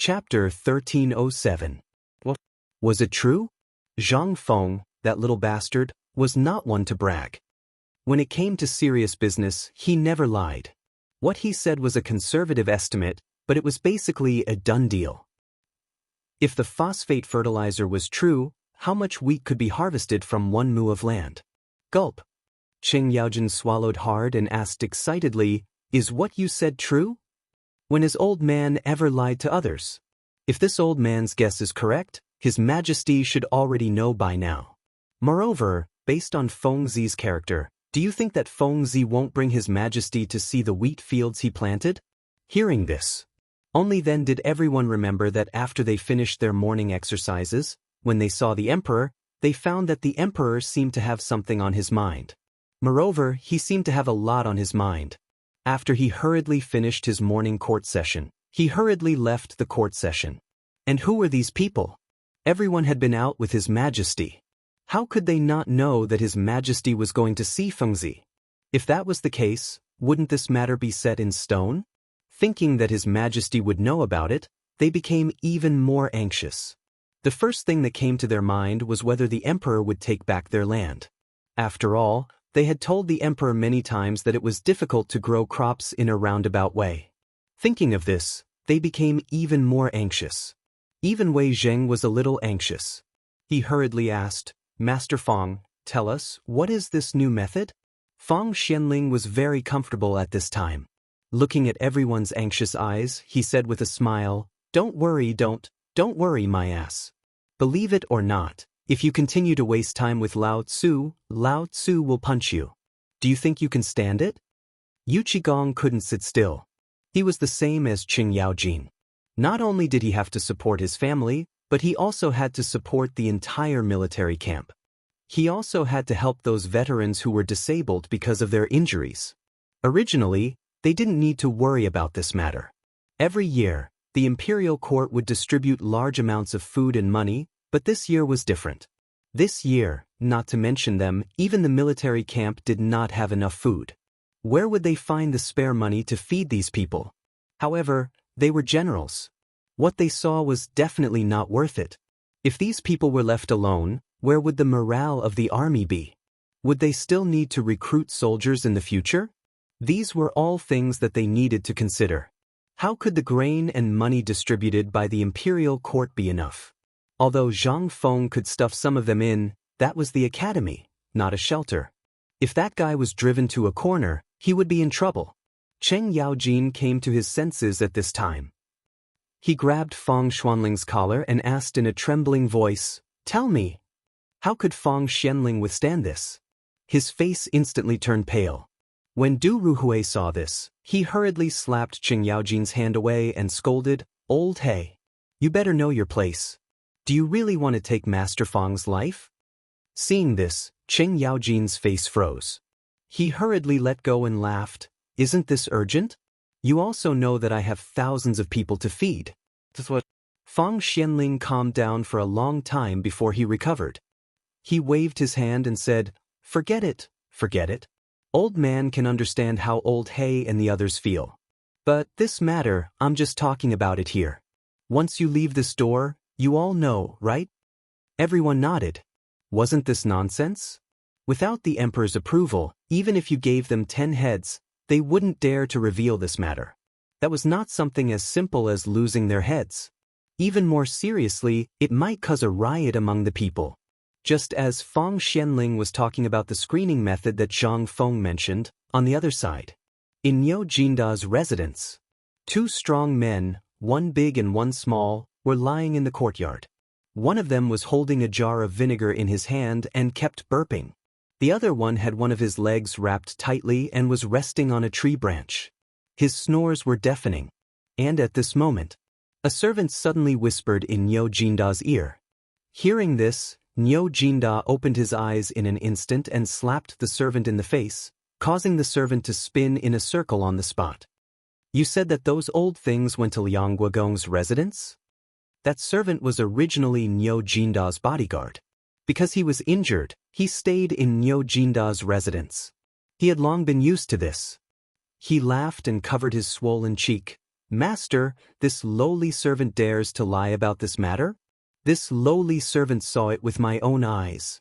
Chapter 1307. What? Was it true? Zhang Feng, that little bastard, was not one to brag. When it came to serious business, he never lied. What he said was a conservative estimate, but it was basically a done deal. If the phosphate fertilizer was true, how much wheat could be harvested from 1 mu of land? Gulp. Qing Yaojin swallowed hard and asked excitedly, "Is what you said true?" When has old man ever lied to others? If this old man's guess is correct, His Majesty should already know by now. Moreover, based on Feng Zi's character, do you think that Feng Zi won't bring His Majesty to see the wheat fields he planted? Hearing this, only then did everyone remember that after they finished their morning exercises, when they saw the emperor, they found that the emperor seemed to have something on his mind. Moreover, he seemed to have a lot on his mind. After he hurriedly finished his morning court session, he hurriedly left the court session. And who were these people? Everyone had been out with His Majesty. How could they not know that His Majesty was going to see Feng Zi? If that was the case, wouldn't this matter be set in stone? Thinking that His Majesty would know about it, they became even more anxious. The first thing that came to their mind was whether the emperor would take back their land. After all, they had told the emperor many times that it was difficult to grow crops in a roundabout way. Thinking of this, they became even more anxious. Even Wei Zheng was a little anxious. He hurriedly asked, "Master Feng, tell us, what is this new method?" Feng Xianling was very comfortable at this time. Looking at everyone's anxious eyes, he said with a smile, "Don't worry, don't worry, my ass. Believe it or not, if you continue to waste time with Lao Tzu will punch you. Do you think you can stand it?" Yu Qigong couldn't sit still. He was the same as Qing Yaojin. Not only did he have to support his family, but he also had to support the entire military camp. He also had to help those veterans who were disabled because of their injuries. Originally, they didn't need to worry about this matter. Every year, the imperial court would distribute large amounts of food and money, but this year was different. This year, not to mention them, even the military camp did not have enough food. Where would they find the spare money to feed these people? However, they were generals. What they saw was definitely not worth it. If these people were left alone, where would the morale of the army be? Would they still need to recruit soldiers in the future? These were all things that they needed to consider. How could the grain and money distributed by the imperial court be enough? Although Zhang Feng could stuff some of them in, that was the academy, not a shelter. If that guy was driven to a corner, he would be in trouble. Cheng Yaojin came to his senses at this time. He grabbed Feng Xuanling's collar and asked in a trembling voice, "Tell me, how could Feng Xianling withstand this?" His face instantly turned pale. When Du Ruhui saw this, he hurriedly slapped Cheng Yaojin's hand away and scolded, "Old He, you better know your place. Do you really want to take Master Feng's life?" Seeing this, Cheng Yaojin's face froze. He hurriedly let go and laughed, "Isn't this urgent? You also know that I have thousands of people to feed." That's what. Feng Xianling calmed down for a long time before he recovered. He waved his hand and said, Forget it. Old man can understand how Old He and the others feel. But this matter, I'm just talking about it here. Once you leave this door, you all know, right?" Everyone nodded. Wasn't this nonsense? Without the emperor's approval, even if you gave them 10 heads, they wouldn't dare to reveal this matter. That was not something as simple as losing their heads. Even more seriously, it might cause a riot among the people. Just as Feng Xianling was talking about the screening method that Zhang Feng mentioned, on the other side, in Niu Jinda's residence, 2 strong men, one big and one small, were lying in the courtyard. One of them was holding a jar of vinegar in his hand and kept burping. The other one had one of his legs wrapped tightly and was resting on a tree branch. His snores were deafening. And at this moment, a servant suddenly whispered in Niu Jinda's ear. Hearing this, Niu Jinda opened his eyes in an instant and slapped the servant in the face, causing the servant to spin in a circle on the spot. "You said that those old things went to Liang Guogong's residence?" That servant was originally Niu Jinda's bodyguard. Because he was injured, he stayed in Niu Jinda's residence. He had long been used to this. He laughed and covered his swollen cheek. "Master, this lowly servant dares to lie about this matter? This lowly servant saw it with my own eyes."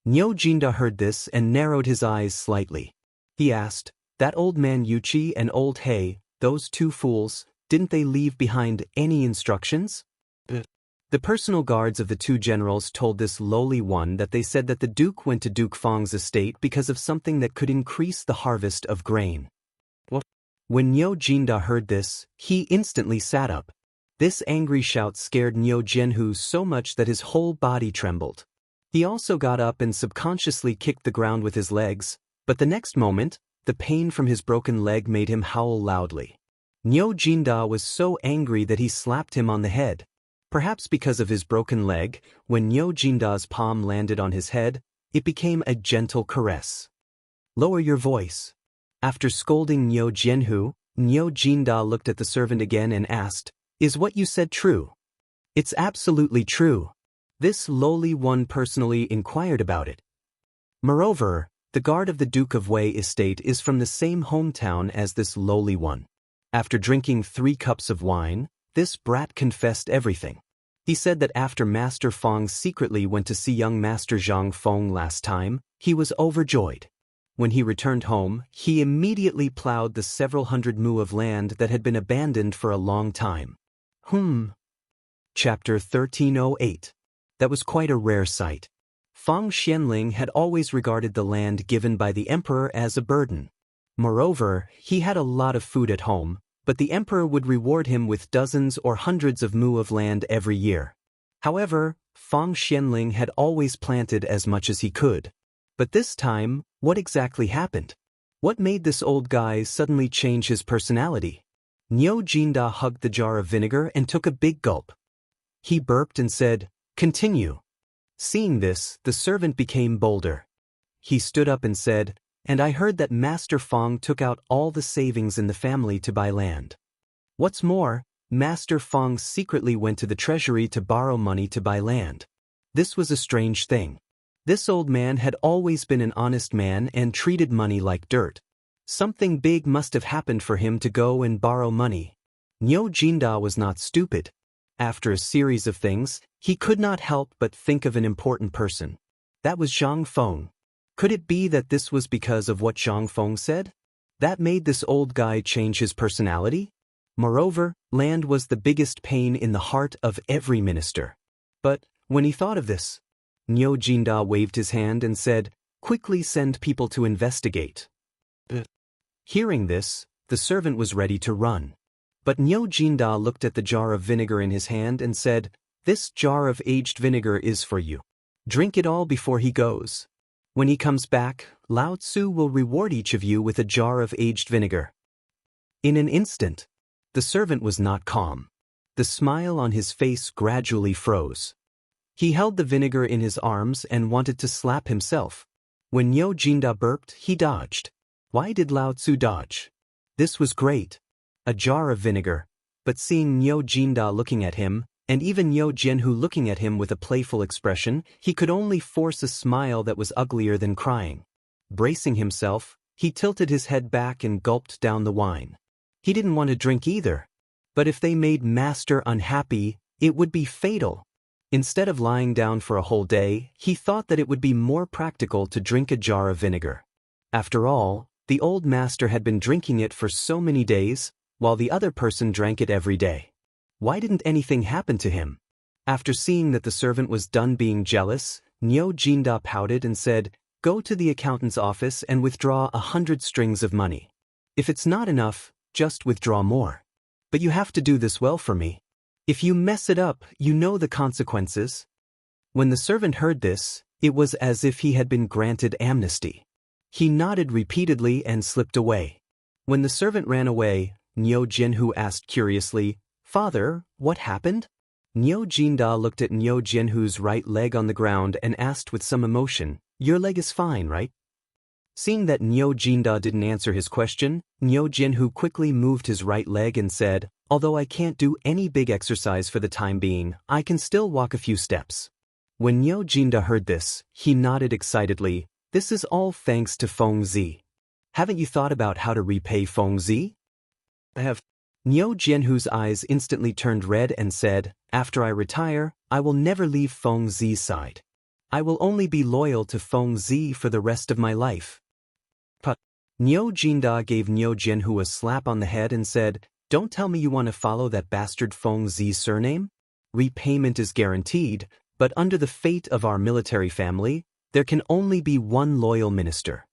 Nyo Jinda heard this and narrowed his eyes slightly. He asked, "That old man Yuchi and old Hei, those two fools, didn't they leave behind any instructions?" The personal guards of the two generals told this lowly one that they said that the Duke went to Duke Fong's estate because of something that could increase the harvest of grain. What? When Nyo Jinda heard this, he instantly sat up. This angry shout scared Nyo Jianhu so much that his whole body trembled. He also got up and subconsciously kicked the ground with his legs, but the next moment, the pain from his broken leg made him howl loudly. Nyo Jinda was so angry that he slapped him on the head. Perhaps because of his broken leg, when Nyo Jinda's palm landed on his head, it became a gentle caress. "Lower your voice." After scolding Nyo Jianhu, Nyo Jinda looked at the servant again and asked, "Is what you said true?" "It's absolutely true." This lowly one personally inquired about it. Moreover, the guard of the Duke of Wei estate is from the same hometown as this lowly one. After drinking 3 cups of wine, this brat confessed everything. He said that after Master Fong secretly went to see young Master Zhang Feng last time, he was overjoyed. When he returned home, he immediately plowed the several hundred mu of land that had been abandoned for a long time. Chapter 1308. That was quite a rare sight. Feng Xianling had always regarded the land given by the emperor as a burden. Moreover, he had a lot of food at home, but the emperor would reward him with dozens or hundreds of mu of land every year. However, Feng Xianling had always planted as much as he could. But this time, what exactly happened? What made this old guy suddenly change his personality? Nyo Jinda hugged the jar of vinegar and took a big gulp. He burped and said, "Continue." Seeing this, the servant became bolder. He stood up and said, "And I heard that Master Fong took out all the savings in the family to buy land. What's more, Master Fong secretly went to the treasury to borrow money to buy land." This was a strange thing. This old man had always been an honest man and treated money like dirt. Something big must have happened for him to go and borrow money. Nyo Jinda was not stupid. After a series of things, he could not help but think of an important person. That was Zhang Feng. Could it be that this was because of what Zhang Feng said? That made this old guy change his personality? Moreover, land was the biggest pain in the heart of every minister. But, when he thought of this, Nyo Jinda waved his hand and said, "Quickly send people to investigate." Hearing this, the servant was ready to run. But Nyo Jinda looked at the jar of vinegar in his hand and said, "This jar of aged vinegar is for you. Drink it all before he goes. When he comes back, Lao Tzu will reward each of you with a jar of aged vinegar." In an instant, the servant was not calm. The smile on his face gradually froze. He held the vinegar in his arms and wanted to slap himself. When Nyo Jinda burped, he dodged. Why did Lao Tzu dodge? This was great. A jar of vinegar. But seeing Nyo Jinda looking at him, and even Nyo Jianhu looking at him with a playful expression, he could only force a smile that was uglier than crying. Bracing himself, he tilted his head back and gulped down the wine. He didn't want to drink either. But if they made Master unhappy, it would be fatal. Instead of lying down for a whole day, he thought that it would be more practical to drink a jar of vinegar. After all, the old master had been drinking it for so many days, while the other person drank it every day. Why didn't anything happen to him? After seeing that the servant was done being jealous, Nyo Jinda pouted and said, "Go to the accountant's office and withdraw 100 strings of money. If it's not enough, just withdraw more. But you have to do this well for me. If you mess it up, you know the consequences." When the servant heard this, it was as if he had been granted amnesty. He nodded repeatedly and slipped away. When the servant ran away, Nyo Jianhu asked curiously, "Father, what happened?" Nyo Jinda looked at Nyo Jianhu's right leg on the ground and asked with some emotion, "Your leg is fine, right?" Seeing that Nyo Jinda didn't answer his question, Nyo Jianhu quickly moved his right leg and said, "Although I can't do any big exercise for the time being, I can still walk a few steps." When Nyo Jinda heard this, he nodded excitedly, "This is all thanks to Feng Zi. Haven't you thought about how to repay Feng Zi?" "I have." Niu Jianhu's eyes instantly turned red and said, "After I retire, I will never leave Feng Zi's side. I will only be loyal to Feng Zi for the rest of my life." But Niu Jinda gave Niu Jianhu a slap on the head and said, "Don't tell me you want to follow that bastard Feng Zi's surname? Repayment is guaranteed, but under the fate of our military family, there can only be one loyal minister.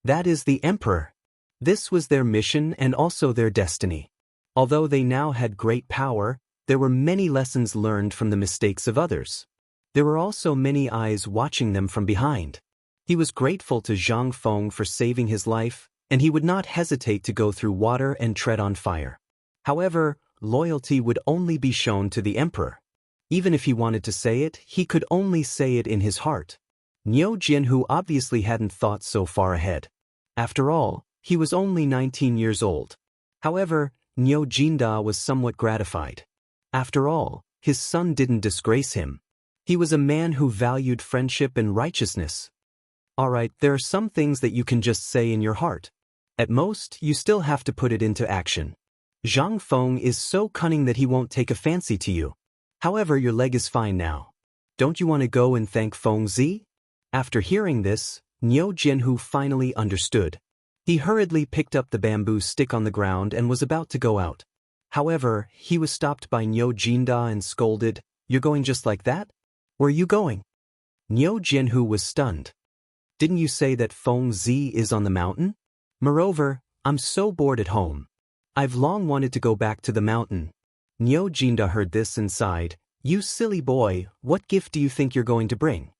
That is the emperor." This was their mission and also their destiny. Although they now had great power, there were many lessons learned from the mistakes of others. There were also many eyes watching them from behind. He was grateful to Zhang Feng for saving his life, and he would not hesitate to go through water and tread on fire. However, loyalty would only be shown to the emperor. Even if he wanted to say it, he could only say it in his heart. Niu Jianhu obviously hadn't thought so far ahead. After all, he was only 19 years old. However, Niu Jinda was somewhat gratified. After all, his son didn't disgrace him. He was a man who valued friendship and righteousness. Alright, there are some things that you can just say in your heart. At most, you still have to put it into action. Zhang Feng is so cunning that he won't take a fancy to you. However, your leg is fine now. Don't you want to go and thank Feng Zi? After hearing this, Niu Jianhu finally understood. He hurriedly picked up the bamboo stick on the ground and was about to go out. However, he was stopped by Niu Jinda and scolded, "You're going just like that? Where are you going?" Niu Jianhu was stunned. "Didn't you say that Feng Zi is on the mountain? Moreover, I'm so bored at home. I've long wanted to go back to the mountain." Niu Jinda heard this and sighed, "You silly boy, what gift do you think you're going to bring?"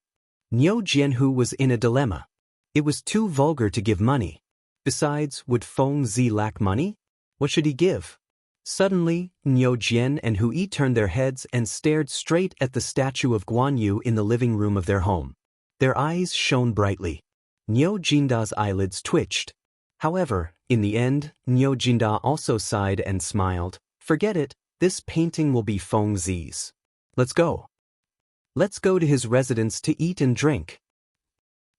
Niu Jianhu was in a dilemma. It was too vulgar to give money. Besides, would Feng Zi lack money? What should he give? Suddenly, Niu Jian and Hui turned their heads and stared straight at the statue of Guan Yu in the living room of their home. Their eyes shone brightly. Niu Jinda's eyelids twitched. However, in the end, Niu Jinda also sighed and smiled. "Forget it, this painting will be Feng Zi's. Let's go. Let's go to his residence to eat and drink."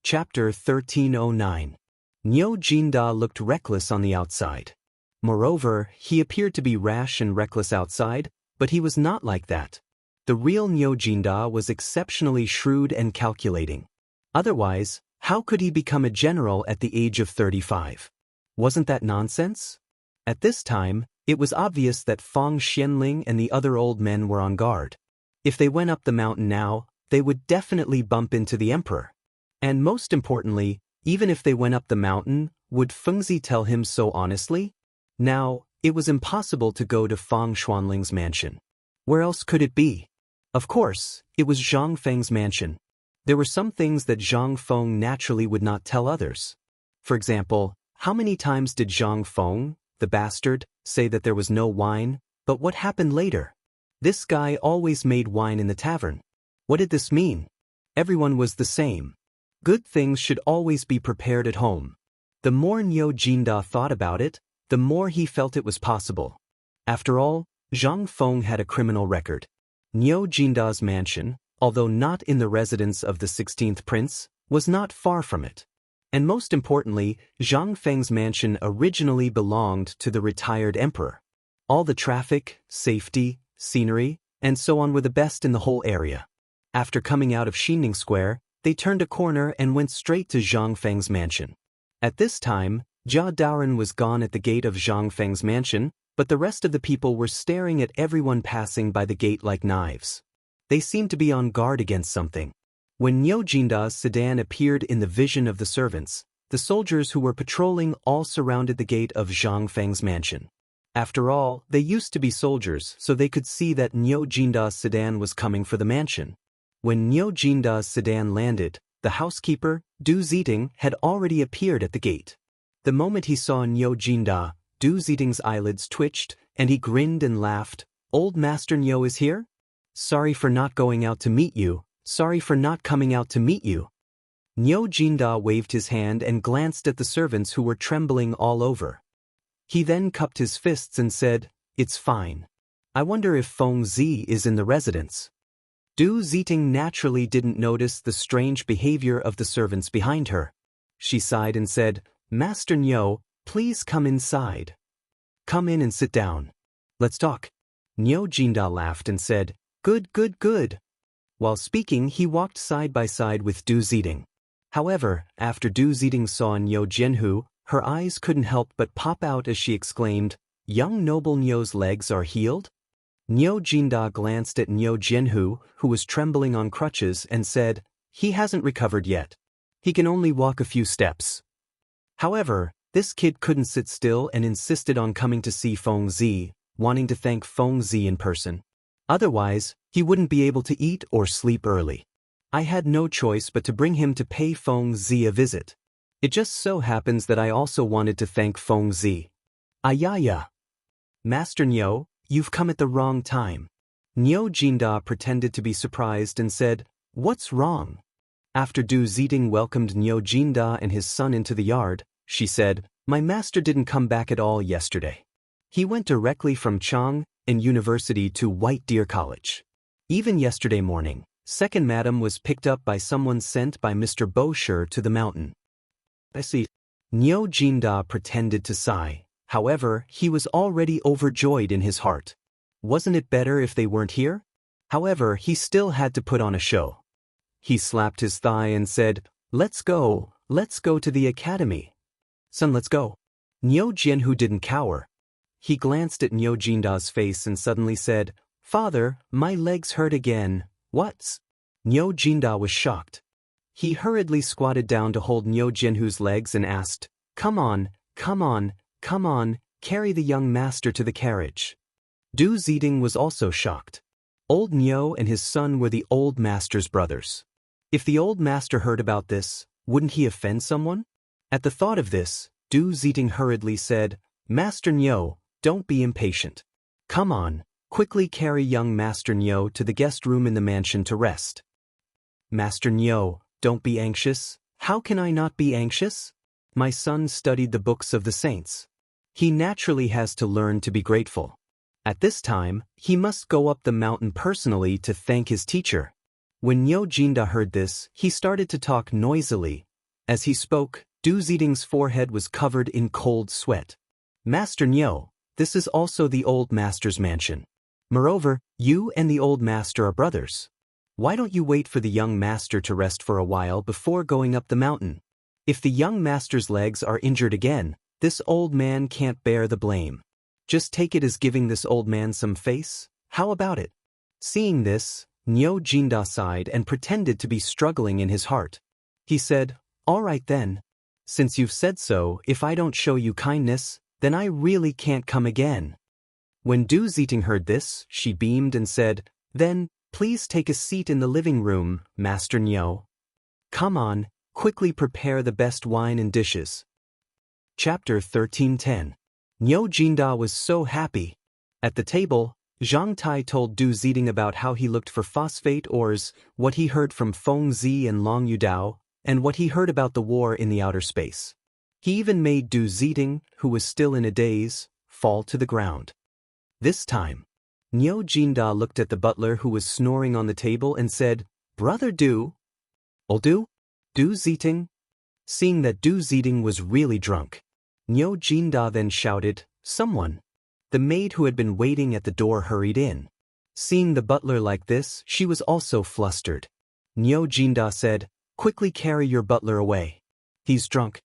Chapter 1309. Niu Jinda looked reckless on the outside. Moreover, he appeared to be rash and reckless outside, but he was not like that. The real Niu Jinda was exceptionally shrewd and calculating. Otherwise, how could he become a general at the age of 35? Wasn't that nonsense? At this time, it was obvious that Feng Xianling and the other old men were on guard. If they went up the mountain now, they would definitely bump into the emperor. And most importantly, even if they went up the mountain, would Feng Zi tell him so honestly? Now, it was impossible to go to Feng Xuanling's mansion. Where else could it be? Of course, it was Zhang Feng's mansion. There were some things that Zhang Feng naturally would not tell others. For example, how many times did Zhang Feng, the bastard, say that there was no wine, but what happened later? This guy always made wine in the tavern. What did this mean? Everyone was the same. Good things should always be prepared at home. The more Niu Jinda thought about it, the more he felt it was possible. After all, Zhang Feng had a criminal record. Niu Jinda's mansion, although not in the residence of the 16th prince, was not far from it. And most importantly, Zhang Feng's mansion originally belonged to the retired emperor. All the traffic, safety, scenery, and so on were the best in the whole area. After coming out of Xining Square, they turned a corner and went straight to Zhang Feng's mansion. At this time, Jia Daoren was gone at the gate of Zhang Feng's mansion, but the rest of the people were staring at everyone passing by the gate like knives. They seemed to be on guard against something. When Niu Jinda's sedan appeared in the vision of the servants, the soldiers who were patrolling all surrounded the gate of Zhang Feng's mansion. After all, they used to be soldiers, so they could see that Niu Jinda's sedan was coming for the mansion. When Niu Jinda's sedan landed, the housekeeper, Du Ziting, had already appeared at the gate. The moment he saw Niu Jinda, Du Ziting's eyelids twitched, and he grinned and laughed. "Old Master Niu is here? Sorry for not going out to meet you. Sorry for not coming out to meet you." Niu Jinda waved his hand and glanced at the servants who were trembling all over. He then cupped his fists and said, "It's fine. I wonder if Feng Zi is in the residence." Du Ziting naturally didn't notice the strange behavior of the servants behind her. She sighed and said, "Master Niu, please come inside." Come in and sit down. Let's talk. Nyo Jinda laughed and said, Good, good, good. While speaking, he walked side by side with Du Ziding. However, after Du Ziding saw Nyo Jianhu, her eyes couldn't help but pop out as she exclaimed, Young noble Nyo's legs are healed? Nyo Jinda glanced at Nyo Jianhu, who was trembling on crutches, and said, He hasn't recovered yet. He can only walk a few steps. However, this kid couldn't sit still and insisted on coming to see Feng Zi, wanting to thank Feng Zi in person. Otherwise, he wouldn't be able to eat or sleep early. I had no choice but to bring him to pay Feng Zi a visit. It just so happens that I also wanted to thank Feng Zi. Ayaya. Master Nyo, you've come at the wrong time. Nyo Jinda pretended to be surprised and said, What's wrong? After Du Ziding welcomed Nyo Jinda and his son into the yard, she said, My master didn't come back at all yesterday. He went directly from Chang and University to White Deer College. Even yesterday morning, second madam was picked up by someone sent by Mr. Bosher to the mountain. I see. Nyo Jinda pretended to sigh. However, he was already overjoyed in his heart. Wasn't it better if they weren't here? However, he still had to put on a show. He slapped his thigh and said, Let's go to the academy. Son, let's go. Nyo Jianhu didn't cower. He glanced at Nyo Jinda's face and suddenly said, Father, my legs hurt again. What's? Nyo Jinda was shocked. He hurriedly squatted down to hold Nyo Jianhu's legs and asked, Come on, carry the young master to the carriage. Du Ziding was also shocked. Old Nyo and his son were the old master's brothers. If the old master heard about this, wouldn't he offend someone? At the thought of this, Du Ziding hurriedly said, Master Nyo, don't be impatient. Come on, quickly carry young Master Nyo to the guest room in the mansion to rest. Master Nyo, don't be anxious. How can I not be anxious? My son studied the books of the saints. He naturally has to learn to be grateful. At this time, he must go up the mountain personally to thank his teacher. When Nyo Jinda heard this, he started to talk noisily. As he spoke, Du Ziding's forehead was covered in cold sweat. Master Nyo, this is also the old master's mansion. Moreover, you and the old master are brothers. Why don't you wait for the young master to rest for a while before going up the mountain? If the young master's legs are injured again, this old man can't bear the blame. Just take it as giving this old man some face. How about it? Seeing this, Nyo Jinda sighed and pretended to be struggling in his heart. He said, All right then. Since you've said so, if I don't show you kindness, then I really can't come again. When Du Ziding heard this, she beamed and said, Then, please take a seat in the living room, Master Nyo. Come on, quickly prepare the best wine and dishes. Chapter 13:10. Nyo Jinda was so happy. At the table, Zhang Tai told Du Ziding about how he looked for phosphate ores, what he heard from Feng Zi and Long Yudao, and what he heard about the war in the outer space. He even made Du Ziding, who was still in a daze, fall to the ground. This time, Nyo Jinda looked at the butler who was snoring on the table and said, Brother Du. Old Du? Du Ziding? Seeing that Du Ziding was really drunk, Nyo Jinda then shouted, Someone. The maid who had been waiting at the door hurried in. Seeing the butler like this, she was also flustered. Nyo Jinda said, Quickly carry your butler away. He's drunk.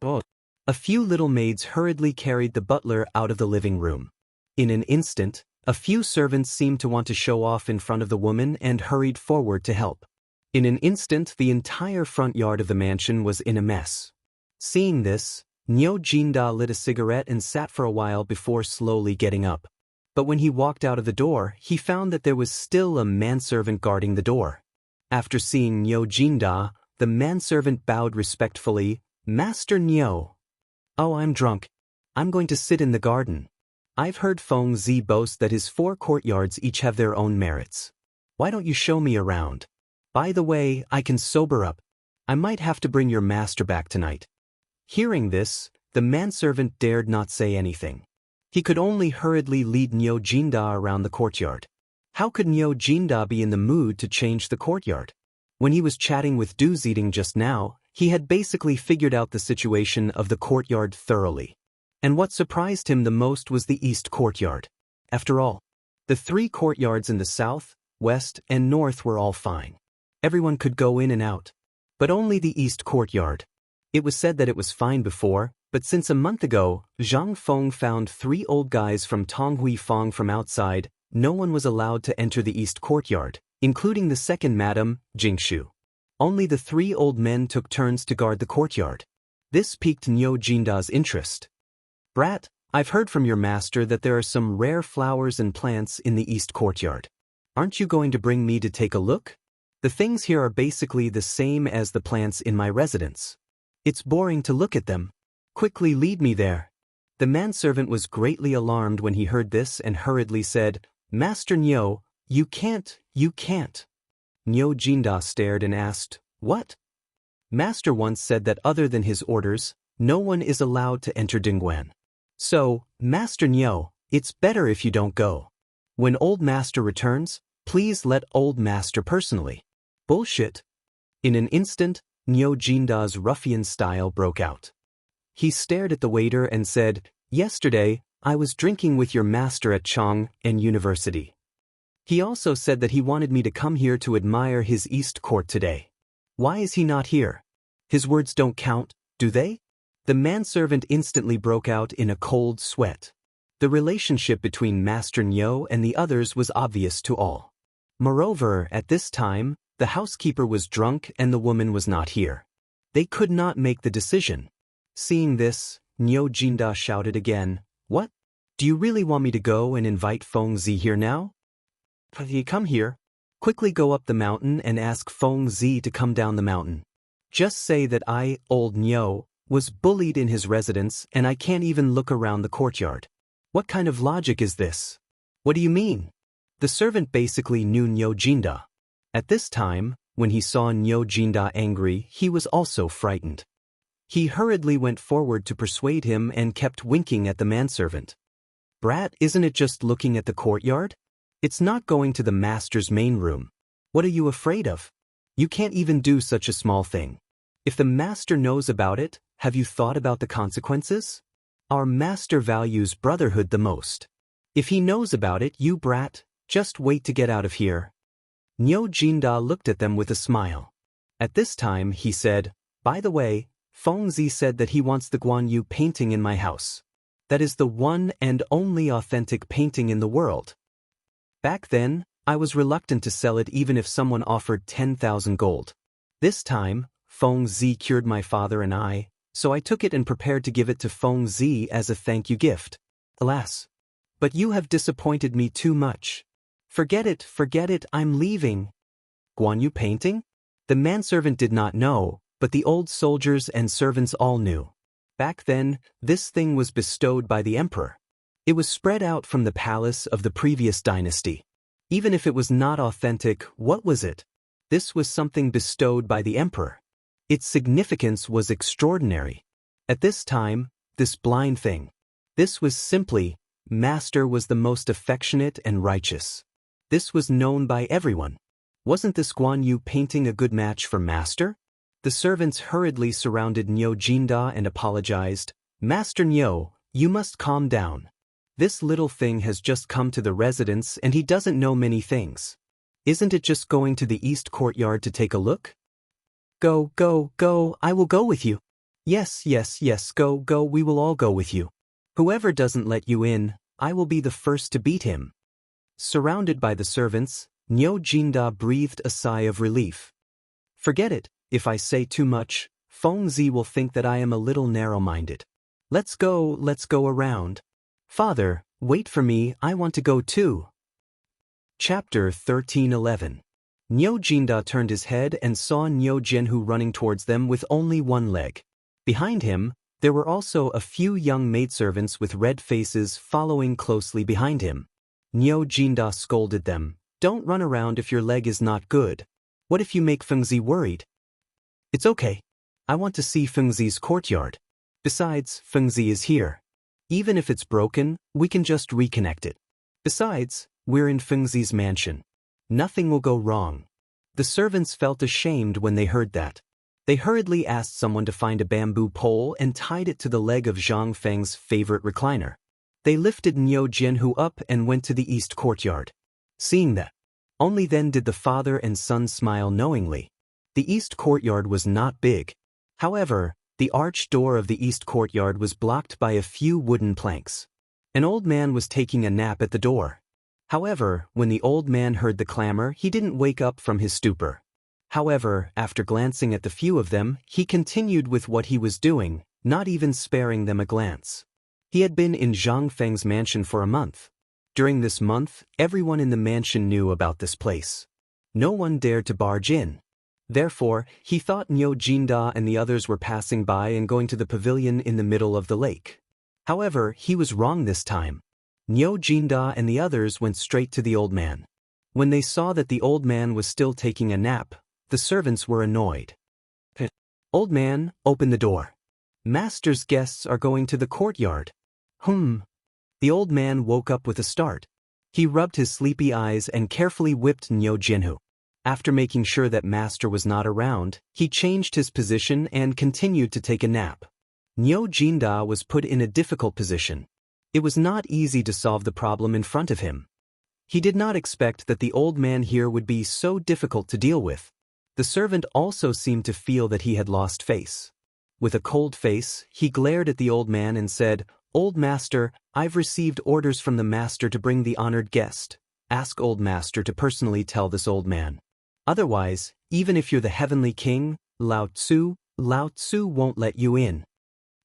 Oh. A few little maids hurriedly carried the butler out of the living room. In an instant, a few servants seemed to want to show off in front of the woman and hurried forward to help. In an instant, the entire front yard of the mansion was in a mess. Seeing this, Nyo Jinda lit a cigarette and sat for a while before slowly getting up. But when he walked out of the door, he found that there was still a manservant guarding the door. After seeing Nyo Jinda, the manservant bowed respectfully, Master Nyo. Oh, I'm drunk. I'm going to sit in the garden. I've heard Feng Zi boast that his 4 courtyards each have their own merits. Why don't you show me around? By the way, I can sober up. I might have to bring your master back tonight. Hearing this, the manservant dared not say anything. He could only hurriedly lead Nyo Jinda around the courtyard. How could Nyo Jinda be in the mood to change the courtyard? When he was chatting with Du Ziding just now, he had basically figured out the situation of the courtyard thoroughly. And what surprised him the most was the east courtyard. After all, the 3 courtyards in the south, west, and north were all fine. Everyone could go in and out. But only the east courtyard. It was said that it was fine before, but since a month ago, Zhang Feng found 3 old guys from Tonghui Fong from outside, no one was allowed to enter the east courtyard, including the second madam, Jingshu. Only the 3 old men took turns to guard the courtyard. This piqued Niu Jinda's interest. "Brat, I've heard from your master that there are some rare flowers and plants in the east courtyard. Aren't you going to bring me to take a look? The things here are basically the same as the plants in my residence. It's boring to look at them. Quickly lead me there." The manservant was greatly alarmed when he heard this and hurriedly said, "Master Niu, you can't. Niu Jinda stared and asked, "What?" "Master once said that other than his orders, no one is allowed to enter Dingguan. So, Master Niu, it's better if you don't go. When old master returns, please let old master personally." "Bullshit." In an instant, Niu Jinda's ruffian style broke out. He stared at the waiter and said, "Yesterday, I was drinking with your master at Chang and University. He also said that he wanted me to come here to admire his East Court today. Why is he not here? His words don't count, do they?" The manservant instantly broke out in a cold sweat. The relationship between Master Niu and the others was obvious to all. Moreover, at this time, the housekeeper was drunk and the woman was not here. They could not make the decision. Seeing this, Niu Jinda shouted again, "What? Do you really want me to go and invite Feng Zi here now? Come here. Quickly go up the mountain and ask Feng Zi to come down the mountain. Just say that I, old Niu, was bullied in his residence and I can't even look around the courtyard. What kind of logic is this? What do you mean?" The servant basically knew Niu Jinda. At this time, when he saw Niu Jinda angry, he was also frightened. He hurriedly went forward to persuade him and kept winking at the manservant. "Brat, isn't it just looking at the courtyard? It's not going to the master's main room. What are you afraid of? You can't even do such a small thing. If the master knows about it, have you thought about the consequences? Our master values brotherhood the most. If he knows about it, you brat, just wait to get out of here." Niu Jinda looked at them with a smile. At this time, he said, "By the way, Feng Zi said that he wants the Guan Yu painting in my house. That is the one and only authentic painting in the world. Back then, I was reluctant to sell it even if someone offered 10,000 gold. This time, Feng Zi cured my father and I, so I took it and prepared to give it to Feng Zi as a thank you gift. Alas. But you have disappointed me too much. Forget it, I'm leaving." Guan Yu painting? The manservant did not know, but the old soldiers and servants all knew. Back then, this thing was bestowed by the emperor. It was spread out from the palace of the previous dynasty. Even if it was not authentic, what was it? This was something bestowed by the emperor. Its significance was extraordinary. At this time, this blind thing. This was simply, Master was the most affectionate and righteous. This was known by everyone. Wasn't this Guan Yu painting a good match for Master? The servants hurriedly surrounded Niu Jinda and apologized. "Master Niu, you must calm down. This little thing has just come to the residence and he doesn't know many things. Isn't it just going to the east courtyard to take a look?" Go, I will go with you." Yes, go, we will all go with you. Whoever doesn't let you in, I will be the first to beat him." Surrounded by the servants, Niu Jinda breathed a sigh of relief. "Forget it, if I say too much, Feng Zi will think that I am a little narrow-minded. Let's go around. Father, wait for me, I want to go too." Chapter 13:11. Niu Jinda turned his head and saw Niu Jianhu running towards them with only one leg. Behind him, there were also a few young maidservants with red faces following closely behind him. Niu Jinda scolded them, "Don't run around if your leg is not good. What if you make Feng Zi worried?" "It's okay. I want to see Feng Zi's courtyard. Besides, Feng Zi is here. Even if it's broken, we can just reconnect it. Besides, we're in Feng Zi's mansion. Nothing will go wrong." The servants felt ashamed when they heard that. They hurriedly asked someone to find a bamboo pole and tied it to the leg of Zhang Feng's favorite recliner. They lifted Niu Jianhu up and went to the east courtyard. Seeing that, only then did the father and son smile knowingly. The east courtyard was not big. However, the arched door of the east courtyard was blocked by a few wooden planks. An old man was taking a nap at the door. However, when the old man heard the clamor, he didn't wake up from his stupor. However, after glancing at the few of them, he continued with what he was doing, not even sparing them a glance. He had been in Zhang Feng's mansion for a month. During this month, everyone in the mansion knew about this place. No one dared to barge in. Therefore, he thought Niu Jinda and the others were passing by and going to the pavilion in the middle of the lake. However, he was wrong this time. Niu Jinda and the others went straight to the old man. When they saw that the old man was still taking a nap, the servants were annoyed. "Old man, open the door. Master's guests are going to the courtyard." The old man woke up with a start. He rubbed his sleepy eyes and carefully whipped Niu Jianhu. After making sure that master was not around, he changed his position and continued to take a nap. Niu Jinda was put in a difficult position. It was not easy to solve the problem in front of him. He did not expect that the old man here would be so difficult to deal with. The servant also seemed to feel that he had lost face. With a cold face, he glared at the old man and said, "Old master, I've received orders from the master to bring the honored guest. Ask old master to personally tell this old man. Otherwise, even if you're the heavenly king, Lao Tzu won't let you in."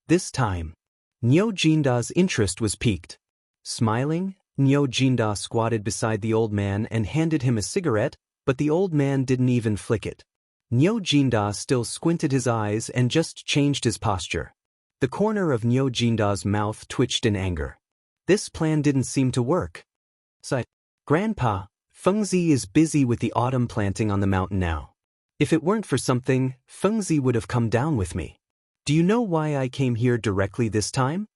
This time, Niu Jinda's interest was piqued. Smiling, Niu Jinda squatted beside the old man and handed him a cigarette, but the old man didn't even flick it. Niu Jinda still squinted his eyes and just changed his posture. The corner of Niu Jinda's mouth twitched in anger. This plan didn't seem to work. "Grandpa, Fengzi is busy with the autumn planting on the mountain now. If it weren't for something, Fengzi would have come down with me. Do you know why I came here directly this time?"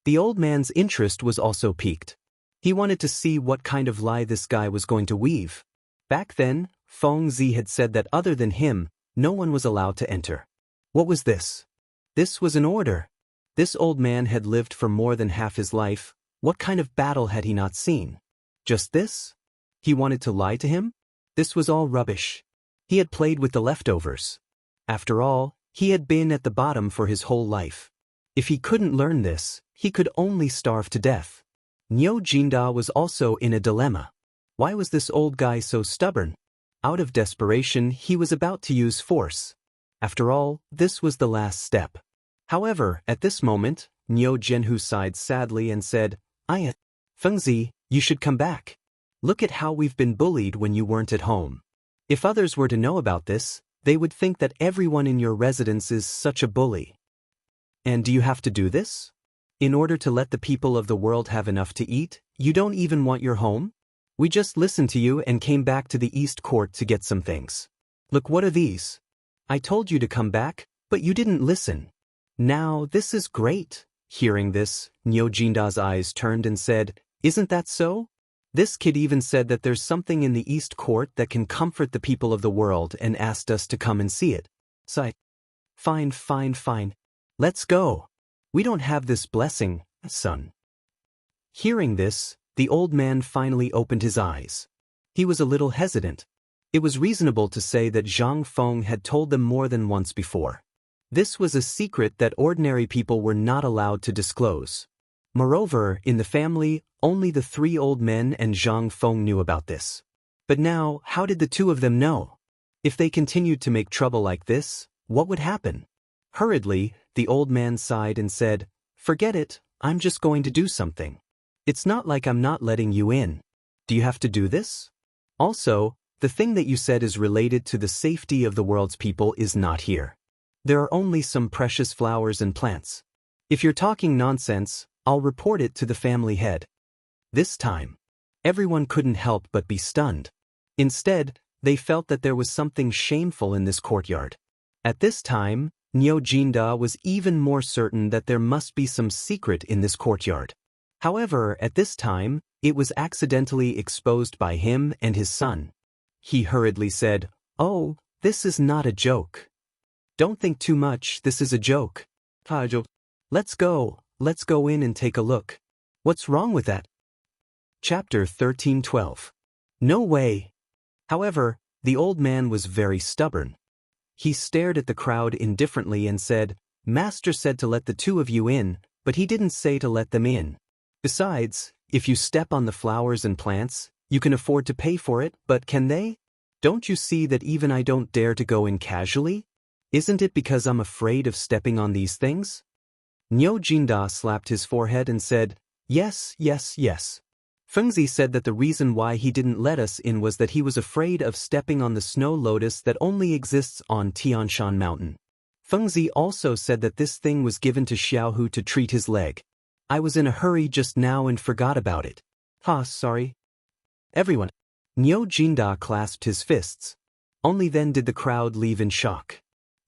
The old man's interest was also piqued. He wanted to see what kind of lie this guy was going to weave. Back then, Fengzi had said that other than him, no one was allowed to enter. What was this? This was an order. This old man had lived for more than half his life. What kind of battle had he not seen? Just this? He wanted to lie to him? This was all rubbish. He had played with the leftovers. After all, he had been at the bottom for his whole life. If he couldn't learn this, he could only starve to death. Niu Jinda was also in a dilemma. Why was this old guy so stubborn? Out of desperation, he was about to use force. After all, this was the last step. However, at this moment, Niu Jianhu sighed sadly and said, Fengzi, you should come back. Look at how we've been bullied when you weren't at home. If others were to know about this, they would think that everyone in your residence is such a bully. And do you have to do this? In order to let the people of the world have enough to eat, you don't even want your home? We just listened to you and came back to the East Court to get some things. Look, what are these? I told you to come back, but you didn't listen. Now, this is great. Hearing this, Niu Jinda's eyes turned and said, Isn't that so? This kid even said that there's something in the East Court that can comfort the people of the world and asked us to come and see it. So Fine. Let's go. We don't have this blessing, son. Hearing this, the old man finally opened his eyes. He was a little hesitant. It was reasonable to say that Zhang Feng had told them more than once before. This was a secret that ordinary people were not allowed to disclose. Moreover, in the family, only the 3 old men and Zhang Feng knew about this. But now, how did the 2 of them know? If they continued to make trouble like this, what would happen? Hurriedly, the old man sighed and said, Forget it, I'm just going to do something. It's not like I'm not letting you in. Do you have to do this? Also, the thing that you said is related to the safety of the world's people is not here. There are only some precious flowers and plants. If you're talking nonsense, I'll report it to the family head. This time, everyone couldn't help but be stunned. Instead, they felt that there was something shameful in this courtyard. At this time, Niu Jinda was even more certain that there must be some secret in this courtyard. However, at this time, it was accidentally exposed by him and his son. He hurriedly said, Oh, this is not a joke. Don't think too much, this is a joke. Let's go in and take a look. What's wrong with that? Chapter 13:12. No way. However, the old man was very stubborn. He stared at the crowd indifferently and said, Master said to let the two of you in, but he didn't say to let them in. Besides, if you step on the flowers and plants, you can afford to pay for it, but can they? Don't you see that even I don't dare to go in casually? Isn't it because I'm afraid of stepping on these things? Nyo Jinda slapped his forehead and said, Yes, yes, yes. Fengzi said that the reason why he didn't let us in was that he was afraid of stepping on the snow lotus that only exists on Tianshan Mountain. Fengzi also said that this thing was given to Xiaohu to treat his leg. I was in a hurry just now and forgot about it. Sorry. Everyone. Nyo Jinda clasped his fists. Only then did the crowd leave in shock.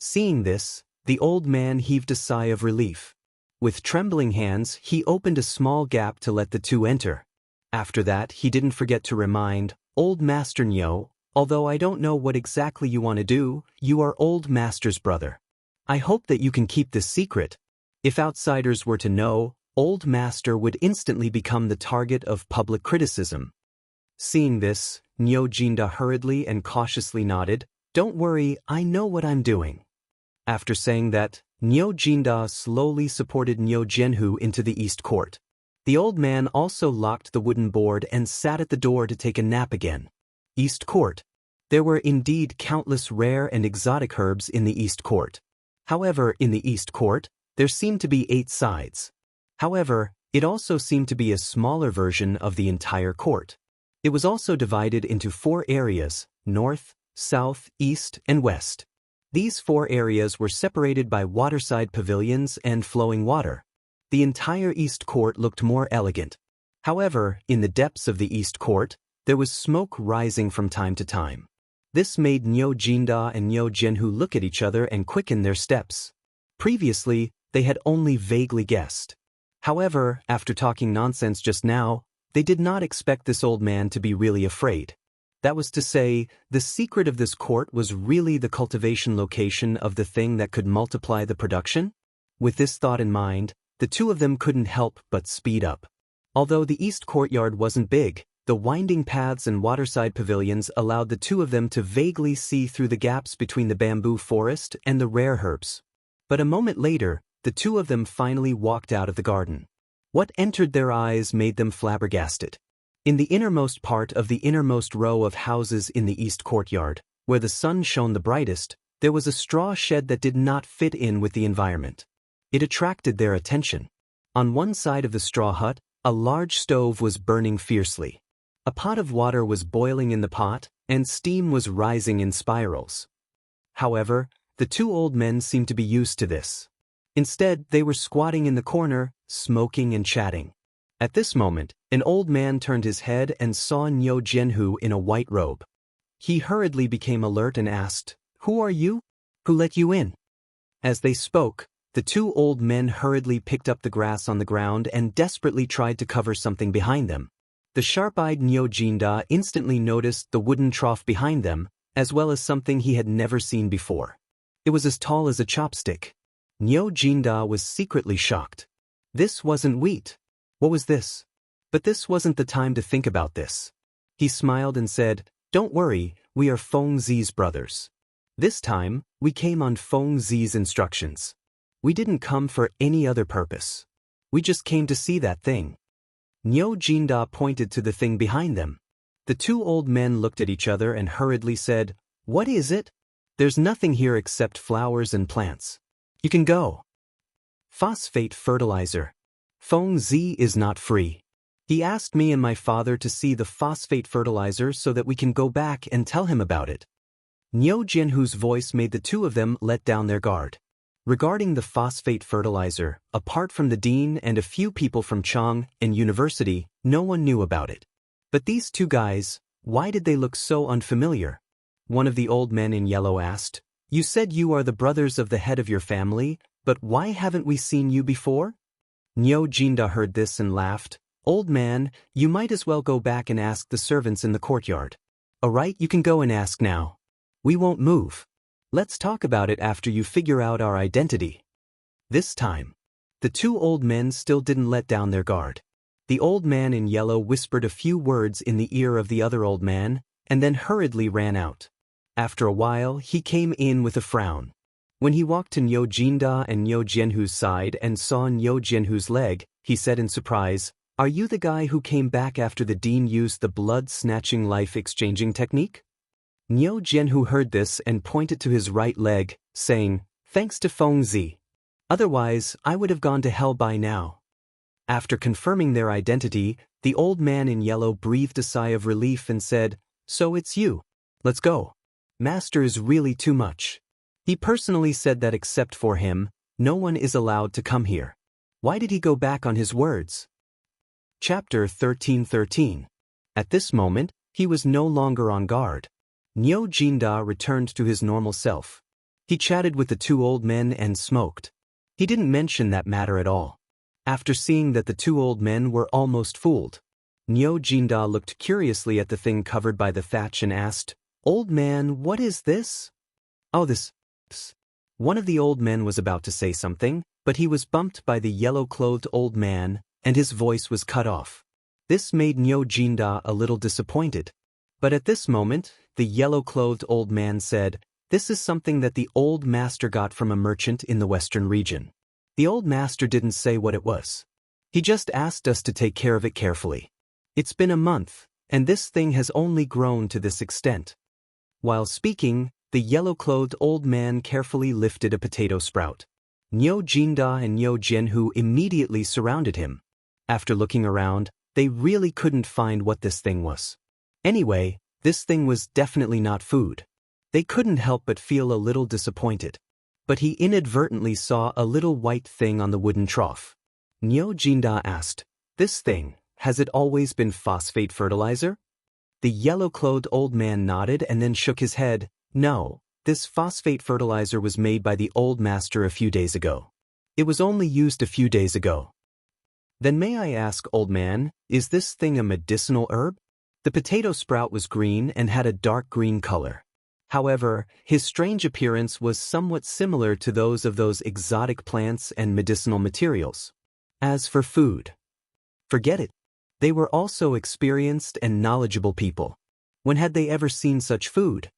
Seeing this, the old man heaved a sigh of relief. With trembling hands, he opened a small gap to let the two enter. After that, he didn't forget to remind, Old Master Nyo, although I don't know what exactly you want to do, you are Old Master's brother. I hope that you can keep this secret. If outsiders were to know, Old Master would instantly become the target of public criticism. Seeing this, Nyo Jinda hurriedly and cautiously nodded, Don't worry, I know what I'm doing. After saying that, Nyo Jinda slowly supported Nyo Jianhu into the East Court. The old man also locked the wooden board and sat at the door to take a nap again. East Court. There were indeed countless rare and exotic herbs in the East Court. However, in the East Court, there seemed to be 8 sides. However, it also seemed to be a smaller version of the entire court. It was also divided into 4 areas, north, south, east, and west. These 4 areas were separated by waterside pavilions and flowing water. The entire East Court looked more elegant. However, in the depths of the East Court, there was smoke rising from time to time. This made Nyo Jinda and Nyo Jianhu look at each other and quicken their steps. Previously, they had only vaguely guessed. However, after talking nonsense just now, they did not expect this old man to be really afraid. That was to say, the secret of this court was really the cultivation location of the thing that could multiply the production? With this thought in mind, the two of them couldn't help but speed up. Although the East Courtyard wasn't big, the winding paths and waterside pavilions allowed the two of them to vaguely see through the gaps between the bamboo forest and the rare herbs. But a moment later, the two of them finally walked out of the garden. What entered their eyes made them flabbergasted. In the innermost part of the innermost row of houses in the East Courtyard, where the sun shone the brightest, there was a straw shed that did not fit in with the environment. It attracted their attention. On one side of the straw hut, a large stove was burning fiercely. A pot of water was boiling in the pot, and steam was rising in spirals. However, the 2 old men seemed to be used to this. Instead, they were squatting in the corner, smoking and chatting. At this moment, an old man turned his head and saw Nyo Jianhu in a white robe. He hurriedly became alert and asked, Who are you? Who let you in? As they spoke, the 2 old men hurriedly picked up the grass on the ground and desperately tried to cover something behind them. The sharp-eyed Nyo Jinda instantly noticed the wooden trough behind them, as well as something he had never seen before. It was as tall as a chopstick. Nyo Jinda was secretly shocked. This wasn't wheat. What was this? But this wasn't the time to think about this. He smiled and said, Don't worry, we are Feng Zi's brothers. This time, we came on Feng Zi's instructions. We didn't come for any other purpose. We just came to see that thing. Nyo Jinda pointed to the thing behind them. The 2 old men looked at each other and hurriedly said, What is it? There's nothing here except flowers and plants. You can go. Phosphate fertilizer. Feng Zi is not free. He asked me and my father to see the phosphate fertilizer so that we can go back and tell him about it. Nyo Jianhu's voice made the 2 of them let down their guard. Regarding the phosphate fertilizer, apart from the dean and a few people from Chang and University, no one knew about it. But these 2 guys, why did they look so unfamiliar? One of the old men in yellow asked, You said you are the brothers of the head of your family, but why haven't we seen you before? Nyo Jinda heard this and laughed. Old man, you might as well go back and ask the servants in the courtyard. Alright, you can go and ask now. We won't move. Let's talk about it after you figure out our identity. This time, the two old men still didn't let down their guard. The old man in yellow whispered a few words in the ear of the other old man, and then hurriedly ran out. After a while, he came in with a frown. When he walked to Nyo Jinda and Nyo Jianhu's side and saw Nyo Jianhu's leg, he said in surprise, "Are you the guy who came back after the dean used the blood-snatching life-exchanging technique?" Nyo Jianhu heard this and pointed to his right leg, saying, "Thanks to Feng Zi. Otherwise, I would have gone to hell by now." After confirming their identity, the old man in yellow breathed a sigh of relief and said, "So it's you. Let's go. Master is really too much. He personally said that except for him, no one is allowed to come here. Why did he go back on his words?" Chapter 13:13. At this moment, he was no longer on guard. Nyo Jinda returned to his normal self. He chatted with the two old men and smoked. He didn't mention that matter at all. After seeing that the two old men were almost fooled, Nyo Jinda looked curiously at the thing covered by the thatch and asked, "Old man, what is this?" "Oh, this." One of the old men was about to say something, but he was bumped by the yellow-clothed old man, and his voice was cut off. This made Nyo Jinda a little disappointed. But at this moment, the yellow-clothed old man said, "This is something that the old master got from a merchant in the western region. The old master didn't say what it was. He just asked us to take care of it carefully. It's been a month, and this thing has only grown to this extent." While speaking, the yellow-clothed old man carefully lifted a potato sprout. Nyo Jinda and Nyo Jianhu immediately surrounded him. After looking around, they really couldn't find what this thing was. Anyway, this thing was definitely not food. They couldn't help but feel a little disappointed. But he inadvertently saw a little white thing on the wooden trough. Nyo Jinda asked, "This thing, has it always been phosphate fertilizer?" The yellow-clothed old man nodded and then shook his head. "No, this phosphate fertilizer was made by the old master a few days ago. It was only used a few days ago." "Then may I ask, old man, is this thing a medicinal herb?" The potato sprout was green and had a dark green color. However, his strange appearance was somewhat similar to those of those exotic plants and medicinal materials. As for food, forget it. They were also experienced and knowledgeable people. When had they ever seen such food?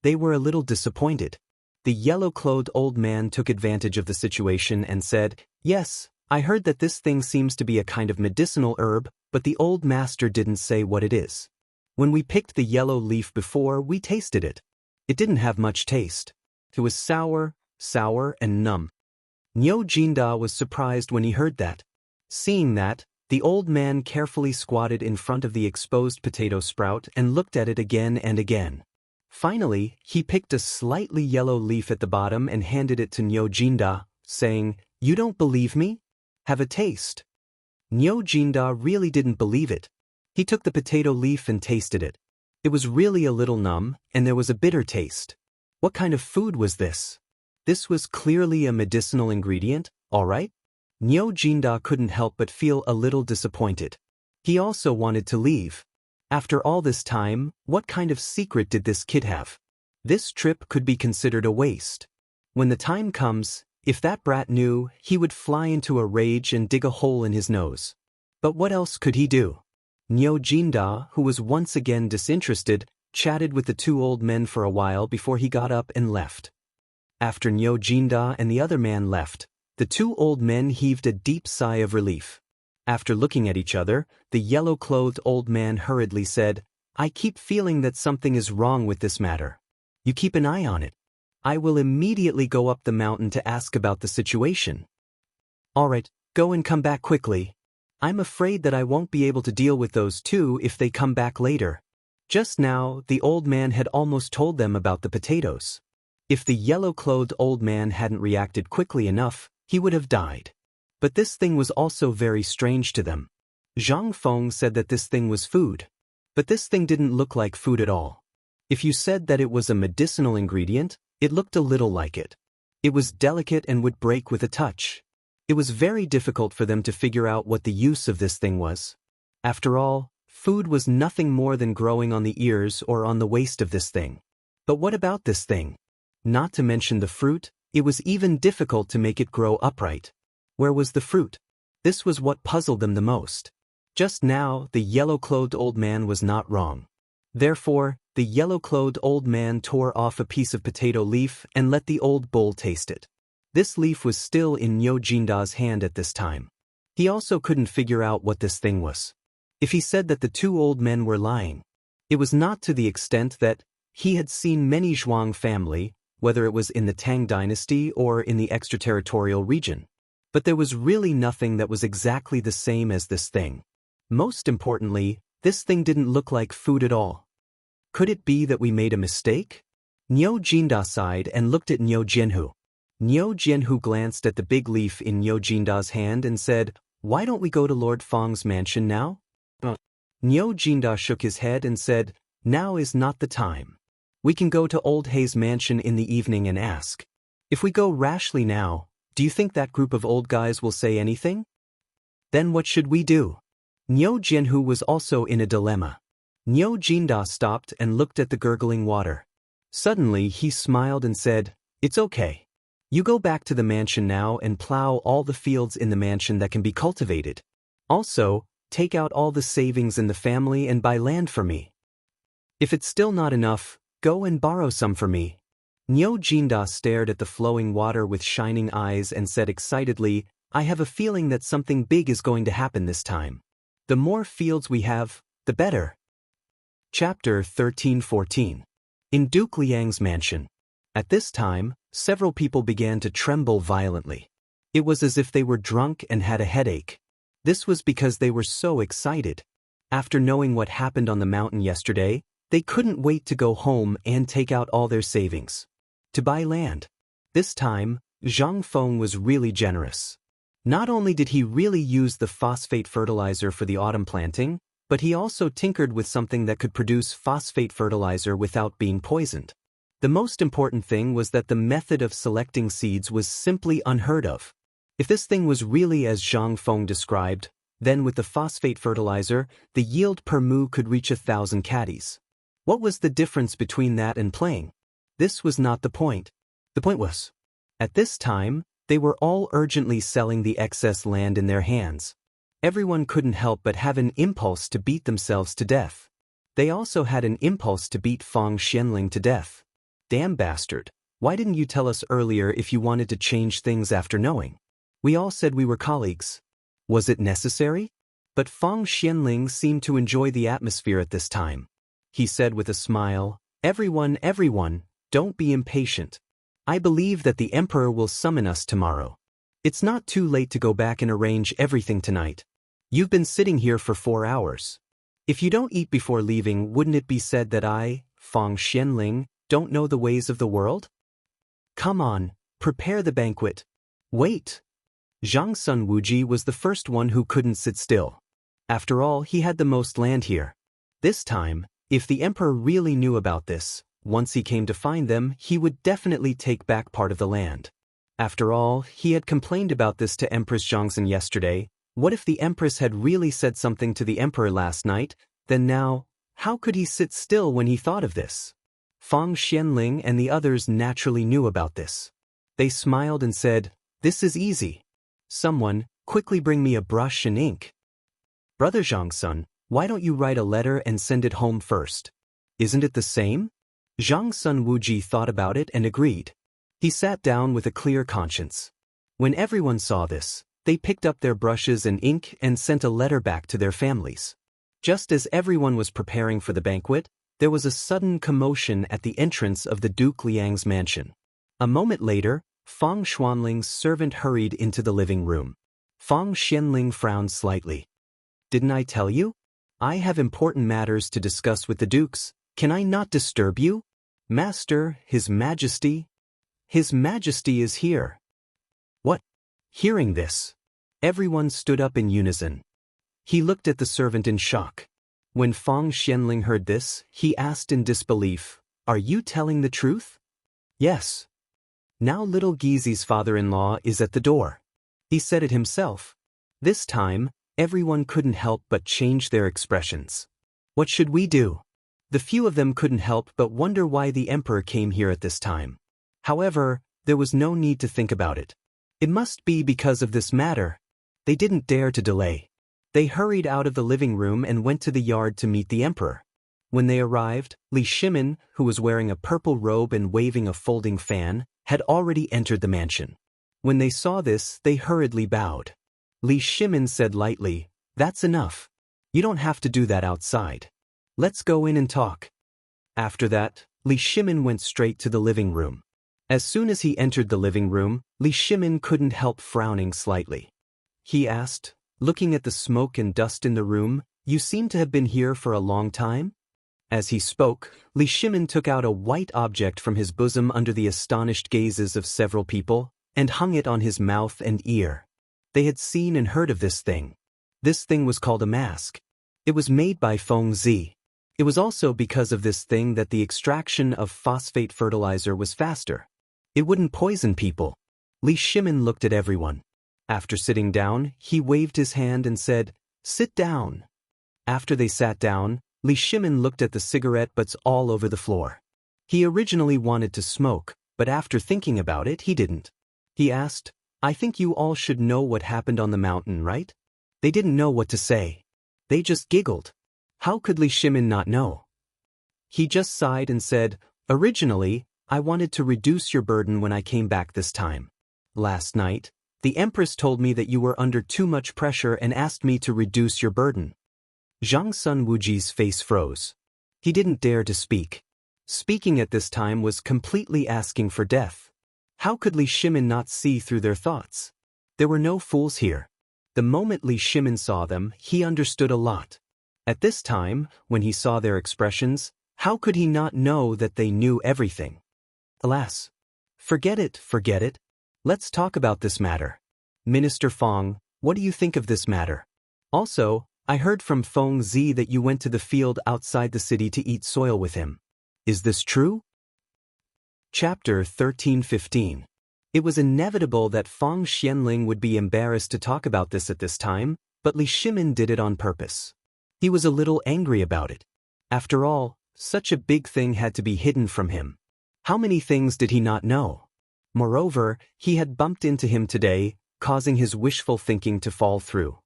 They were a little disappointed. The yellow-clothed old man took advantage of the situation and said, "Yes, I heard that this thing seems to be a kind of medicinal herb, but the old master didn't say what it is. When we picked the yellow leaf before, we tasted it. It didn't have much taste. It was sour, and numb." Nyo Jinda was surprised when he heard that. Seeing that, the old man carefully squatted in front of the exposed potato sprout and looked at it again and again. Finally, he picked a slightly yellow leaf at the bottom and handed it to Nyo Jinda, saying, "You don't believe me? Have a taste." Nyo Jinda really didn't believe it. He took the potato leaf and tasted it. It was really a little numb, and there was a bitter taste. What kind of food was this? This was clearly a medicinal ingredient, all right? Nyo Jinda couldn't help but feel a little disappointed. He also wanted to leave. After all this time, what kind of secret did this kid have? This trip could be considered a waste. When the time comes, if that brat knew, he would fly into a rage and dig a hole in his nose. But what else could he do? Nyo Jinda, who was once again disinterested, chatted with the two old men for a while before he got up and left. After Nyo Jinda and the other man left, the two old men heaved a deep sigh of relief. After looking at each other, the yellow-clothed old man hurriedly said, "I keep feeling that something is wrong with this matter. You keep an eye on it. I will immediately go up the mountain to ask about the situation." "All right, go and come back quickly. I'm afraid that I won't be able to deal with those two if they come back later." Just now, the old man had almost told them about the potatoes. If the yellow-clothed old man hadn't reacted quickly enough, he would have died. But this thing was also very strange to them. Zhang Feng said that this thing was food. But this thing didn't look like food at all. If you said that it was a medicinal ingredient, it looked a little like it. It was delicate and would break with a touch. It was very difficult for them to figure out what the use of this thing was. After all, food was nothing more than growing on the ears or on the waist of this thing. But what about this thing? Not to mention the fruit, it was even difficult to make it grow upright. Where was the fruit? This was what puzzled them the most. Just now, the yellow-clothed old man was not wrong. Therefore, the yellow-clothed old man tore off a piece of potato leaf and let the old bull taste it. This leaf was still in Nyo Jinda's hand at this time. He also couldn't figure out what this thing was. If he said that the two old men were lying, it was not to the extent that he had seen many Zhuang family, whether it was in the Tang dynasty or in the extraterritorial region. But there was really nothing that was exactly the same as this thing. Most importantly, this thing didn't look like food at all. Could it be that we made a mistake? Nyo Jinda sighed and looked at Nyo Jianhu. Nyo Jianhu glanced at the big leaf in Nyo Jinda's hand and said, "Why don't we go to Lord Feng's mansion now?" Nyo Jinda shook his head and said, "Now is not the time. We can go to Old Hei's mansion in the evening and ask. If we go rashly now, do you think that group of old guys will say anything? Then what should we do?" Nyo Jianhu was also in a dilemma. Nyo Jinda stopped and looked at the gurgling water. Suddenly he smiled and said, "It's okay. You go back to the mansion now and plow all the fields in the mansion that can be cultivated. Also, take out all the savings in the family and buy land for me. If it's still not enough, go and borrow some for me." Nyo Jinda stared at the flowing water with shining eyes and said excitedly, "I have a feeling that something big is going to happen this time. The more fields we have, the better." Chapter 13-14. In Duke Liang's mansion. At this time, several people began to tremble violently. It was as if they were drunk and had a headache. This was because they were so excited. After knowing what happened on the mountain yesterday, they couldn't wait to go home and take out all their savings to buy land. This time, Zhang Feng was really generous. Not only did he really use the phosphate fertilizer for the autumn planting, but he also tinkered with something that could produce phosphate fertilizer without being poisoned. The most important thing was that the method of selecting seeds was simply unheard of. If this thing was really as Zhang Feng described, then with the phosphate fertilizer, the yield per mu could reach 1,000 caddies. What was the difference between that and playing? This was not the point. The point was, at this time, they were all urgently selling the excess land in their hands. Everyone couldn't help but have an impulse to beat themselves to death. They also had an impulse to beat Feng Xianling to death. "Damn bastard, why didn't you tell us earlier if you wanted to change things after knowing? We all said we were colleagues. Was it necessary?" But Feng Xianling seemed to enjoy the atmosphere at this time. He said with a smile, everyone, don't be impatient. I believe that the Emperor will summon us tomorrow. It's not too late to go back and arrange everything tonight. You've been sitting here for 4 hours. If you don't eat before leaving, wouldn't it be said that I, Feng Xianling, don't know the ways of the world? Come on, prepare the banquet. Wait. Zhang Sun Wuji was the first one who couldn't sit still. After all, he had the most land here. This time, if the Emperor really knew about this, once he came to find them, he would definitely take back part of the land. After all, he had complained about this to Empress Zhongzhen yesterday. What if the Empress had really said something to the Emperor last night? Then now, how could he sit still when he thought of this? Feng Xianling and the others naturally knew about this. They smiled and said, "This is easy. Someone, quickly bring me a brush and ink." "Brother Zhangsun, why don't you write a letter and send it home first? Isn't it the same?" Zhang Sun Wuji thought about it and agreed. He sat down with a clear conscience. When everyone saw this, they picked up their brushes and ink and sent a letter back to their families. Just as everyone was preparing for the banquet, there was a sudden commotion at the entrance of the Duke Liang's mansion. A moment later, Feng Xuanling's servant hurried into the living room. Feng Xianling frowned slightly. "Didn't I tell you? I have important matters to discuss with the dukes. Can I not disturb you? Master, His Majesty? His Majesty is here." "What?" Hearing this, everyone stood up in unison. He looked at the servant in shock. When Feng Xianling heard this, he asked in disbelief, "Are you telling the truth?" "Yes." "Now little Gizi's father-in-law is at the door." He said it himself. This time, everyone couldn't help but change their expressions. "What should we do?" The few of them couldn't help but wonder why the Emperor came here at this time. However, there was no need to think about it. It must be because of this matter. They didn't dare to delay. They hurried out of the living room and went to the yard to meet the emperor. When they arrived, Li Shimin, who was wearing a purple robe and waving a folding fan, had already entered the mansion. When they saw this, they hurriedly bowed. Li Shimin said lightly, "That's enough. You don't have to do that outside. Let's go in and talk." After that, Li Shimin went straight to the living room. As soon as he entered the living room, Li Shimin couldn't help frowning slightly. He asked, looking at the smoke and dust in the room, "You seem to have been here for a long time?" As he spoke, Li Shimin took out a white object from his bosom under the astonished gazes of several people, and hung it on his mouth and ear. They had seen and heard of this thing. This thing was called a mask. It was made by Feng Zi. It was also because of this thing that the extraction of phosphate fertilizer was faster. It wouldn't poison people. Li Shimin looked at everyone. After sitting down, he waved his hand and said, "Sit down." After they sat down, Li Shimin looked at the cigarette butts all over the floor. He originally wanted to smoke, but after thinking about it, he didn't. He asked, "I think you all should know what happened on the mountain, right?" They didn't know what to say. They just giggled. How could Li Shimin not know? He just sighed and said, "Originally, I wanted to reduce your burden when I came back this time. Last night, the Empress told me that you were under too much pressure and asked me to reduce your burden." Zhang Sun Wuji's face froze. He didn't dare to speak. Speaking at this time was completely asking for death. How could Li Shimin not see through their thoughts? There were no fools here. The moment Li Shimin saw them, he understood a lot. At this time, when he saw their expressions, how could he not know that they knew everything? Alas! Forget it, forget it. Let's talk about this matter. Minister Feng, what do you think of this matter? Also, I heard from Feng Zi that you went to the field outside the city to eat soil with him. Is this true? Chapter 13-15. It was inevitable that Feng Xianling would be embarrassed to talk about this at this time, but Li Shimin did it on purpose. He was a little angry about it. After all, such a big thing had to be hidden from him. How many things did he not know? Moreover, he had bumped into him today, causing his wishful thinking to fall through.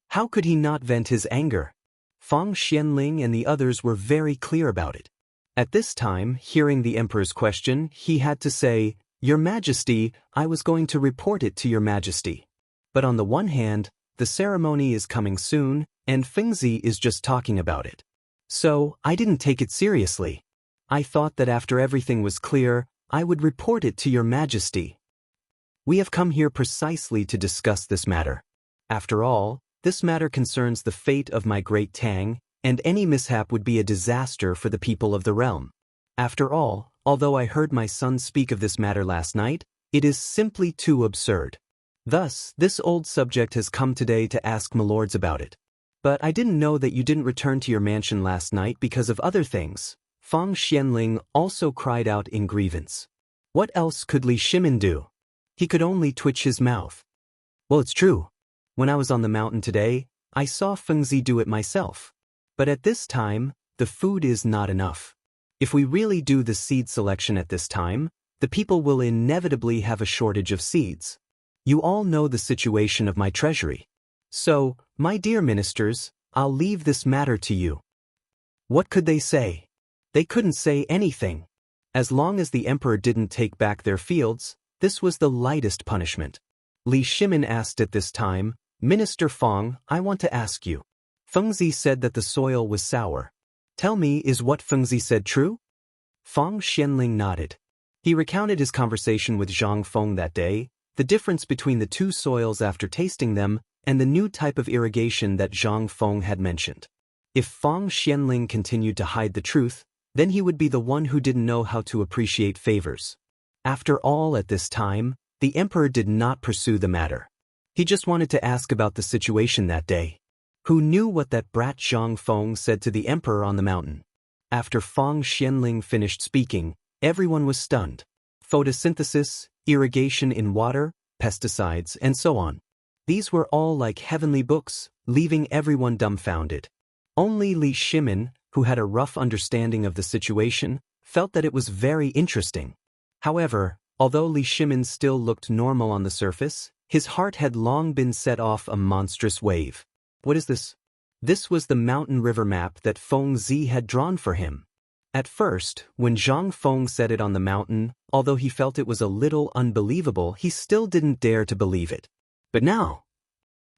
How could he not vent his anger? Feng Xianling and the others were very clear about it. At this time, hearing the emperor's question, he had to say, "Your Majesty, I was going to report it to your Majesty. But on the one hand, the ceremony is coming soon, and Feng Zi is just talking about it. So, I didn't take it seriously. I thought that after everything was clear, I would report it to your Majesty. We have come here precisely to discuss this matter. After all, this matter concerns the fate of my great Tang, and any mishap would be a disaster for the people of the realm. After all, although I heard my son speak of this matter last night, it is simply too absurd. Thus, this old subject has come today to ask my lords about it. But I didn't know that you didn't return to your mansion last night because of other things." Feng Xianling also cried out in grievance. What else could Li Shimin do? He could only twitch his mouth. "Well, it's true. When I was on the mountain today, I saw Feng Zi do it myself. But at this time, the food is not enough. If we really do the seed selection at this time, the people will inevitably have a shortage of seeds. You all know the situation of my treasury. So, my dear ministers, I'll leave this matter to you." What could they say? They couldn't say anything. As long as the emperor didn't take back their fields, this was the lightest punishment. Li Shimin asked at this time, "Minister Feng, I want to ask you. Feng Zi said that the soil was sour. Tell me, is what Feng Zi said true?" Feng Xianling nodded. He recounted his conversation with Zhang Feng that day, the difference between the two soils after tasting them, and the new type of irrigation that Zhang Feng had mentioned. If Feng Xianling continued to hide the truth, then he would be the one who didn't know how to appreciate favors. After all, at this time, the emperor did not pursue the matter. He just wanted to ask about the situation that day. Who knew what that brat Zhang Feng said to the emperor on the mountain? After Feng Xianling finished speaking, everyone was stunned. Photosynthesis, irrigation in water, pesticides, and so on. These were all like heavenly books, leaving everyone dumbfounded. Only Li Shimin, who had a rough understanding of the situation, felt that it was very interesting. However, Although Li Shimin still looked normal on the surface, his heart had long been set off a monstrous wave. What is this? This was the mountain river map that Feng Zi had drawn for him. At first, when Zhang Feng said it on the mountain, although he felt it was a little unbelievable, he still didn't dare to believe it. But now,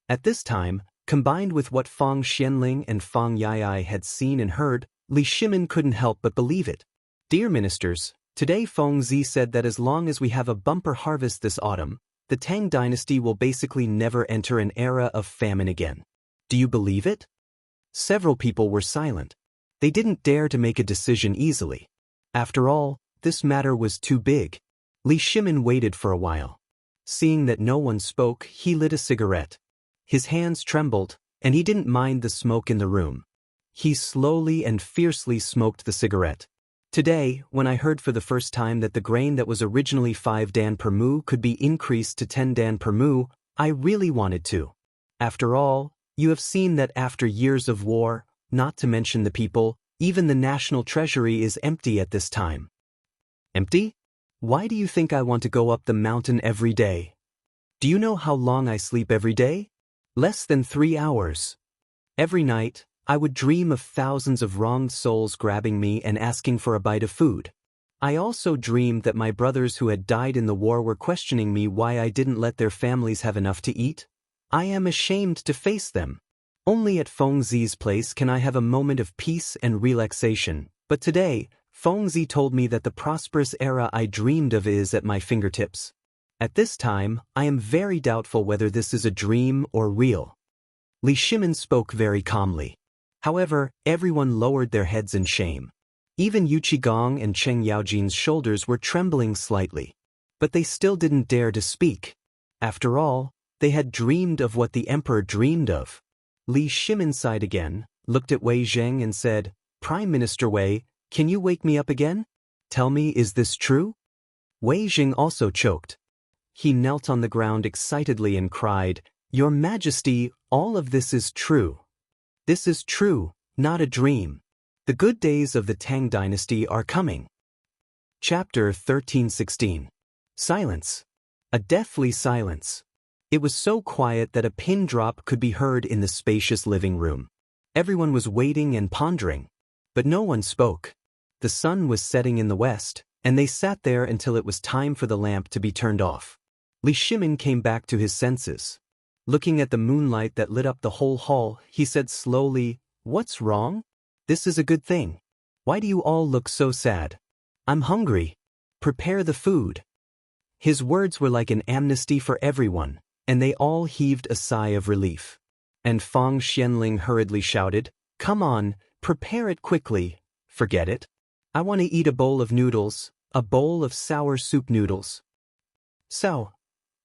at this time, combined with what Fang Xianling and Fang Yai had seen and heard, Li Shimin couldn't help but believe it. Dear ministers, today Feng Zi said that as long as we have a bumper harvest this autumn, the Tang dynasty will basically never enter an era of famine again. Do you believe it? Several people were silent. They didn't dare to make a decision easily. After all, this matter was too big. Li Shimin waited for a while. Seeing that no one spoke, he lit a cigarette. His hands trembled, and he didn't mind the smoke in the room. He slowly and fiercely smoked the cigarette. Today, when I heard for the first time that the grain that was originally 5 dan per mu could be increased to 10 dan per mu, I really wanted to. After all, you have seen that after years of war, not to mention the people, even the national treasury is empty at this time. Empty? Why do you think I want to go up the mountain every day? Do you know how long I sleep every day? Less than 3 hours. Every night, I would dream of thousands of wronged souls grabbing me and asking for a bite of food. I also dreamed that my brothers who had died in the war were questioning me why I didn't let their families have enough to eat. I am ashamed to face them. Only at Feng Zi's place can I have a moment of peace and relaxation, but today, Feng Zi told me that the prosperous era I dreamed of is at my fingertips. At this time, I am very doubtful whether this is a dream or real. Li Shimin spoke very calmly. However, everyone lowered their heads in shame. Even Yu Qigong and Cheng Yaojin's shoulders were trembling slightly. But they still didn't dare to speak. After all, they had dreamed of what the emperor dreamed of. Li Shimin sighed again, looked at Wei Zheng and said, "Prime Minister Wei, can you wake me up again? Tell me, is this true?" Wei Zheng also choked. He knelt on the ground excitedly and cried, "Your Majesty, all of this is true. This is true, not a dream. The good days of the Tang dynasty are coming." Chapter 13:16. Silence. A deathly silence. It was so quiet that a pin drop could be heard in the spacious living room. Everyone was waiting and pondering. But no one spoke. The sun was setting in the west, and they sat there until it was time for the lamp to be turned off. Li Shimin came back to his senses. Looking at the moonlight that lit up the whole hall, he said slowly, "What's wrong? This is a good thing. Why do you all look so sad? I'm hungry. Prepare the food." His words were like an amnesty for everyone, and they all heaved a sigh of relief. And Fang Xianling hurriedly shouted, "Come on, prepare it quickly. Forget it. I want to eat a bowl of noodles, a bowl of sour soup noodles." So,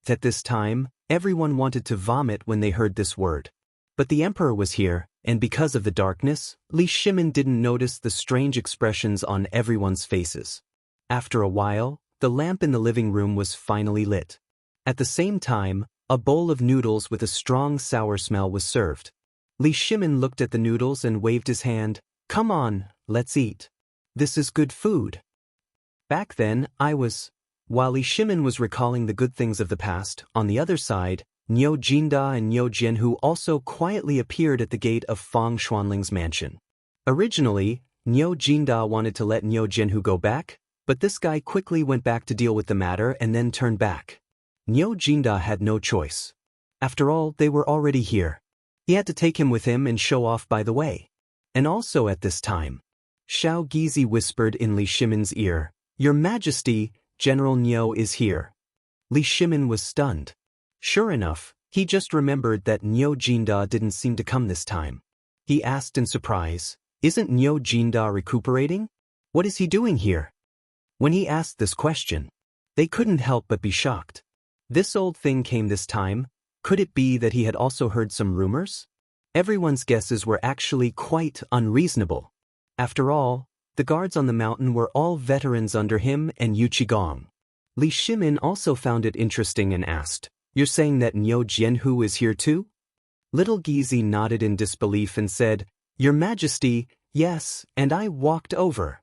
at this time, everyone wanted to vomit when they heard this word. But the emperor was here, and because of the darkness, Li Shimin didn't notice the strange expressions on everyone's faces. After a while, the lamp in the living room was finally lit. At the same time, a bowl of noodles with a strong sour smell was served. Li Shimin looked at the noodles and waved his hand. "Come on, let's eat. This is good food." Back then, While Li Shimin was recalling the good things of the past, on the other side, Niu Jinda and Niu Jianhu also quietly appeared at the gate of Fang Xuanling's mansion. Originally, Niu Jinda wanted to let Niu Jianhu go back, but this guy quickly went back to deal with the matter and then turned back. Niu Jinda had no choice. After all, they were already here. He had to take him with him and show off by the way. And also at this time, Xiao Gizi whispered in Li Shimin's ear, "Your Majesty, General Niu is here." Li Shimin was stunned. Sure enough, he just remembered that Niu Jinda didn't seem to come this time. He asked in surprise, "Isn't Niu Jinda recuperating? What is he doing here?" When he asked this question, they couldn't help but be shocked. This old thing came this time. Could it be that he had also heard some rumors? Everyone's guesses were actually quite unreasonable. After all, the guards on the mountain were all veterans under him and Yu Qigong. Li Shimin also found it interesting and asked, "You're saying that Niu Jianhu is here too?" Little Gizi nodded in disbelief and said, "Your Majesty, yes, and I walked over."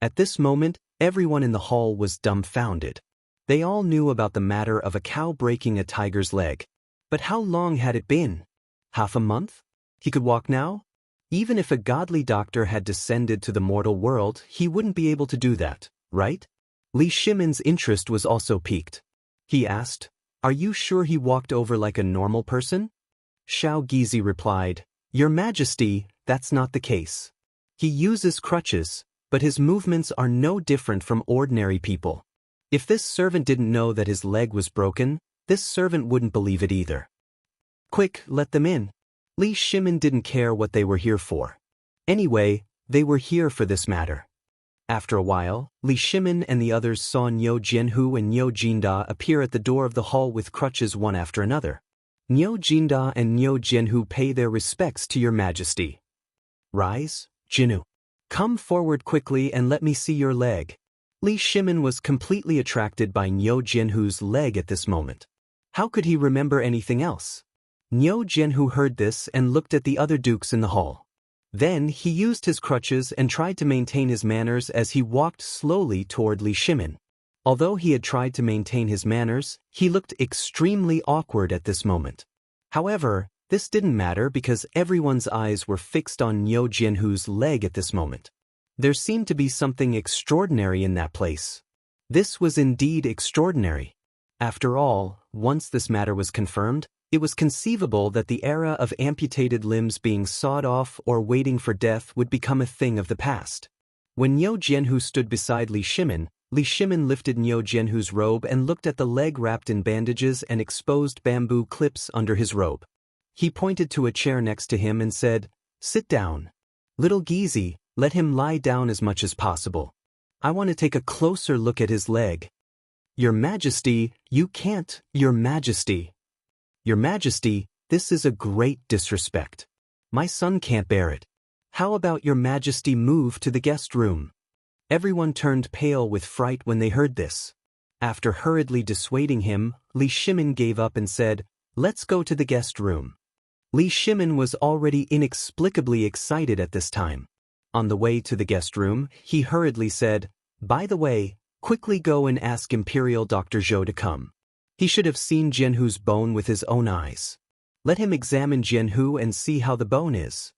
At this moment, everyone in the hall was dumbfounded. They all knew about the matter of a cow breaking a tiger's leg. But how long had it been? Half a month? He could walk now? Even if a godly doctor had descended to the mortal world, he wouldn't be able to do that, right? Li Shimin's interest was also piqued. He asked, "Are you sure he walked over like a normal person?" Xiao Gizi replied, "Your Majesty, that's not the case. He uses crutches, but his movements are no different from ordinary people. If this servant didn't know that his leg was broken, this servant wouldn't believe it either." "Quick, let them in." Li Shimin didn't care what they were here for. Anyway, they were here for this matter. After a while, Li Shimin and the others saw Niu Jianhu and Niu Jinda appear at the door of the hall with crutches one after another. "Niu Jinda and Niu Jianhu pay their respects to your Majesty." "Rise, Jinhu. Come forward quickly and let me see your leg." Li Shimin was completely attracted by Niu Jianhu's leg at this moment. How could he remember anything else? Niu Jianhu heard this and looked at the other dukes in the hall. Then he used his crutches and tried to maintain his manners as he walked slowly toward Li Shimin. Although he had tried to maintain his manners, he looked extremely awkward at this moment. However, this didn't matter because everyone's eyes were fixed on Niu Jianhu's leg at this moment. There seemed to be something extraordinary in that place. This was indeed extraordinary. After all, once this matter was confirmed, it was conceivable that the era of amputated limbs being sawed off or waiting for death would become a thing of the past. When Niu Jianhu stood beside Li Shimin lifted Niu Jianhu's robe and looked at the leg wrapped in bandages and exposed bamboo clips under his robe. He pointed to a chair next to him and said, "Sit down. Little Gizi, let him lie down as much as possible. I want to take a closer look at his leg." "Your Majesty, you can't, Your Majesty." "Your Majesty, this is a great disrespect. My son can't bear it. How about Your Majesty move to the guest room?" Everyone turned pale with fright when they heard this. After hurriedly dissuading him, Li Shimin gave up and said, "Let's go to the guest room." Li Shimin was already inexplicably excited at this time. On the way to the guest room, he hurriedly said, "By the way, quickly go and ask Imperial Dr. Zhou to come. He should have seen Jianhu's bone with his own eyes. Let him examine Jianhu and see how the bone is."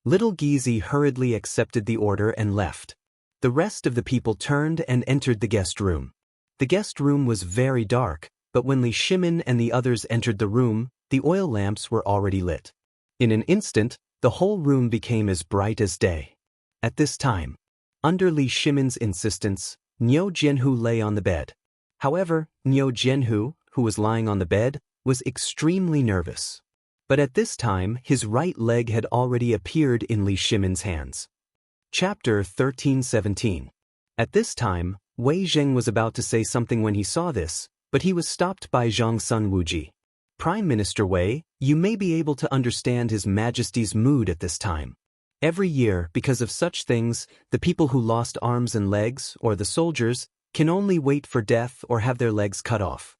Little Gizi hurriedly accepted the order and left. The rest of the people turned and entered the guest room. The guest room was very dark, but when Li Shimin and the others entered the room, the oil lamps were already lit. In an instant, the whole room became as bright as day. At this time, under Li Shimin's insistence, Niu Jianhu lay on the bed. However, Niu Jianhu, who was lying on the bed, was extremely nervous. But at this time, his right leg had already appeared in Li Shimin's hands. Chapter 13:17. At this time, Wei Zheng was about to say something when he saw this, but he was stopped by Zhang Sun Wuji. "Prime Minister Wei, you may be able to understand His Majesty's mood at this time. Every year, because of such things, the people who lost arms and legs, or the soldiers, can only wait for death or have their legs cut off.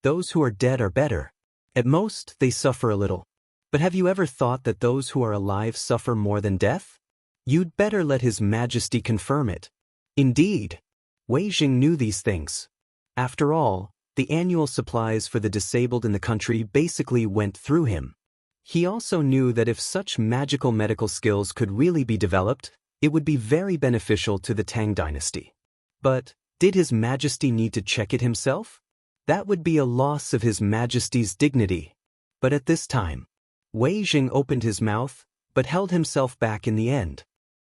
Those who are dead are better. At most, they suffer a little. But have you ever thought that those who are alive suffer more than death? You'd better let His Majesty confirm it." Indeed, Wei Jing knew these things. After all, the annual supplies for the disabled in the country basically went through him. He also knew that if such magical medical skills could really be developed, it would be very beneficial to the Tang dynasty. But did His Majesty need to check it himself? That would be a loss of His Majesty's dignity. But at this time, Wei Jing opened his mouth, but held himself back in the end.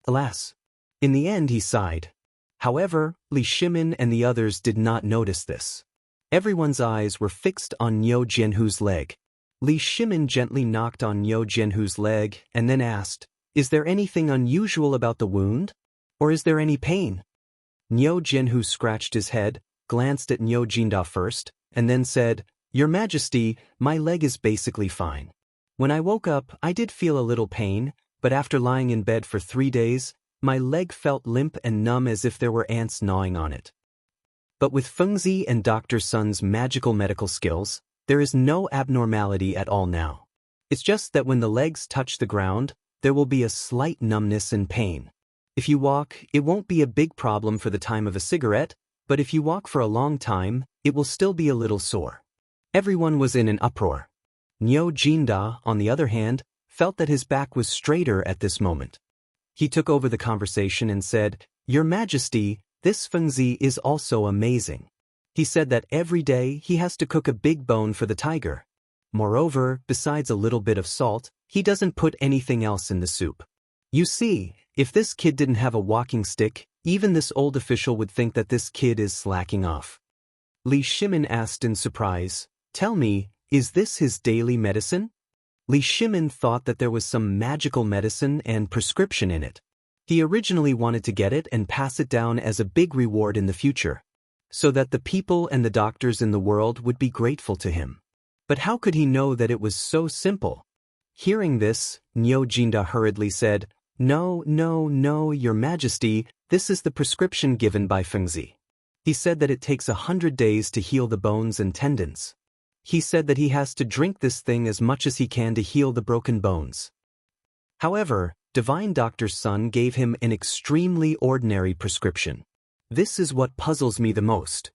Alas! In the end he sighed. However, Li Shimin and the others did not notice this. Everyone's eyes were fixed on Niu Jianhu's leg. Li Shimin gently knocked on Niu Jianhu's leg and then asked, "Is there anything unusual about the wound? Or is there any pain?" Niu Jianhu scratched his head, glanced at Niu Jinda first, and then said, "Your Majesty, my leg is basically fine. When I woke up, I did feel a little pain, but after lying in bed for 3 days, my leg felt limp and numb as if there were ants gnawing on it." But with Fengzi and Dr. Sun's magical medical skills, there is no abnormality at all now. It's just that when the legs touch the ground, there will be a slight numbness and pain. If you walk, it won't be a big problem for the time of a cigarette, but if you walk for a long time, it will still be a little sore. Everyone was in an uproar. Nyo Jinda, on the other hand, felt that his back was straighter at this moment. He took over the conversation and said, "Your Majesty, this fengzi is also amazing." He said that every day he has to cook a big bone for the tiger. Moreover, besides a little bit of salt, he doesn't put anything else in the soup. You see, if this kid didn't have a walking stick, even this old official would think that this kid is slacking off. Li Shimin asked in surprise, "Tell me, is this his daily medicine?" Li Shimin thought that there was some magical medicine and prescription in it. He originally wanted to get it and pass it down as a big reward in the future, so that the people and the doctors in the world would be grateful to him. But how could he know that it was so simple? Hearing this, Nyo Jinda hurriedly said, No, Your Majesty, this is the prescription given by Fengzi. He said that it takes 100 days to heal the bones and tendons. He said that he has to drink this thing as much as he can to heal the broken bones. However, Divine Doctor's son gave him an extremely ordinary prescription. This is what puzzles me the most.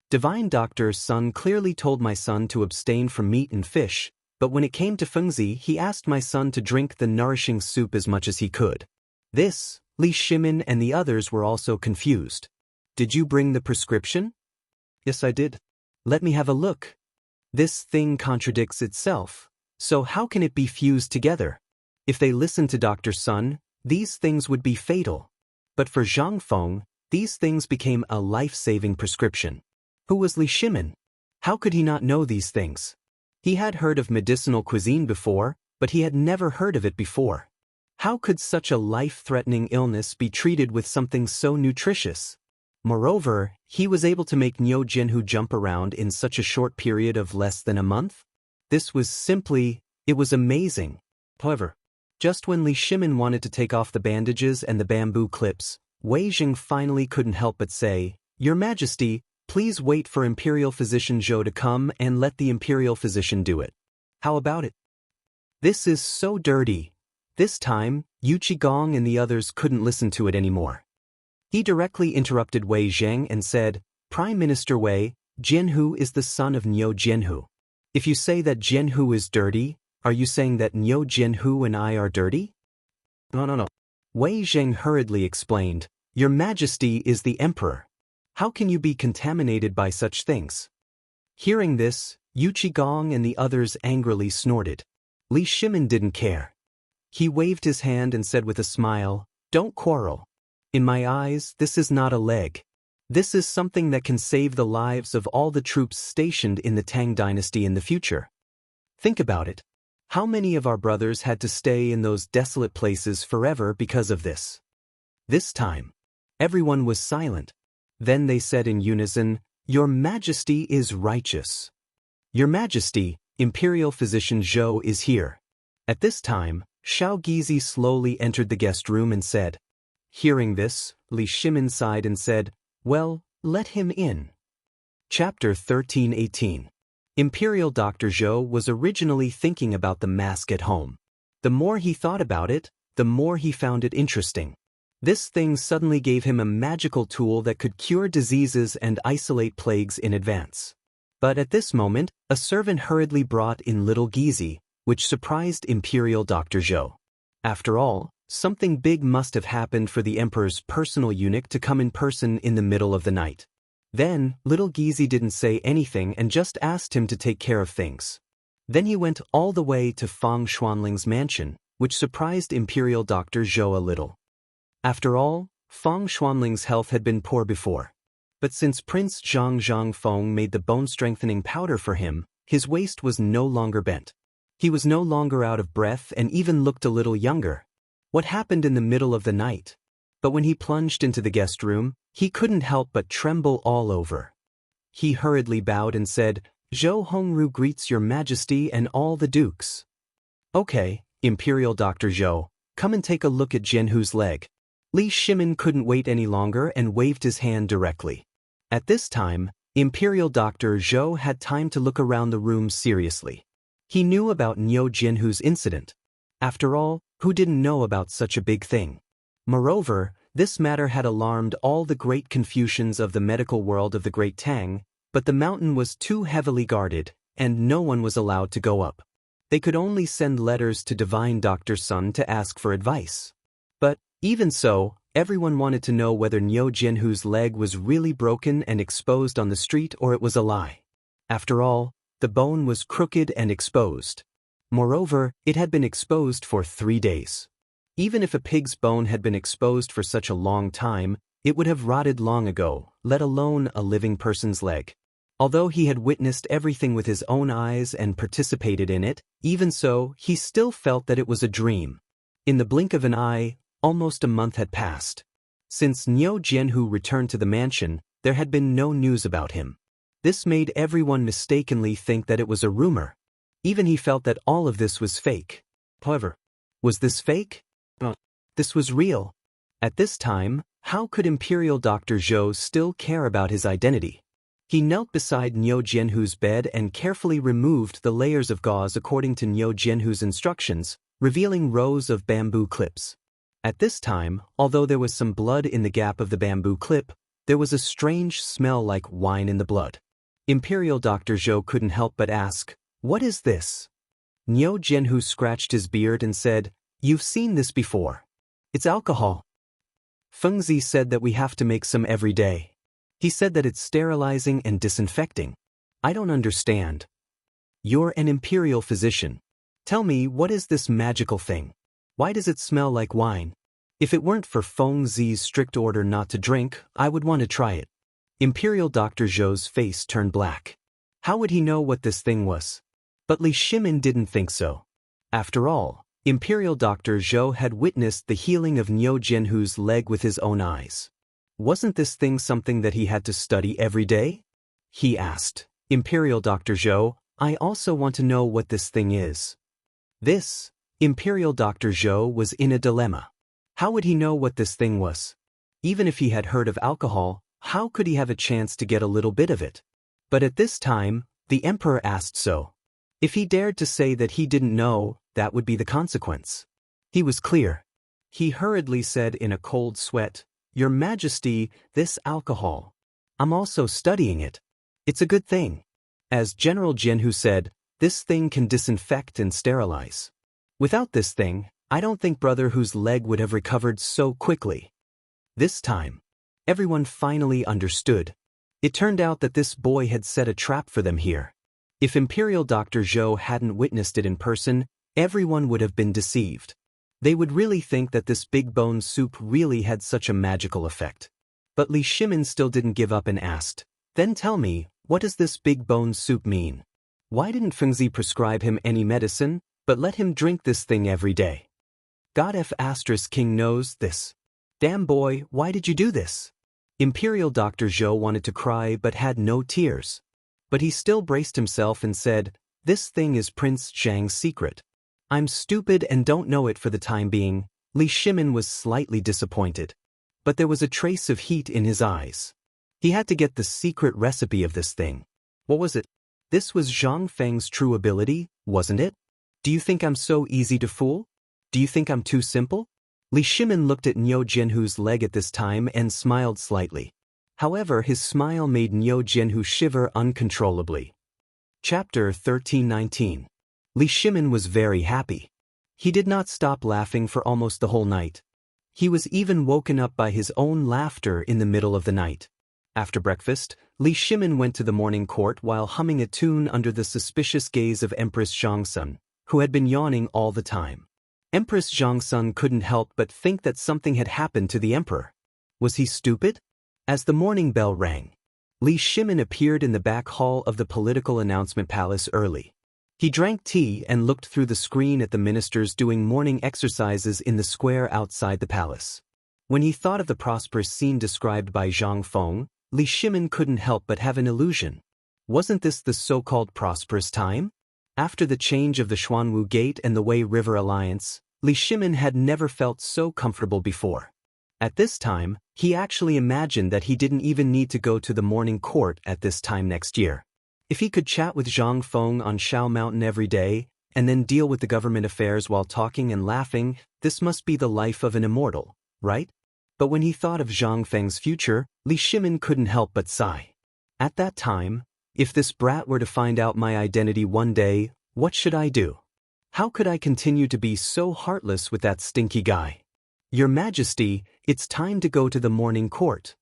Divine Doctor's son clearly told my son to abstain from meat and fish, but when it came to fengzi, he asked my son to drink the nourishing soup as much as he could. This, Li Shimin and the others were also confused. Did you bring the prescription? Yes, I did. Let me have a look. This thing contradicts itself, so how can it be fused together? If they listened to Dr. Sun, these things would be fatal. But for Zhang Feng, these things became a life-saving prescription. Who was Li Shimin? How could he not know these things? He had heard of medicinal cuisine before, but he had never heard of it before. How could such a life-threatening illness be treated with something so nutritious? Moreover, he was able to make Nyo Jinhu jump around in such a short period of less than a month? It was amazing. However, just when Li Shimin wanted to take off the bandages and the bamboo clips, Wei Jing finally couldn't help but say, Your Majesty, please wait for Imperial Physician Zhou to come and let the Imperial Physician do it. How about it? This is so dirty. This time, Yu Qigong and the others couldn't listen to it anymore. He directly interrupted Wei Zheng and said, Prime Minister Wei, Jianhu is the son of Nyo Jianhu. If you say that Jianhu is dirty, are you saying that Nyo Jianhu and I are dirty? No. Wei Zheng hurriedly explained, Your Majesty is the Emperor. How can you be contaminated by such things? Hearing this, Yu Qigong and the others angrily snorted. Li Shimin didn't care. He waved his hand and said with a smile, Don't quarrel. In my eyes, this is not a leg. This is something that can save the lives of all the troops stationed in the Tang dynasty in the future. Think about it. How many of our brothers had to stay in those desolate places forever because of this? This time, everyone was silent. Then they said in unison, Your Majesty is righteous. Your Majesty, Imperial Physician Zhou is here. At this time, Shao Gizi slowly entered the guest room and said. Hearing this, Li Shimin sighed and said, Well, let him in. Chapter 13:18. Imperial Dr. Zhou was originally thinking about the mask at home. The more he thought about it, the more he found it interesting. This thing suddenly gave him a magical tool that could cure diseases and isolate plagues in advance. But at this moment, a servant hurriedly brought in little Gizi, which surprised Imperial Dr. Zhou. After all, something big must have happened for the Emperor's personal eunuch to come in person in the middle of the night. Then, little Gizi didn't say anything and just asked him to take care of things. Then he went all the way to Fang Xuanling's mansion, which surprised Imperial Dr. Zhou a little. After all, Fang Xuanling's health had been poor before. But since Prince Zhang Feng made the bone-strengthening powder for him, his waist was no longer bent. He was no longer out of breath and even looked a little younger. What happened in the middle of the night? But when he plunged into the guest room, he couldn't help but tremble all over. He hurriedly bowed and said, Zhou Hongru greets Your Majesty and all the dukes. Okay, Imperial Dr. Zhou, come and take a look at Jianhu's leg. Li Shimin couldn't wait any longer and waved his hand directly. At this time, Imperial Dr. Zhou had time to look around the room seriously. He knew about Nyo Jianhu's incident. After all, who didn't know about such a big thing? Moreover, This matter had alarmed all the great Confucians of the medical world of the Great Tang, but the mountain was too heavily guarded, and no one was allowed to go up. They could only send letters to divine Dr. Sun to ask for advice. But, even so, everyone wanted to know whether Niu Jianhu's leg was really broken and exposed on the street or it was a lie. After all, the bone was crooked and exposed. Moreover, it had been exposed for 3 days. Even if a pig's bone had been exposed for such a long time, it would have rotted long ago, let alone a living person's leg. Although he had witnessed everything with his own eyes and participated in it, even so, he still felt that it was a dream. In the blink of an eye, almost a month had passed. Since Niu Jianhu returned to the mansion, there had been no news about him. This made everyone mistakenly think that it was a rumor. Even he felt that all of this was fake. However, was this fake? This was real. At this time, how could Imperial Dr. Zhou still care about his identity? He knelt beside Niu Jianhu's bed and carefully removed the layers of gauze according to Niu Jianhu's instructions, revealing rows of bamboo clips. At this time, although there was some blood in the gap of the bamboo clip, there was a strange smell like wine in the blood. Imperial Dr. Zhou couldn't help but ask, "What is this?" Niu Jianhu scratched his beard and said, "You've seen this before. It's alcohol. Fengzi said that we have to make some every day. He said that it's sterilizing and disinfecting. I don't understand. You're an imperial physician. Tell me, what is this magical thing? Why does it smell like wine? If it weren't for Fengzi's strict order not to drink, I would want to try it." Imperial Dr. Zhou's face turned black. How would he know what this thing was? But Li Shimin didn't think so. After all, Imperial Dr. Zhou had witnessed the healing of Niu Jianhu's leg with his own eyes. Wasn't this thing something that he had to study every day? He asked, "Imperial Dr. Zhou, I also want to know what this thing is." Imperial Dr. Zhou was in a dilemma. How would he know what this thing was? Even if he had heard of alcohol, how could he have a chance to get a little bit of it? But at this time, the emperor asked so. If he dared to say that he didn't know, that would be the consequence. He was clear. He hurriedly said in a cold sweat, "Your Majesty, this alcohol. I'm also studying it. It's a good thing. As General Jianhu said, this thing can disinfect and sterilize. Without this thing, I don't think brother whose leg would have recovered so quickly." This time, everyone finally understood. It turned out that this boy had set a trap for them here. If Imperial Dr. Zhou hadn't witnessed it in person, everyone would have been deceived. They would really think that this big bone soup really had such a magical effect. But Li Shimin still didn't give up and asked, "Then tell me, what does this big bone soup mean? Why didn't Fengzi prescribe him any medicine, but let him drink this thing every day? God F*** King knows this. Damn boy, why did you do this?" Imperial Dr. Zhou wanted to cry but had no tears. But he still braced himself and said, "This thing is Prince Zhang's secret. I'm stupid and don't know it for the time being." Li Shimin was slightly disappointed. But there was a trace of heat in his eyes. He had to get the secret recipe of this thing. What was it? This was Zhang Feng's true ability, wasn't it? Do you think I'm so easy to fool? Do you think I'm too simple? Li Shimin looked at Niu Jianhu's leg at this time and smiled slightly. However, his smile made Niu Jianhu shiver uncontrollably. Chapter 1319. Li Shimin was very happy. He did not stop laughing for almost the whole night. He was even woken up by his own laughter in the middle of the night. After breakfast, Li Shimin went to the morning court while humming a tune under the suspicious gaze of Empress Zhangsun, who had been yawning all the time. Empress Zhangsun couldn't help but think that something had happened to the emperor. Was he stupid? As the morning bell rang, Li Shimin appeared in the back hall of the political announcement palace early. He drank tea and looked through the screen at the ministers doing morning exercises in the square outside the palace. When he thought of the prosperous scene described by Zhang Feng, Li Shimin couldn't help but have an illusion. Wasn't this the so-called prosperous time? After the change of the Xuanwu Gate and the Wei River Alliance, Li Shimin had never felt so comfortable before. At this time, he actually imagined that he didn't even need to go to the morning court at this time next year. If he could chat with Zhang Feng on Shao Mountain every day, and then deal with the government affairs while talking and laughing, this must be the life of an immortal, right? But when he thought of Zhang Feng's future, Li Shimin couldn't help but sigh. At that time, if this brat were to find out my identity one day, what should I do? How could I continue to be so heartless with that stinky guy? Your Majesty, it's time to go to the morning court.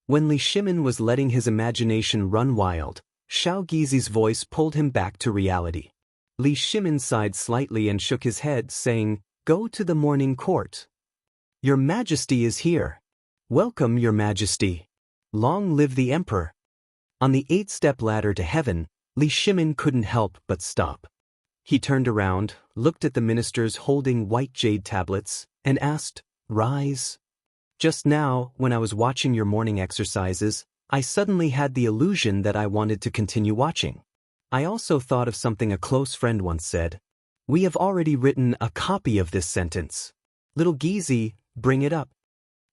When Li Shimin was letting his imagination run wild, Xiao Gizi's voice pulled him back to reality. Li Shimin sighed slightly and shook his head, saying, "Go to the morning court. Your Majesty is here. Welcome, Your Majesty. Long live the Emperor." On the 8-step ladder to heaven, Li Shimin couldn't help but stop. He turned around, looked at the ministers holding white jade tablets, and asked, "Rise?" Just now, when I was watching your morning exercises, I suddenly had the illusion that I wanted to continue watching. I also thought of something a close friend once said. We have already written a copy of this sentence. Little Gizi, bring it up.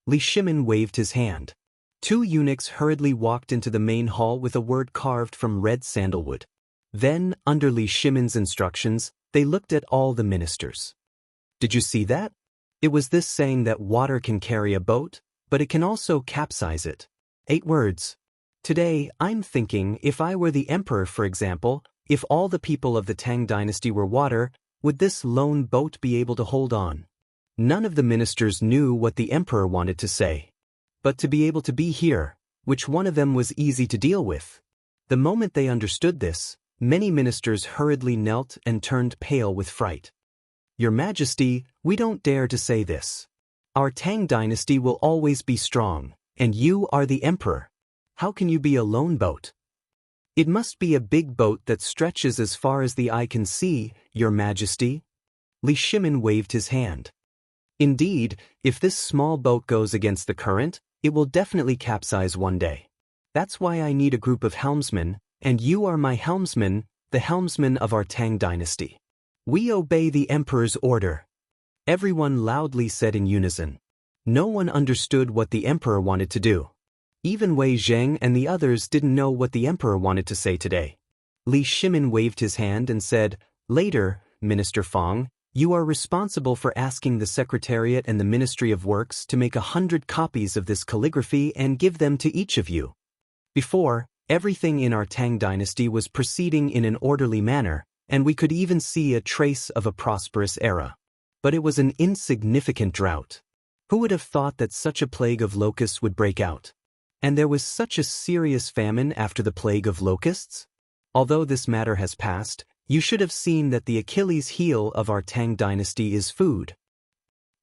Li Shimin waved his hand. 2 eunuchs hurriedly walked into the main hall with a word carved from red sandalwood. Then, under Li Shimin's instructions, they looked at all the ministers. Did you see that? It was this saying that water can carry a boat, but it can also capsize it. 8 words. Today, I'm thinking if I were the emperor, for example, if all the people of the Tang dynasty were water, would this lone boat be able to hold on? None of the ministers knew what the emperor wanted to say. But to be able to be here, which one of them was easy to deal with? The moment they understood this, many ministers hurriedly knelt and turned pale with fright. Your Majesty, we don't dare to say this. Our Tang dynasty will always be strong, and you are the emperor. How can you be a lone boat? It must be a big boat that stretches as far as the eye can see, Your Majesty. Li Shimin waved his hand. Indeed, if this small boat goes against the current, it will definitely capsize one day. That's why I need a group of helmsmen, and you are my helmsman, the helmsman of our Tang dynasty. We obey the emperor's order. Everyone loudly said in unison. No one understood what the emperor wanted to do. Even Wei Zheng and the others didn't know what the emperor wanted to say today. Li Shimin waved his hand and said, Later, Minister Fong, you are responsible for asking the Secretariat and the Ministry of Works to make 100 copies of this calligraphy and give them to each of you. Before, everything in our Tang dynasty was proceeding in an orderly manner, and we could even see a trace of a prosperous era. But it was an insignificant drought. Who would have thought that such a plague of locusts would break out? And there was such a serious famine after the plague of locusts? Although this matter has passed, you should have seen that the Achilles heel of our Tang dynasty is food.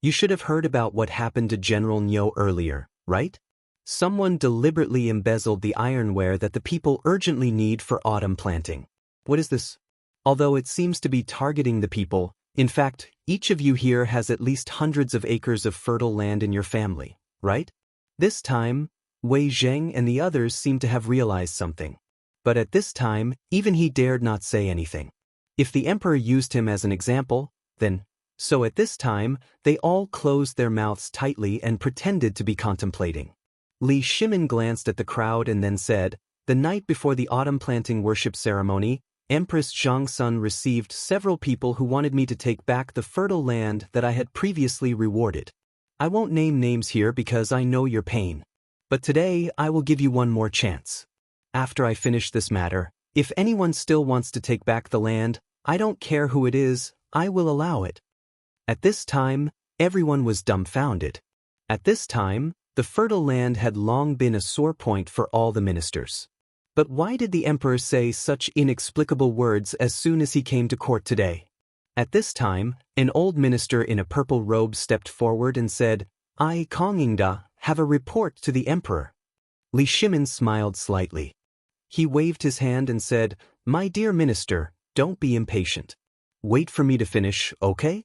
You should have heard about what happened to General Niu earlier, right? Someone deliberately embezzled the ironware that the people urgently need for autumn planting. What is this? Although it seems to be targeting the people, in fact, each of you here has at least hundreds of acres of fertile land in your family, right? This time, Wei Zheng and the others seem to have realized something. But at this time, even he dared not say anything. If the emperor used him as an example, then, so at this time, they all closed their mouths tightly and pretended to be contemplating. Li Shimin glanced at the crowd and then said, The night before the autumn planting worship ceremony, Empress Zhangsun received several people who wanted me to take back the fertile land that I had previously rewarded. I won't name names here because I know your pain. But today I will give you one more chance. After I finish this matter, if anyone still wants to take back the land, I don't care who it is, I will allow it. At this time, everyone was dumbfounded. At this time, the fertile land had long been a sore point for all the ministers. But why did the emperor say such inexplicable words as soon as he came to court today? At this time, an old minister in a purple robe stepped forward and said, I, Kongingda, have a report to the emperor. Li Shimin smiled slightly. He waved his hand and said, My dear minister, don't be impatient. Wait for me to finish, okay?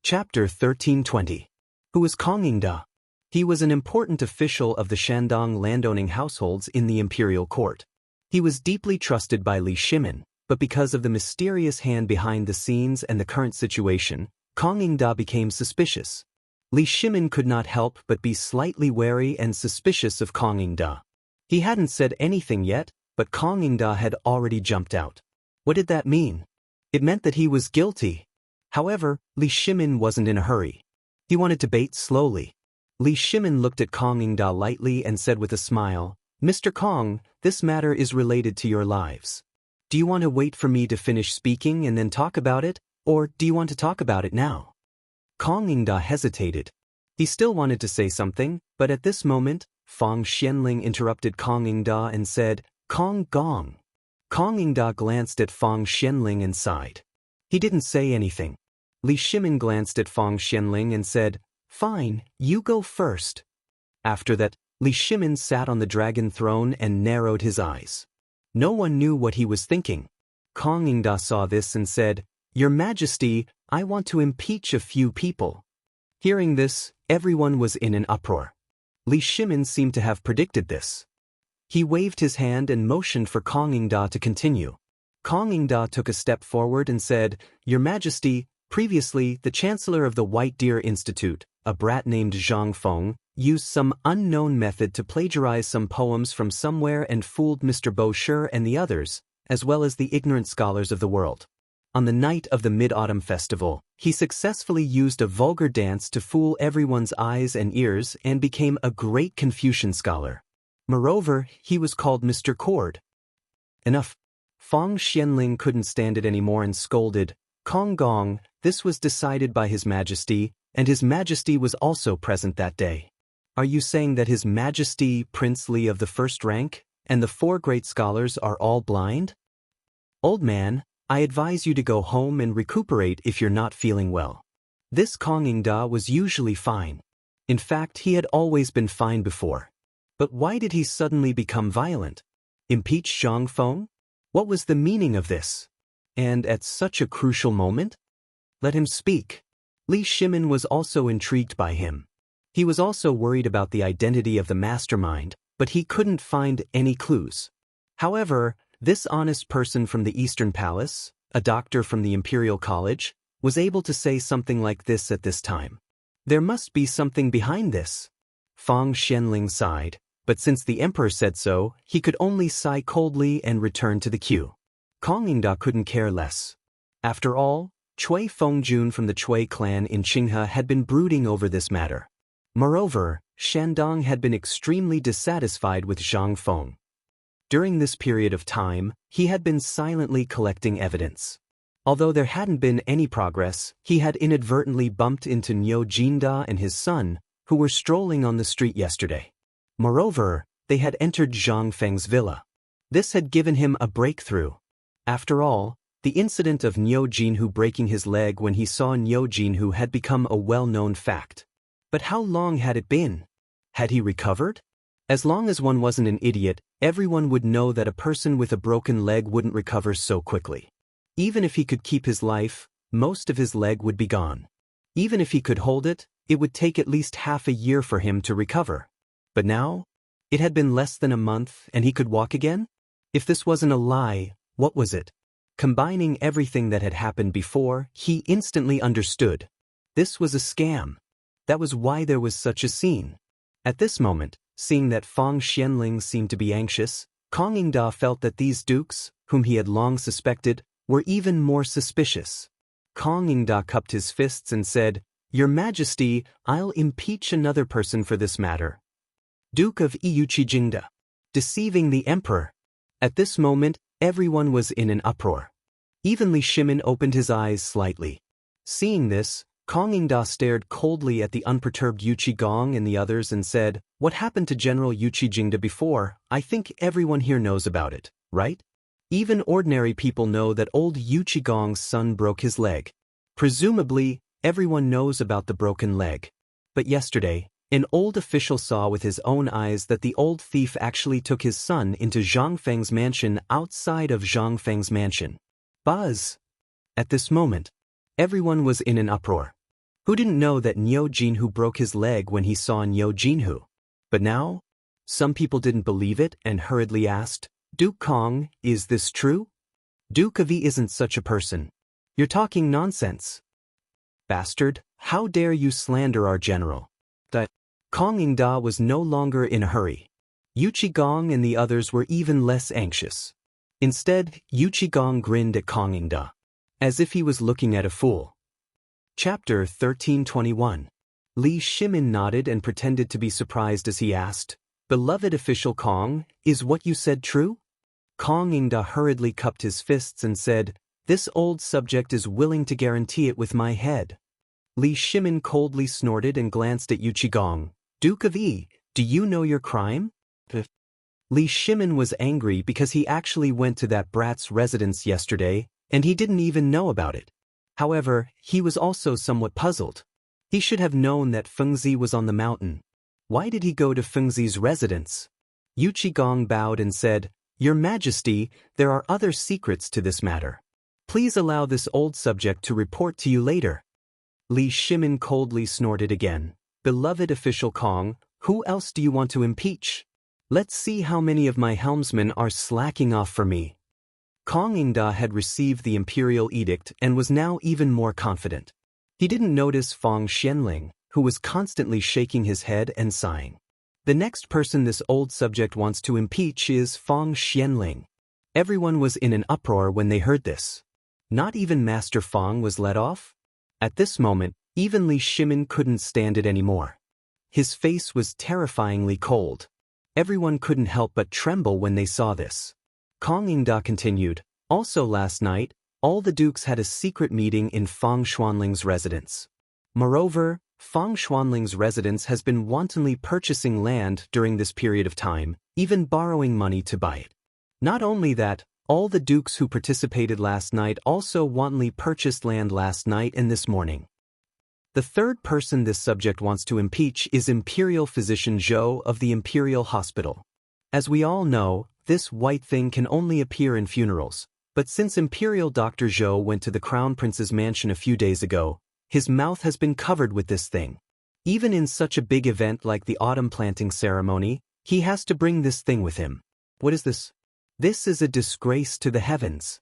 Chapter 1320. Who is Kongingda? He was an important official of the Shandong landowning households in the imperial court. He was deeply trusted by Li Shimin, but because of the mysterious hand behind the scenes and the current situation, Kongingda became suspicious. Li Shimin could not help but be slightly wary and suspicious of Kongingda. He hadn't said anything yet, but Kongingda had already jumped out. What did that mean? It meant that he was guilty. However, Li Shimin wasn't in a hurry. He wanted to bait slowly. Li Shimin looked at Kong Ingda lightly and said with a smile, Mr. Kong, this matter is related to your lives. Do you want to wait for me to finish speaking and then talk about it, or do you want to talk about it now? Kong Ingda hesitated. He still wanted to say something, but at this moment, Fang Xianling interrupted Kong Ingda and said, Kong Gong. Kong Ingda glanced at Fang Xianling and sighed. He didn't say anything. Li Shimin glanced at Fang Xianling and said, Fine, you go first. After that, Li Shimin sat on the dragon throne and narrowed his eyes. No one knew what he was thinking. Kong Ingda saw this and said, Your Majesty, I want to impeach a few people. Hearing this, everyone was in an uproar. Li Shimin seemed to have predicted this. He waved his hand and motioned for Kong Ingda to continue. Kong Ingda took a step forward and said, Your Majesty, previously the Chancellor of the White Deer Institute, a brat named Zhang Feng, used some unknown method to plagiarize some poems from somewhere and fooled Mr. Bo Shi and the others, as well as the ignorant scholars of the world. On the night of the Mid-Autumn Festival, he successfully used a vulgar dance to fool everyone's eyes and ears and became a great Confucian scholar. Moreover, he was called Mr. Cord. Enough. Fang Xianling couldn't stand it anymore and scolded, Kong Gong, this was decided by His Majesty, and His Majesty was also present that day. Are you saying that His Majesty, Prince Li of the first rank, and the 4 great scholars are all blind? Old man, I advise you to go home and recuperate if you're not feeling well. This Kong Ingda was usually fine. In fact, he had always been fine before. But why did he suddenly become violent? Impeach Zhang Feng? What was the meaning of this? And at such a crucial moment? Let him speak. Li Shimin was also intrigued by him. He was also worried about the identity of the mastermind, but he couldn't find any clues. However, this honest person from the Eastern Palace, a doctor from the Imperial College, was able to say something like this at this time. There must be something behind this. Fang Xianling sighed, but since the emperor said so, he could only sigh coldly and return to the queue. Kong Ingda couldn't care less. After all, Cui Fengjun from the Cui clan in Qinghe had been brooding over this matter. Moreover, Shandong had been extremely dissatisfied with Zhang Feng. During this period of time, he had been silently collecting evidence. Although there hadn't been any progress, he had inadvertently bumped into Niu Jinda and his son, who were strolling on the street yesterday. Moreover, they had entered Zhang Feng's villa. This had given him a breakthrough. After all, the incident of Niu Jinhu breaking his leg when he saw Niu Jinhu had become a well-known fact. But how long had it been? Had he recovered? As long as one wasn't an idiot, everyone would know that a person with a broken leg wouldn't recover so quickly. Even if he could keep his life, most of his leg would be gone. Even if he could hold it, it would take at least half a year for him to recover. But now? It had been less than a month and he could walk again? If this wasn't a lie, what was it? Combining everything that had happened before, he instantly understood. This was a scam. That was why there was such a scene. At this moment, seeing that Fang Xianling seemed to be anxious, Kong Ingda felt that these dukes, whom he had long suspected, were even more suspicious. Kong Ingda cupped his fists and said, Your Majesty, I'll impeach another person for this matter. Duke of Yuqijingda. Deceiving the emperor. At this moment, everyone was in an uproar. Even Li Shimin opened his eyes slightly. Seeing this, Kong Ingda stared coldly at the unperturbed Yu Qigong and the others and said, What happened to General Yuqijingda before? I think everyone here knows about it, right? Even ordinary people know that old Yu Qigong's son broke his leg. Presumably, everyone knows about the broken leg. But yesterday, an old official saw with his own eyes that the old thief actually took his son into Zhang Feng's mansion outside of Zhang Feng's mansion. Buzz! At this moment, everyone was in an uproar. Who didn't know that Niu Jinhu broke his leg when he saw Niu Jinhu? But now, some people didn't believe it and hurriedly asked, Duke Kong, is this true? Duke of Yi isn't such a person. You're talking nonsense. Bastard, how dare you slander our general? Kong Ingda was no longer in a hurry. Yu Qigong and the others were even less anxious. Instead, Yu Qigong grinned at Kong Ingda, as if he was looking at a fool. Chapter 1321. Li Shimin nodded and pretended to be surprised as he asked, "Beloved official Kong, is what you said true?" Kong Ingda hurriedly cupped his fists and said, "This old subject is willing to guarantee it with my head." Li Shimin coldly snorted and glanced at Yu Qigong. "Duke of Yi, do you know your crime?" Li Shimin was angry because he actually went to that brat's residence yesterday, and he didn't even know about it. However, he was also somewhat puzzled. He should have known that Fengzi was on the mountain. Why did he go to Fengzi's residence? Yu Qigong bowed and said, "Your Majesty, there are other secrets to this matter. Please allow this old subject to report to you later." Li Shimin coldly snorted again. "Beloved official Kong, who else do you want to impeach? Let's see how many of my helmsmen are slacking off for me." Kong Ingda had received the imperial edict and was now even more confident. He didn't notice Fong Xianling, who was constantly shaking his head and sighing. The next person this old subject wants to impeach is Fong Xianling. Everyone was in an uproar when they heard this. Not even Master Fong was let off? At this moment, even Li Shimin couldn't stand it anymore. His face was terrifyingly cold. Everyone couldn't help but tremble when they saw this. Kong Ingda continued, "Also last night, all the dukes had a secret meeting in Fong Xuanling's residence. Moreover, Fong Xuanling's residence has been wantonly purchasing land during this period of time, even borrowing money to buy it. Not only that, all the dukes who participated last night also wantonly purchased land last night and this morning." The third person this subject wants to impeach is Imperial Physician Zhou of the Imperial Hospital. As we all know, this white thing can only appear in funerals, but since Imperial Dr. Zhou went to the Crown Prince's mansion a few days ago, his mouth has been covered with this thing. Even in such a big event like the autumn planting ceremony, he has to bring this thing with him. What is this? This is a disgrace to the heavens.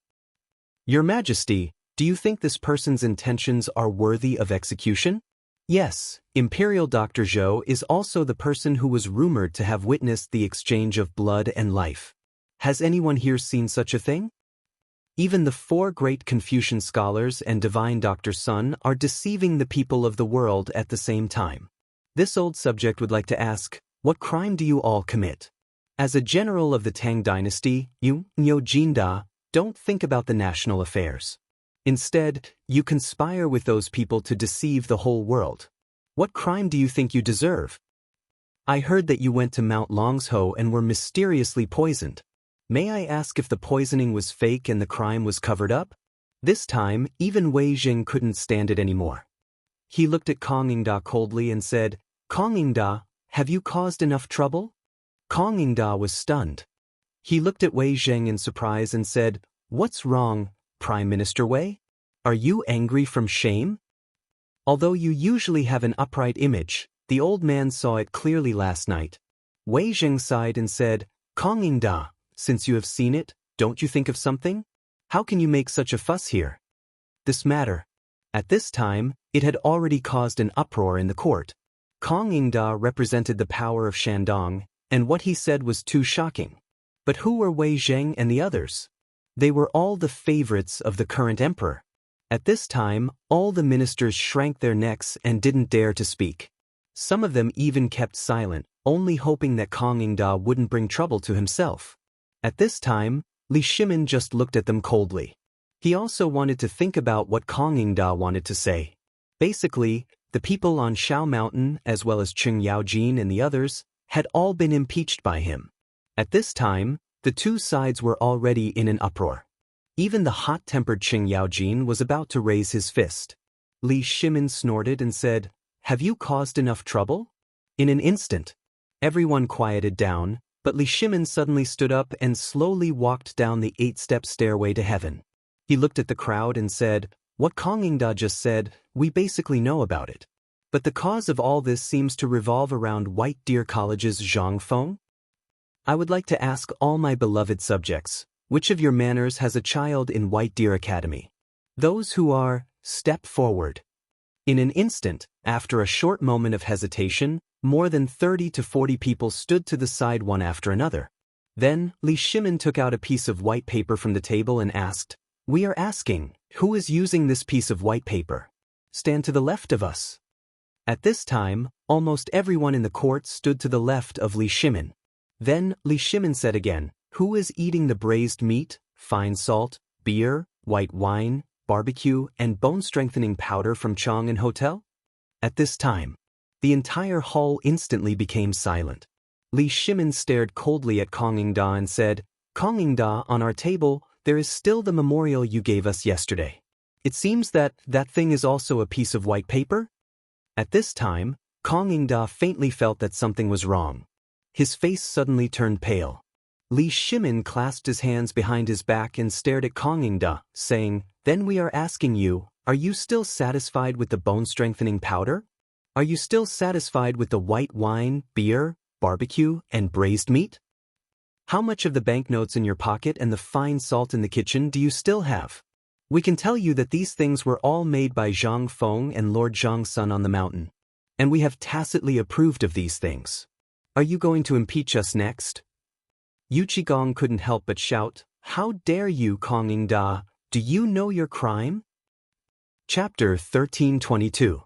Your Majesty, do you think this person's intentions are worthy of execution? Yes, Imperial Dr. Zhou is also the person who was rumored to have witnessed the exchange of blood and life. Has anyone here seen such a thing? Even the four great Confucian scholars and divine Dr. Sun are deceiving the people of the world at the same time. This old subject would like to ask, what crime do you all commit? As a general of the Tang dynasty, you, Nyo Jinda, don't think about the national affairs. Instead, you conspire with those people to deceive the whole world. What crime do you think you deserve? I heard that you went to Mount Longsho and were mysteriously poisoned. May I ask if the poisoning was fake and the crime was covered up? This time, even Wei Jing couldn't stand it anymore. He looked at Kong Ingda coldly and said, "Kong Ingda, have you caused enough trouble?" Kong Ingda was stunned. He looked at Wei Jing in surprise and said, "What's wrong, Prime Minister Wei? Are you angry from shame?" Although you usually have an upright image, the old man saw it clearly last night. Wei Jing sighed and said, "Kong Ingda, since you have seen it, don't you think of something? How can you make such a fuss here?" This matter. At this time, it had already caused an uproar in the court. Kong Ingda represented the power of Shandong, and what he said was too shocking. But who were Wei Zheng and the others? They were all the favorites of the current emperor. At this time, all the ministers shrank their necks and didn't dare to speak. Some of them even kept silent, only hoping that Kong Ingda wouldn't bring trouble to himself. At this time, Li Shimin just looked at them coldly. He also wanted to think about what Kong Ingda wanted to say. Basically, the people on Shao Mountain, as well as Cheng Yaojin and the others, had all been impeached by him. At this time, the two sides were already in an uproar. Even the hot-tempered Cheng Yaojin was about to raise his fist. Li Shimin snorted and said, "Have you caused enough trouble?" In an instant, everyone quieted down, but Li Shimin suddenly stood up and slowly walked down the 8-step stairway to heaven. He looked at the crowd and said, "What Kong Ingda just said, we basically know about it. But the cause of all this seems to revolve around White Deer College's Zhang Feng. I would like to ask all my beloved subjects, which of your manors has a child in White Deer Academy? Those who are, step forward." In an instant, after a short moment of hesitation, more than 30 to 40 people stood to the side one after another. Then, Li Shimin took out a piece of white paper from the table and asked, "We are asking, who is using this piece of white paper? Stand to the left of us." At this time, almost everyone in the court stood to the left of Li Shimin. Then, Li Shimin said again, "Who is eating the braised meat, fine salt, beer, white wine, barbecue, and bone-strengthening powder from Chang'an Hotel?" At this time, the entire hall instantly became silent. Li Shimin stared coldly at Kong Yingda and said, "Kong Yingda, on our table, there is still the memorial you gave us yesterday. It seems that thing is also a piece of white paper?" At this time, Kong Yingda faintly felt that something was wrong. His face suddenly turned pale. Li Shimin clasped his hands behind his back and stared at Kong Yingda, saying, "Then we are asking you, are you still satisfied with the bone-strengthening powder? Are you still satisfied with the white wine, beer, barbecue, and braised meat? How much of the banknotes in your pocket and the fine salt in the kitchen do you still have? We can tell you that these things were all made by Zhang Feng and Lord Zhang's son on the mountain, and we have tacitly approved of these things. Are you going to impeach us next?" Yu Qigong couldn't help but shout, "How dare you, Kong Yingda? Do you know your crime?" Chapter 1322.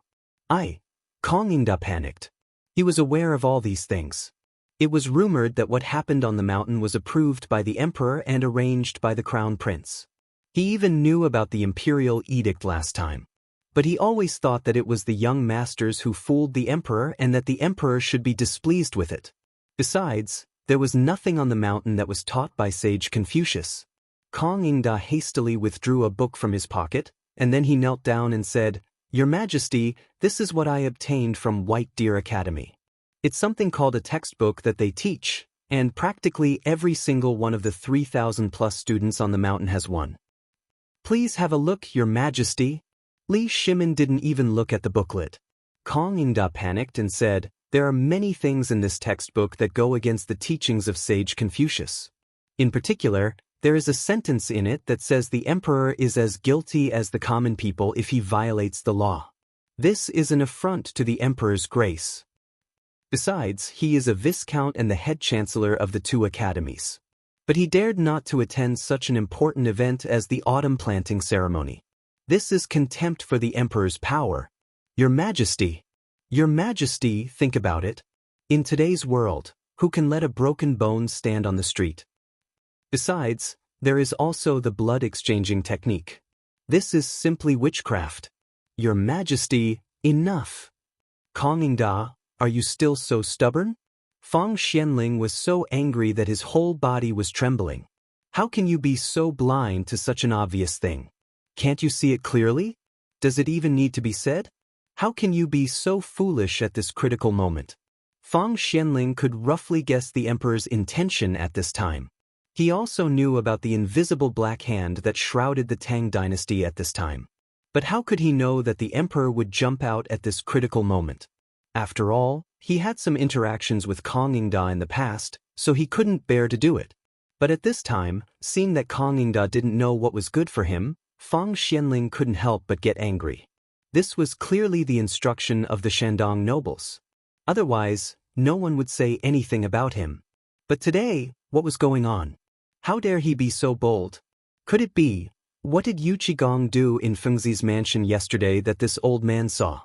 Kong Yingda panicked. He was aware of all these things. It was rumored that what happened on the mountain was approved by the emperor and arranged by the crown prince. He even knew about the imperial edict last time. But he always thought that it was the young masters who fooled the emperor and that the emperor should be displeased with it. Besides, there was nothing on the mountain that was taught by sage Confucius. Kong Yingda hastily withdrew a book from his pocket, and then he knelt down and said, "Your Majesty, this is what I obtained from White Deer Academy. It's something called a textbook that they teach, and practically every single one of the 3,000+ students on the mountain has one. Please have a look, Your Majesty." Li Shimin didn't even look at the booklet. Kong Yingda panicked and said, "There are many things in this textbook that go against the teachings of sage Confucius. In particular, there is a sentence in it that says the emperor is as guilty as the common people if he violates the law. This is an affront to the emperor's grace. Besides, he is a viscount and the head chancellor of the two academies. But he dared not to attend such an important event as the autumn planting ceremony. This is contempt for the emperor's power. Your Majesty, think about it. In today's world, who can let a broken bone stand on the street? Besides, there is also the blood-exchanging technique. This is simply witchcraft. Your Majesty, enough." "Kong Yingda, are you still so stubborn?" Fang Xianling was so angry that his whole body was trembling. "How can you be so blind to such an obvious thing? Can't you see it clearly? Does it even need to be said? How can you be so foolish at this critical moment?" Fang Xianling could roughly guess the emperor's intention at this time. He also knew about the invisible black hand that shrouded the Tang dynasty at this time. But how could he know that the emperor would jump out at this critical moment? After all, he had some interactions with Kong Yingda in the past, so he couldn't bear to do it. But at this time, seeing that Kong Yingda didn't know what was good for him, Fang Xianling couldn't help but get angry. This was clearly the instruction of the Shandong nobles. Otherwise, no one would say anything about him. But today, what was going on? How dare he be so bold? Could it be, what did Yu Qigong do in Fengzi's mansion yesterday that this old man saw?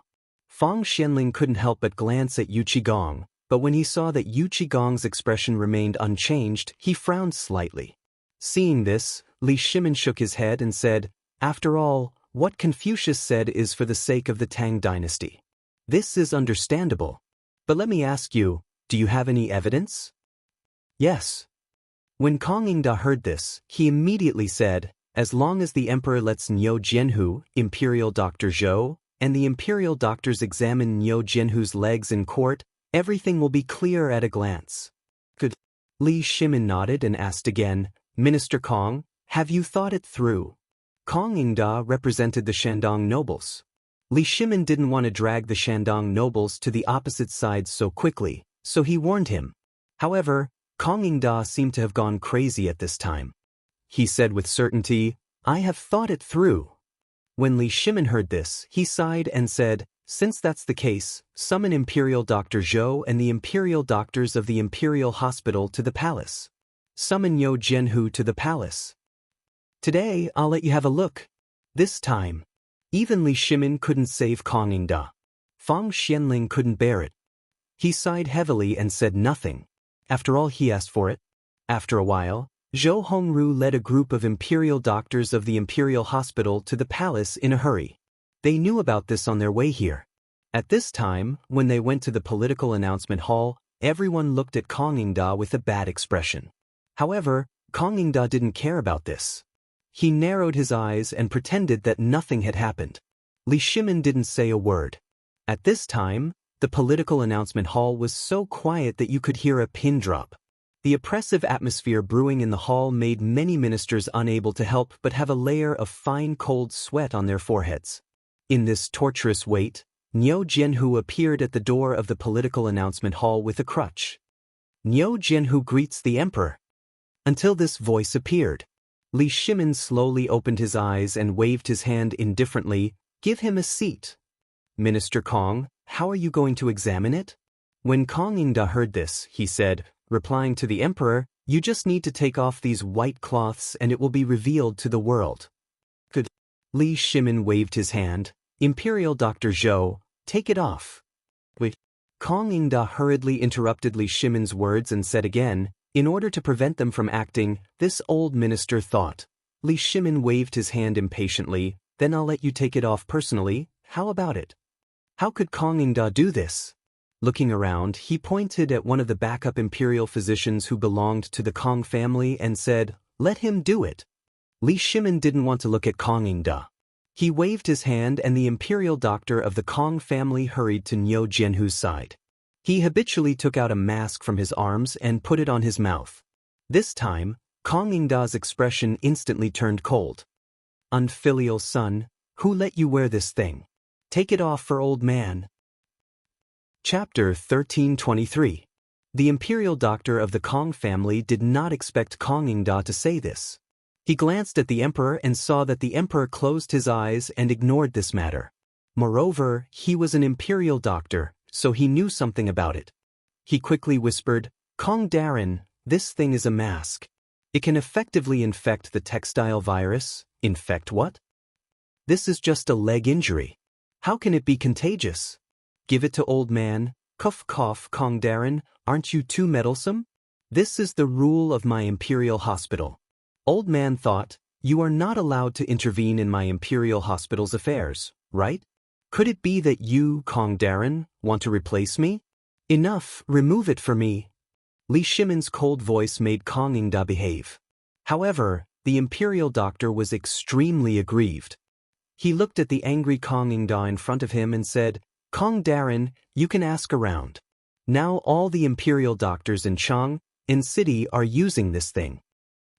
Fang Xianling couldn't help but glance at Yu Qigong, but when he saw that Yu Qigong's expression remained unchanged, he frowned slightly. Seeing this, Li Shimin shook his head and said, "After all, what Confucius said is for the sake of the Tang dynasty. This is understandable. But let me ask you, do you have any evidence?" "Yes." When Kong Yingda heard this, he immediately said, "As long as the emperor lets Niu Jianhu, imperial Dr. Zhou, and the imperial doctors examine Niu Jianhu's legs in court, everything will be clear at a glance." "Good." Li Shimin nodded and asked again, "Minister Kong, have you thought it through?" Kong Yingda represented the Shandong nobles. Li Shimin didn't want to drag the Shandong nobles to the opposite side so quickly, so he warned him. However, Kong Yingda seemed to have gone crazy at this time. He said with certainty, "I have thought it through." When Li Shimin heard this, he sighed and said, "Since that's the case, summon Imperial Dr. Zhou and the imperial doctors of the Imperial Hospital to the palace. Summon Niu Jianhu to the palace. Today, I'll let you have a look." This time, even Li Shimin couldn't save Kong Yingda. Fang Xianling couldn't bear it. He sighed heavily and said nothing. After all, he asked for it. After a while, Zhou Hongru led a group of imperial doctors of the imperial hospital to the palace in a hurry. They knew about this on their way here. At this time, when they went to the political announcement hall, everyone looked at Kong Yingda with a bad expression. However, Kong Yingda didn't care about this. He narrowed his eyes and pretended that nothing had happened. Li Shimin didn't say a word. At this time, the political announcement hall was so quiet that you could hear a pin drop. The oppressive atmosphere brewing in the hall made many ministers unable to help but have a layer of fine cold sweat on their foreheads. In this torturous wait, Niu Jianhu appeared at the door of the political announcement hall with a crutch. Niu Jianhu greets the emperor. Until this voice appeared. Li Shimin slowly opened his eyes and waved his hand indifferently. Give him a seat. Minister Kong, how are you going to examine it? When Kong Yingda heard this, he said, replying to the emperor, you just need to take off these white cloths and it will be revealed to the world. Good. Li Shimin waved his hand. Imperial Dr. Zhou, take it off. Wait. Kong Yingda hurriedly interrupted Li Shimin's words and said again, in order to prevent them from acting, this old minister thought. Li Shimin waved his hand impatiently, then I'll let you take it off personally, how about it? How could Kong Yingda do this? Looking around, he pointed at one of the backup imperial physicians who belonged to the Kong family and said, let him do it. Li Shimin didn't want to look at Kong Yingda. He waved his hand and the imperial doctor of the Kong family hurried to Niu Jianhu's side. He habitually took out a mask from his arms and put it on his mouth. This time, Kong Yingda's expression instantly turned cold. Unfilial son, who let you wear this thing? Take it off for old man. Chapter 1323. The imperial doctor of the Kong family did not expect Kong Yingda to say this. He glanced at the emperor and saw that the emperor closed his eyes and ignored this matter. Moreover, he was an imperial doctor, so he knew something about it. He quickly whispered, Kong Darren, this thing is a mask. It can effectively infect the textile virus. Infect what? This is just a leg injury. How can it be contagious? Give it to old man. Cough cough, Kong Darren, aren't you too meddlesome? This is the rule of my imperial hospital. Old man thought, you are not allowed to intervene in my imperial hospital's affairs, right? Could it be that you, Kong Darren, want to replace me? Enough, remove it for me. Li Shimin's cold voice made Kong Yingda behave. However, the imperial doctor was extremely aggrieved. He looked at the angry Kong Yingda in front of him and said, Kong Darren, you can ask around. Now all the imperial doctors in Chang, in city are using this thing.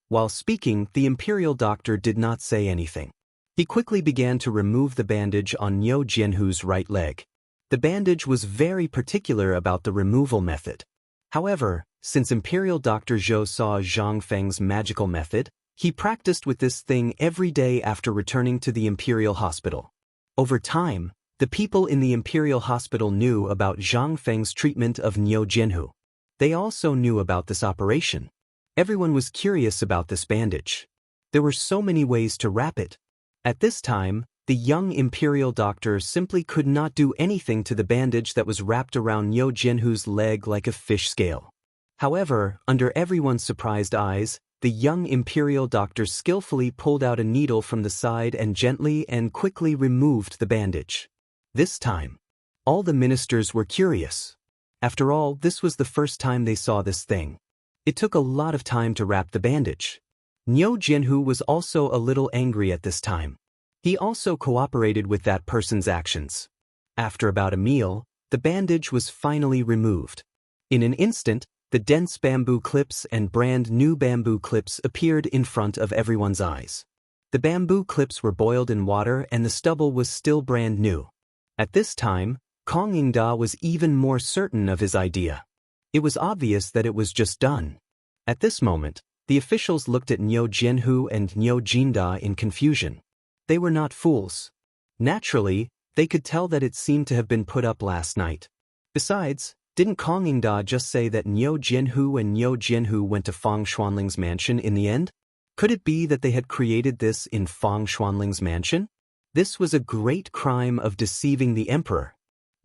While speaking, the imperial doctor did not say anything. He quickly began to remove the bandage on Niu Jianhu's right leg. The bandage was very particular about the removal method. However, since Imperial Dr. Zhou saw Zhang Feng's magical method, he practiced with this thing every day after returning to the Imperial Hospital. Over time, the people in the Imperial Hospital knew about Zhang Feng's treatment of Niu Jianhu. They also knew about this operation. Everyone was curious about this bandage. There were so many ways to wrap it. At this time, the young Imperial doctor simply could not do anything to the bandage that was wrapped around Niu Jianhu's leg like a fish scale. However, under everyone's surprised eyes, the young Imperial doctor skillfully pulled out a needle from the side and gently and quickly removed the bandage. This time, all the ministers were curious. After all, this was the first time they saw this thing. It took a lot of time to wrap the bandage. Niu Jianhu was also a little angry at this time. He also cooperated with that person's actions. After about a meal, the bandage was finally removed. In an instant, the dense bamboo clips and brand new bamboo clips appeared in front of everyone's eyes. The bamboo clips were boiled in water and the stubble was still brand new. At this time, Kong Yingda was even more certain of his idea. It was obvious that it was just done. At this moment, the officials looked at Niu Jianhu and Niu Jinda in confusion. They were not fools. Naturally, they could tell that it seemed to have been put up last night. Besides, didn't Kong Yingda just say that Niu Jianhu and Niu Jianhu went to Fang Xuanling's mansion in the end? Could it be that they had created this in Fang Xuanling's mansion? This was a great crime of deceiving the emperor.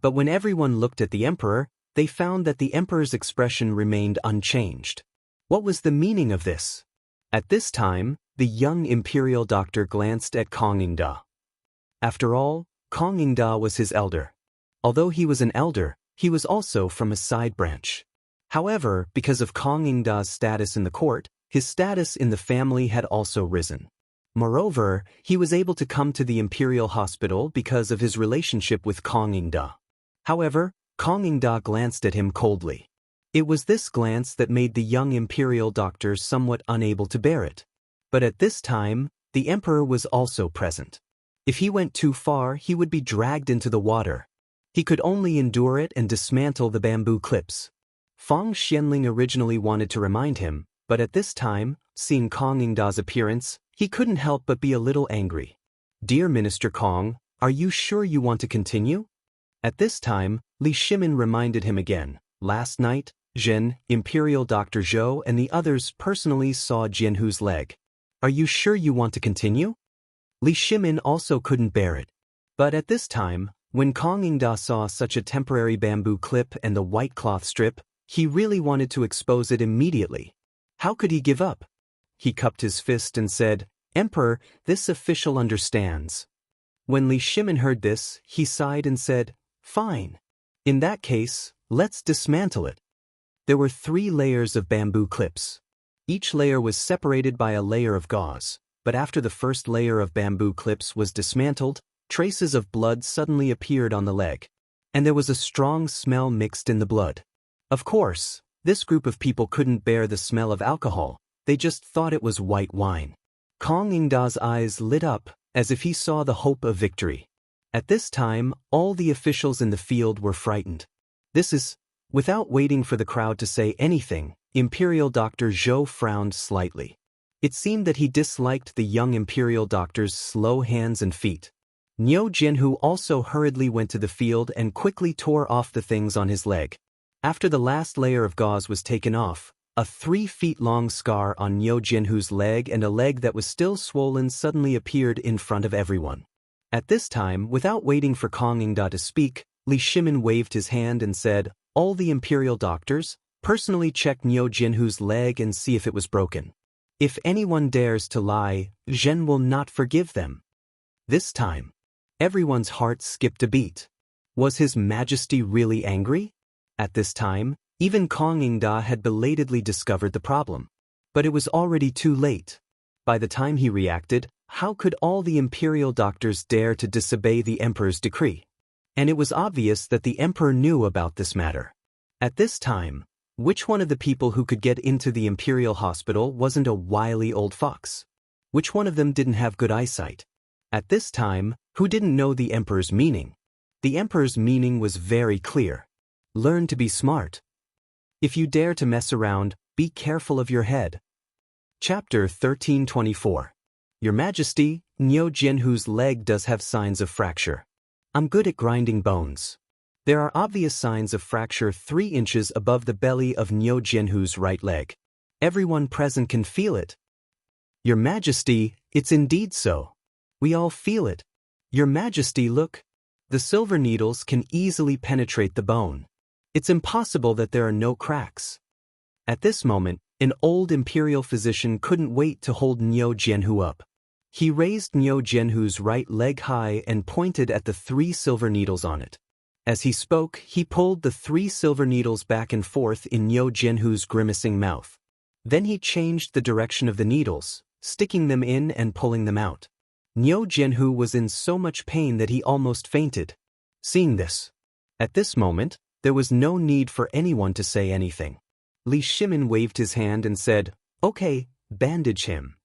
But when everyone looked at the emperor, they found that the emperor's expression remained unchanged. What was the meaning of this? At this time, the young imperial doctor glanced at Kong Ingda. After all, Kong Ingda was his elder. Although he was an elder, he was also from a side branch. However, because of Kong Ingda's status in the court, his status in the family had also risen. Moreover, he was able to come to the imperial hospital because of his relationship with Kong Ingda. However, Kong Ingda glanced at him coldly. It was this glance that made the young imperial doctor somewhat unable to bear it. But at this time, the emperor was also present. If he went too far, he would be dragged into the water. He could only endure it and dismantle the bamboo clips. Feng Xianling originally wanted to remind him, but at this time, seeing Kong Ingda's appearance, he couldn't help but be a little angry. "Dear Minister Kong, are you sure you want to continue?" At this time, Li Shimin reminded him again. Last night, Zhen, Imperial Dr. Zhou and the others personally saw Jianhu's leg. Are you sure you want to continue? Li Shimin also couldn't bear it. But at this time, when Kong Ingda saw such a temporary bamboo clip and the white cloth strip, he really wanted to expose it immediately. How could he give up? He cupped his fist and said, "Emperor, this official understands." When Li Shimin heard this, he sighed and said, "Fine. In that case, let's dismantle it." There were 3 layers of bamboo clips. Each layer was separated by a layer of gauze, but after the first layer of bamboo clips was dismantled, traces of blood suddenly appeared on the leg. And there was a strong smell mixed in the blood. Of course, this group of people couldn't bear the smell of alcohol, they just thought it was white wine. Kong Ingda's eyes lit up, as if he saw the hope of victory. At this time, all the officials in the field were frightened. Without waiting for the crowd to say anything, Imperial Dr. Zhou frowned slightly. It seemed that he disliked the young Imperial Doctor's slow hands and feet. Niu Jianhu also hurriedly went to the field and quickly tore off the things on his leg. After the last layer of gauze was taken off, a 3-feet-long scar on Niu Jianhu's leg and a leg that was still swollen suddenly appeared in front of everyone. At this time, without waiting for Kong Ingda to speak, Li Shimin waved his hand and said, "All the imperial doctors, personally check Niu Jianhu's leg and see if it was broken. If anyone dares to lie, Zhen will not forgive them." This time, everyone's heart skipped a beat. Was His Majesty really angry? At this time, even Kong Ingda had belatedly discovered the problem. But it was already too late. By the time he reacted, how could all the imperial doctors dare to disobey the emperor's decree? And it was obvious that the emperor knew about this matter. At this time, which one of the people who could get into the imperial hospital wasn't a wily old fox? Which one of them didn't have good eyesight? At this time, who didn't know the emperor's meaning? The emperor's meaning was very clear. Learn to be smart. If you dare to mess around, be careful of your head. Chapter 1324. Your Majesty, Niu Jianhu's leg does have signs of fracture. I'm good at grinding bones. There are obvious signs of fracture 3 inches above the belly of Niu Jianhu's right leg. Everyone present can feel it. Your Majesty, it's indeed so. We all feel it. Your Majesty, look. The silver needles can easily penetrate the bone. It's impossible that there are no cracks. At this moment, an old imperial physician couldn't wait to hold Niu Jianhu up. He raised Niu Jianhu's right leg high and pointed at the 3 silver needles on it. As he spoke, he pulled the 3 silver needles back and forth in Niu Jianhu's grimacing mouth. Then he changed the direction of the needles, sticking them in and pulling them out. Niu Jianhu was in so much pain that he almost fainted. Seeing this, at this moment, there was no need for anyone to say anything. Li Shimin waved his hand and said, "Okay, bandage him."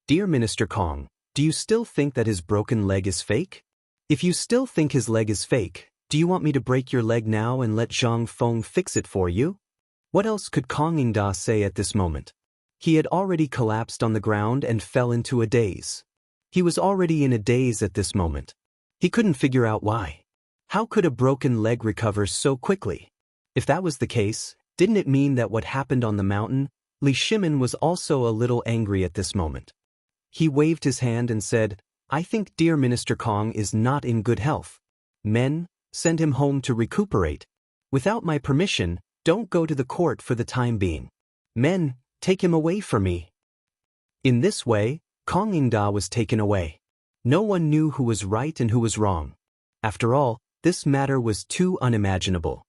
Dear Minister Kong, do you still think that his broken leg is fake? If you still think his leg is fake, do you want me to break your leg now and let Zhang Feng fix it for you? What else could Kong Ingda say at this moment? He had already collapsed on the ground and fell into a daze. He was already in a daze at this moment. He couldn't figure out why. How could a broken leg recover so quickly? If that was the case, didn't it mean that what happened on the mountain? Li Shimin was also a little angry at this moment. He waved his hand and said, "I think dear Minister Kong is not in good health. Men, send him home to recuperate. Without my permission, don't go to the court for the time being. Men, take him away from me. In this way, Kong Ingda was taken away. No one knew who was right and who was wrong. After all, this matter was too unimaginable.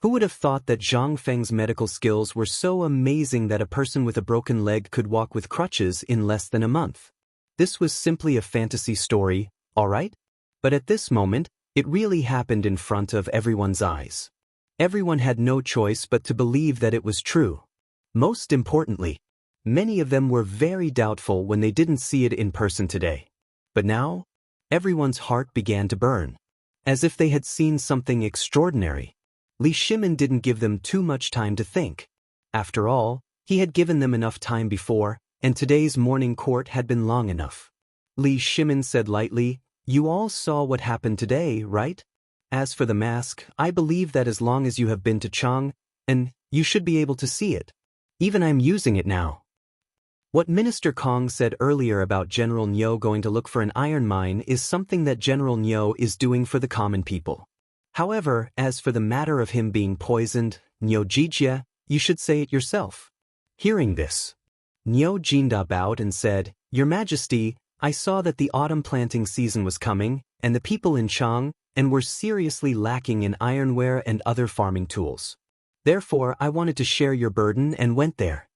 Who would have thought that Zhang Feng's medical skills were so amazing that a person with a broken leg could walk with crutches in less than a month? This was simply a fantasy story, all right? But at this moment, it really happened in front of everyone's eyes. Everyone had no choice but to believe that it was true. Most importantly, many of them were very doubtful when they didn't see it in person today. But now, everyone's heart began to burn, as if they had seen something extraordinary. Li Shimin didn't give them too much time to think. After all, he had given them enough time before, and today's morning court had been long enough. Li Shimin said lightly, "You all saw what happened today, right? As for the mask, I believe that as long as you have been to Chang, and you should be able to see it. Even I'm using it now." What Minister Kong said earlier about General Niu going to look for an iron mine is something that General Niu is doing for the common people. However, as for the matter of him being poisoned, Niu Jijie, you should say it yourself. Hearing this, Niu Jinda bowed and said, "Your Majesty, I saw that the autumn planting season was coming, and the people in Chang and were seriously lacking in ironware and other farming tools. Therefore, I wanted to share your burden and went there.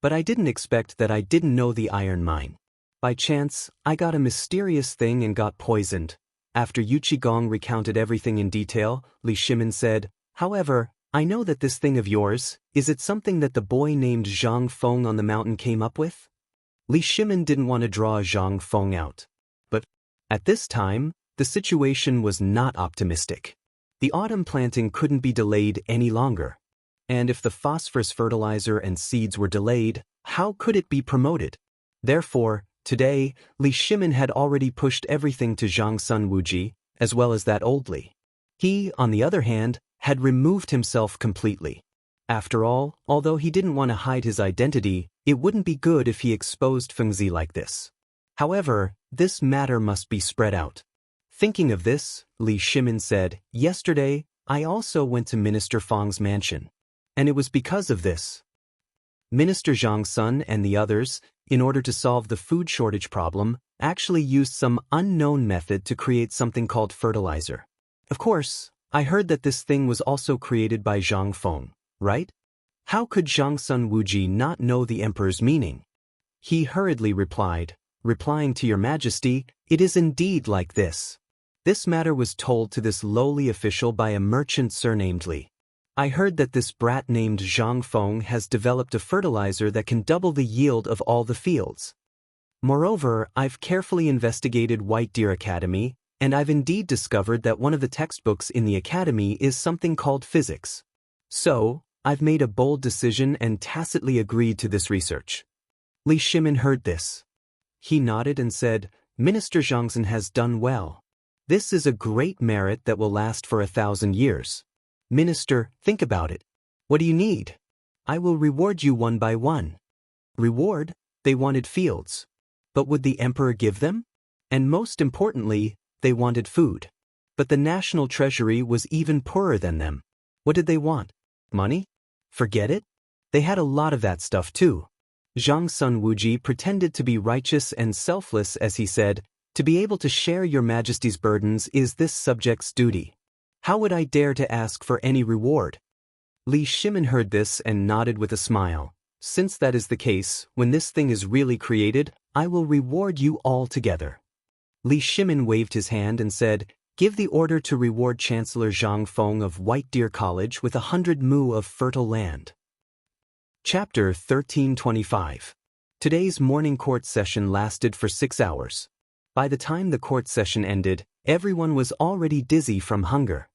But I didn't expect that I didn't know the iron mine. By chance, I got a mysterious thing and got poisoned." After Yu Qigong recounted everything in detail, Li Shimin said, "However, I know that this thing of yours, is it something that the boy named Zhang Feng on the mountain came up with?" Li Shimin didn't want to draw Zhang Feng out. But at this time, the situation was not optimistic. The autumn planting couldn't be delayed any longer. And if the phosphorus fertilizer and seeds were delayed, how could it be promoted? Therefore, today, Li Shimin had already pushed everything to Zhang Sun Wuji, as well as that old Li. He, on the other hand, had removed himself completely. After all, although he didn't want to hide his identity, it wouldn't be good if he exposed Fengzi like this. However, this matter must be spread out. Thinking of this, Li Shimin said, "Yesterday, I also went to Minister Fang's mansion. And it was because of this. Minister Zhang Sun and the others, in order to solve the food shortage problem, actually used some unknown method to create something called fertilizer. Of course, I heard that this thing was also created by Zhang Feng, right? How could Zhang Sun Wuji not know the emperor's meaning?" He hurriedly replied, "Replying to your Majesty, it is indeed like this. This matter was told to this lowly official by a merchant surnamed Li. I heard that this brat named Zhang Feng has developed a fertilizer that can double the yield of all the fields. Moreover, I've carefully investigated White Deer Academy, and I've indeed discovered that one of the textbooks in the academy is something called physics. So, I've made a bold decision and tacitly agreed to this research." Li Shimin heard this. He nodded and said, "Minister Zhangzhen has done well. This is a great merit that will last for 1,000 years. Minister, think about it. What do you need? I will reward you one by one." Reward? They wanted fields. But would the emperor give them? And most importantly, they wanted food. But the national treasury was even poorer than them. What did they want? Money? Forget it. They had a lot of that stuff too. Zhang Sun Wuji pretended to be righteous and selfless as he said, "To be able to share your Majesty's burdens is this subject's duty. How would I dare to ask for any reward?" Li Shimin heard this and nodded with a smile. "Since that is the case, when this thing is really created, I will reward you all together." Li Shimin waved his hand and said, "Give the order to reward Chancellor Zhang Feng of White Deer College with 100 mu of fertile land." Chapter 1325. Today's morning court session lasted for 6 hours. By the time the court session ended, everyone was already dizzy from hunger.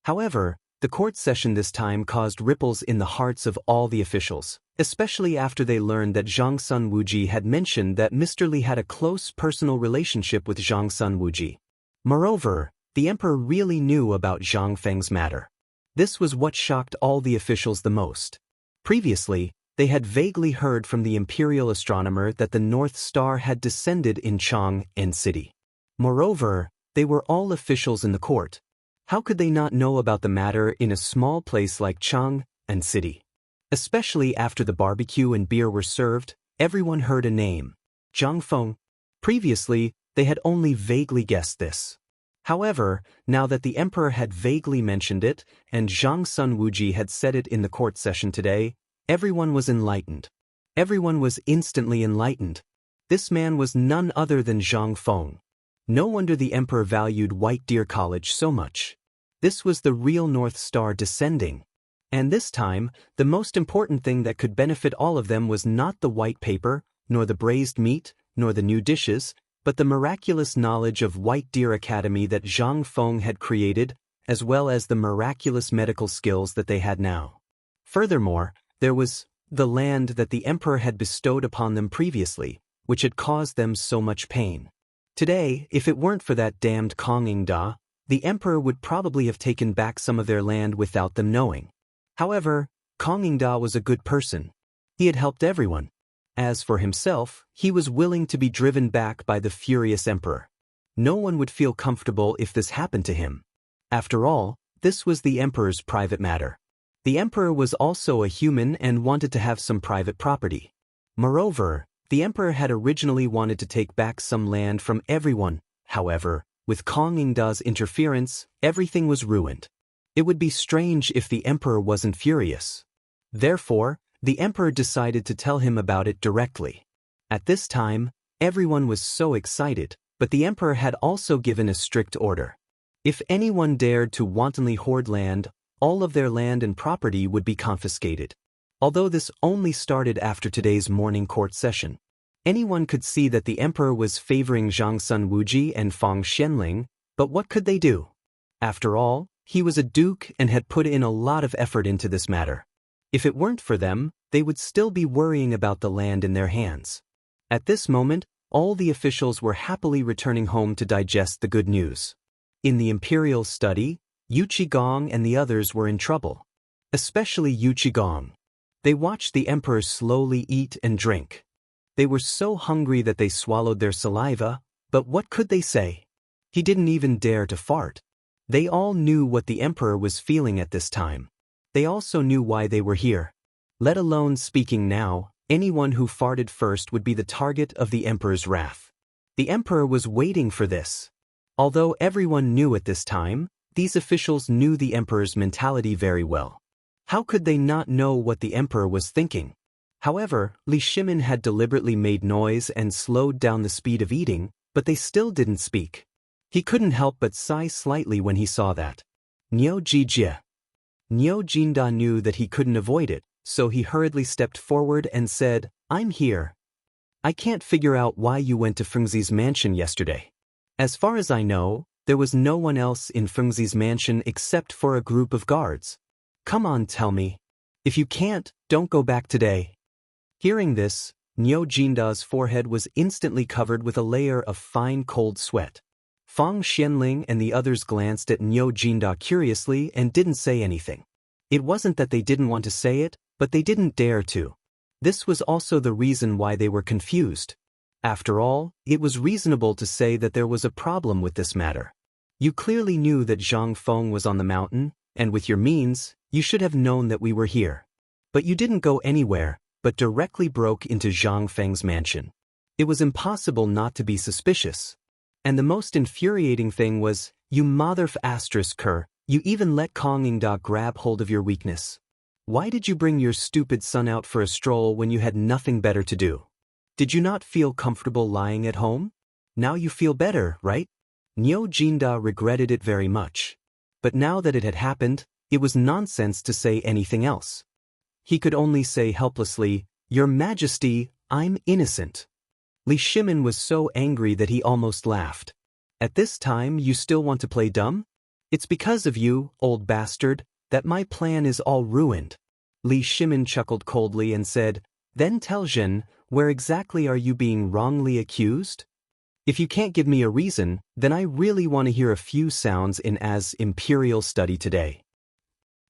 However, the court session this time caused ripples in the hearts of all the officials, especially after they learned that Zhang Sun Wuji had mentioned that Mr. Li had a close personal relationship with Zhang Sun Wuji. Moreover, the emperor really knew about Zhang Feng's matter. This was what shocked all the officials the most. Previously, they had vaguely heard from the imperial astronomer that the North Star had descended in Chang'an City. Moreover, they were all officials in the court. How could they not know about the matter in a small place like Chang and City? Especially after the barbecue and beer were served, everyone heard a name, Zhang Feng. Previously, they had only vaguely guessed this. However, now that the emperor had vaguely mentioned it, and Zhang Sun Wuji had said it in the court session today, everyone was enlightened. Everyone was instantly enlightened. This man was none other than Zhang Feng. No wonder the emperor valued White Deer College so much. This was the real North Star descending. And this time, the most important thing that could benefit all of them was not the white paper, nor the braised meat, nor the new dishes, but the miraculous knowledge of White Deer Academy that Zhang Feng had created, as well as the miraculous medical skills that they had now. Furthermore, there was the land that the emperor had bestowed upon them previously, which had caused them so much pain. Today, if it weren't for that damned Kong Da, the emperor would probably have taken back some of their land without them knowing. However, Kong Da was a good person. He had helped everyone. As for himself, he was willing to be driven back by the furious emperor. No one would feel comfortable if this happened to him. After all, this was the emperor's private matter. The emperor was also a human and wanted to have some private property. Moreover, the emperor had originally wanted to take back some land from everyone. However, with Kong Da's interference, everything was ruined. It would be strange if the emperor wasn't furious. Therefore, the emperor decided to tell him about it directly. At this time, everyone was so excited, but the emperor had also given a strict order. If anyone dared to wantonly hoard land, all of their land and property would be confiscated. Although this only started after today's morning court session, anyone could see that the emperor was favoring Zhang Sun Wuji and Fang Xianling, but what could they do? After all, he was a duke and had put in a lot of effort into this matter. If it weren't for them, they would still be worrying about the land in their hands. At this moment, all the officials were happily returning home to digest the good news. In the imperial study, Yu Qigong and the others were in trouble. Especially Yu Qigong. They watched the emperor slowly eat and drink. They were so hungry that they swallowed their saliva, but what could they say? He didn't even dare to fart. They all knew what the emperor was feeling at this time. They also knew why they were here. Let alone speaking now, anyone who farted first would be the target of the emperor's wrath. The emperor was waiting for this. Although everyone knew at this time, these officials knew the emperor's mentality very well. How could they not know what the emperor was thinking? However, Li Shimin had deliberately made noise and slowed down the speed of eating, but they still didn't speak. He couldn't help but sigh slightly when he saw that. Niu Jijie. Niu Jinda knew that he couldn't avoid it, so he hurriedly stepped forward and said, "I'm here. I can't figure out why you went to Fengzi's mansion yesterday. As far as I know, there was no one else in Fengzi's mansion except for a group of guards. Come on, tell me. If you can't, don't go back today." Hearing this, Niu Jinda's forehead was instantly covered with a layer of fine cold sweat. Fang Xianling and the others glanced at Niu Jinda curiously and didn't say anything. It wasn't that they didn't want to say it, but they didn't dare to. This was also the reason why they were confused. After all, it was reasonable to say that there was a problem with this matter. You clearly knew that Zhang Feng was on the mountain, and with your means, you should have known that we were here. But you didn't go anywhere, but directly broke into Zhang Feng's mansion. It was impossible not to be suspicious. And the most infuriating thing was, you mother-f***er, you even let Kong Da grab hold of your weakness. Why did you bring your stupid son out for a stroll when you had nothing better to do? Did you not feel comfortable lying at home? Now you feel better, right? Niu Jinda regretted it very much. But now that it had happened, it was nonsense to say anything else. He could only say helplessly, "Your Majesty, I'm innocent." Li Shimin was so angry that he almost laughed. "At this time you still want to play dumb? It's because of you, old bastard, that my plan is all ruined." Li Shimin chuckled coldly and said, "Then tell Zhen, where exactly are you being wrongly accused? If you can't give me a reason, then I really want to hear a few sounds in As Imperial Study today."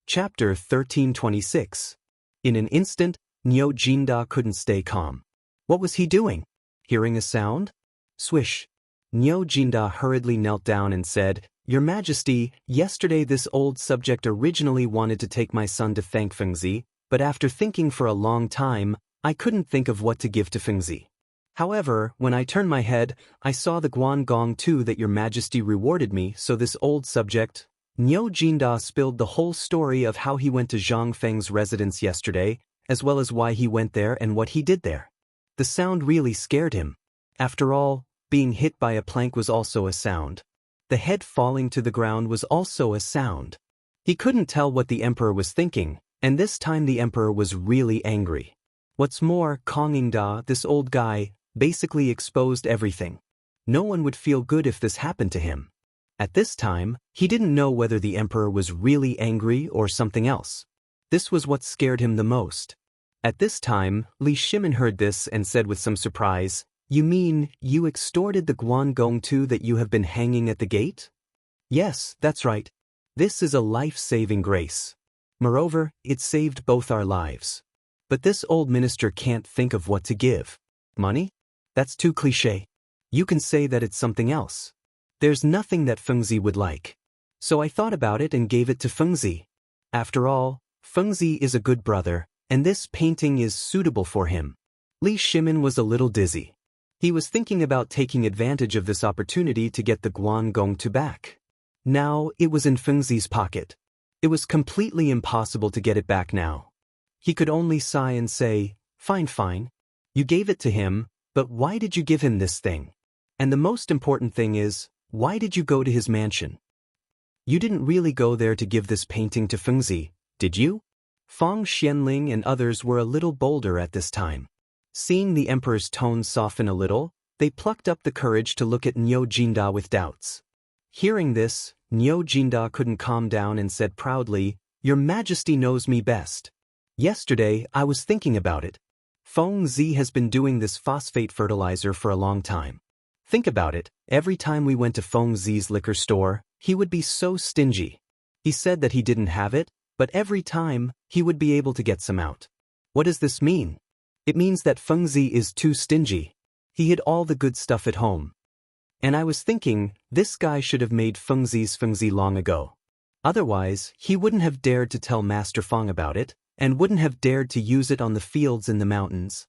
Chapter 1326. In an instant, Niu Jinda couldn't stay calm. What was he doing? Hearing a sound? Swish. Niu Jinda hurriedly knelt down and said, Your Majesty, yesterday this old subject originally wanted to take my son to thank Fengzi, but after thinking for a long time, I couldn't think of what to give to Fengzi. However, when I turned my head, I saw the Guangong too that your Majesty rewarded me, so this old subject, Niu Jinda spilled the whole story of how he went to Zhang Feng's residence yesterday, as well as why he went there and what he did there. The sound really scared him. After all, being hit by a plank was also a sound. The head falling to the ground was also a sound. He couldn't tell what the emperor was thinking, and this time the emperor was really angry. What's more, Kong Ingda, this old guy, basically exposed everything. No one would feel good if this happened to him. At this time, he didn't know whether the emperor was really angry or something else. This was what scared him the most. At this time, Li Shimin heard this and said with some surprise, "You mean, you extorted the Guangong too that you have been hanging at the gate?" "Yes, that's right. This is a life-saving grace. Moreover, it saved both our lives. But this old minister can't think of what to give. Money? That's too cliché. You can say that it's something else. There's nothing that Fengzi would like. So I thought about it and gave it to Fengzi. After all, Fengzi is a good brother, and this painting is suitable for him." Li Shimin was a little dizzy. He was thinking about taking advantage of this opportunity to get the Guangong to back. Now, it was in Fengzi's pocket. It was completely impossible to get it back now. He could only sigh and say, Fine. You gave it to him, but why did you give him this thing? And the most important thing is, why did you go to his mansion? You didn't really go there to give this painting to Fengzi, did you?" Fang Xianling and others were a little bolder at this time. Seeing the emperor's tone soften a little, they plucked up the courage to look at Niu Jinda with doubts. Hearing this, Niu Jinda couldn't calm down and said proudly, "Your Majesty knows me best. Yesterday, I was thinking about it. Fengzi has been doing this phosphate fertilizer for a long time. Think about it, every time we went to Fengzi's liquor store, he would be so stingy. He said that he didn't have it, but every time, he would be able to get some out. What does this mean? It means that Fengzi is too stingy. He hid all the good stuff at home. And I was thinking, this guy should have made Fengzi long ago. Otherwise, he wouldn't have dared to tell Master Feng about it, and wouldn't have dared to use it on the fields in the mountains.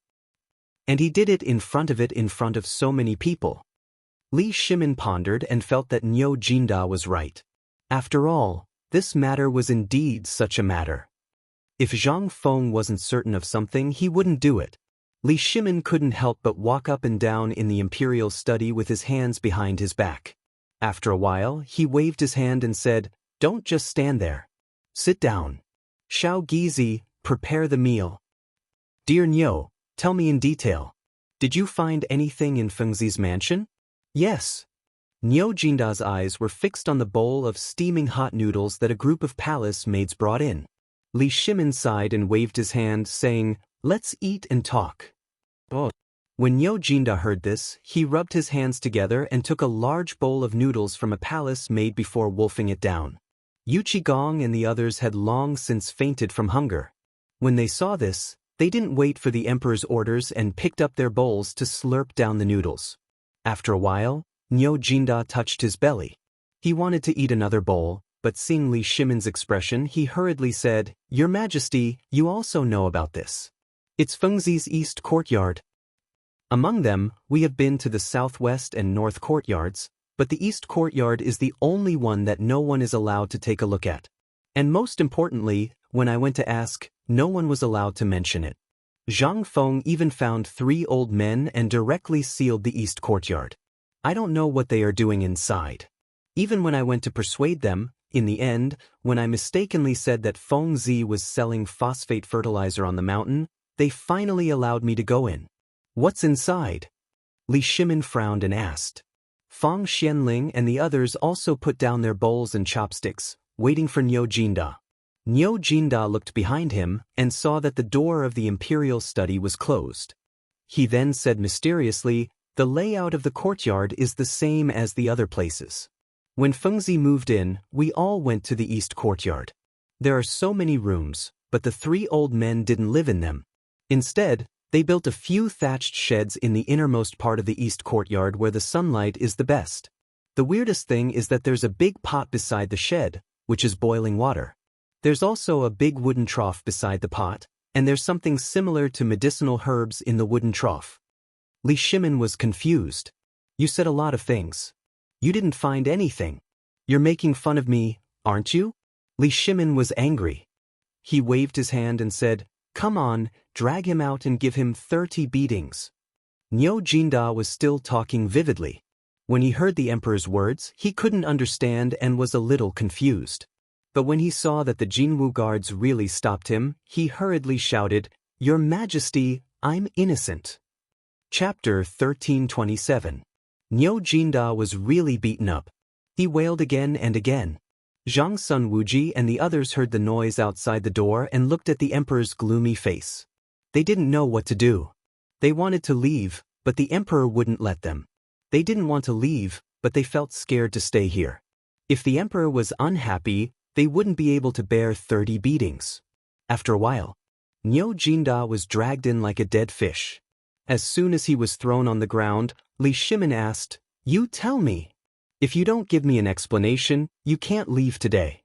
And he did it in front of so many people." Li Shimin pondered and felt that Niu Jinda was right. After all, this matter was indeed such a matter. If Zhang Feng wasn't certain of something, he wouldn't do it. Li Shimin couldn't help but walk up and down in the imperial study with his hands behind his back. After a while, he waved his hand and said, "Don't just stand there. Sit down. Xiao Gizi, prepare the meal. Dear Niu, tell me in detail. Did you find anything in Fengzi's mansion?" "Yes." Niu Jinda's eyes were fixed on the bowl of steaming hot noodles that a group of palace maids brought in. Li Shimin sighed and waved his hand, saying, "Let's eat and talk." Oh. When Niu Jinda heard this, he rubbed his hands together and took a large bowl of noodles from a palace maid before wolfing it down. Yu Qigong and the others had long since fainted from hunger. When they saw this, they didn't wait for the emperor's orders and picked up their bowls to slurp down the noodles. After a while, Niu Jinda touched his belly. He wanted to eat another bowl, but seeing Li Shimin's expression, he hurriedly said, "Your Majesty, you also know about this. It's Fengzi's east courtyard. Among them, we have been to the southwest and north courtyards, but the east courtyard is the only one that no one is allowed to take a look at. And most importantly, when I went to ask, no one was allowed to mention it. Zhang Feng even found 3 old men and directly sealed the east courtyard. I don't know what they are doing inside. Even when I went to persuade them, in the end, when I mistakenly said that Fengzi was selling phosphate fertilizer on the mountain, they finally allowed me to go in. What's inside?" Li Shimin frowned and asked. Fang Xianling and the others also put down their bowls and chopsticks, waiting for Niu Jinda. Niu Jinda looked behind him and saw that the door of the imperial study was closed. He then said mysteriously, "The layout of the courtyard is the same as the other places. When Fengzi moved in, we all went to the east courtyard. There are so many rooms, but the 3 old men didn't live in them. Instead, they built a few thatched sheds in the innermost part of the east courtyard where the sunlight is the best. The weirdest thing is that there's a big pot beside the shed, which is boiling water. There's also a big wooden trough beside the pot, and there's something similar to medicinal herbs in the wooden trough. Li Shimin was confused. You said a lot of things. You didn't find anything. You're making fun of me, aren't you? Li Shimin was angry. He waved his hand and said, "Come on, drag him out and give him 30 beatings." Niu Jinda was still talking vividly. When he heard the emperor's words, he couldn't understand and was a little confused. But when he saw that the Jinwu guards really stopped him, he hurriedly shouted, "Your Majesty, I'm innocent." Chapter 1327. Niu Jinda was really beaten up. He wailed again and again. Zhang Sun Wuji and the others heard the noise outside the door and looked at the emperor's gloomy face. They didn't know what to do. They wanted to leave, but the emperor wouldn't let them. They didn't want to leave, but they felt scared to stay here. If the emperor was unhappy, they wouldn't be able to bear 30 beatings. After a while, Niu Jinda was dragged in like a dead fish. As soon as he was thrown on the ground, Li Shimin asked, "You tell me. If you don't give me an explanation, you can't leave today."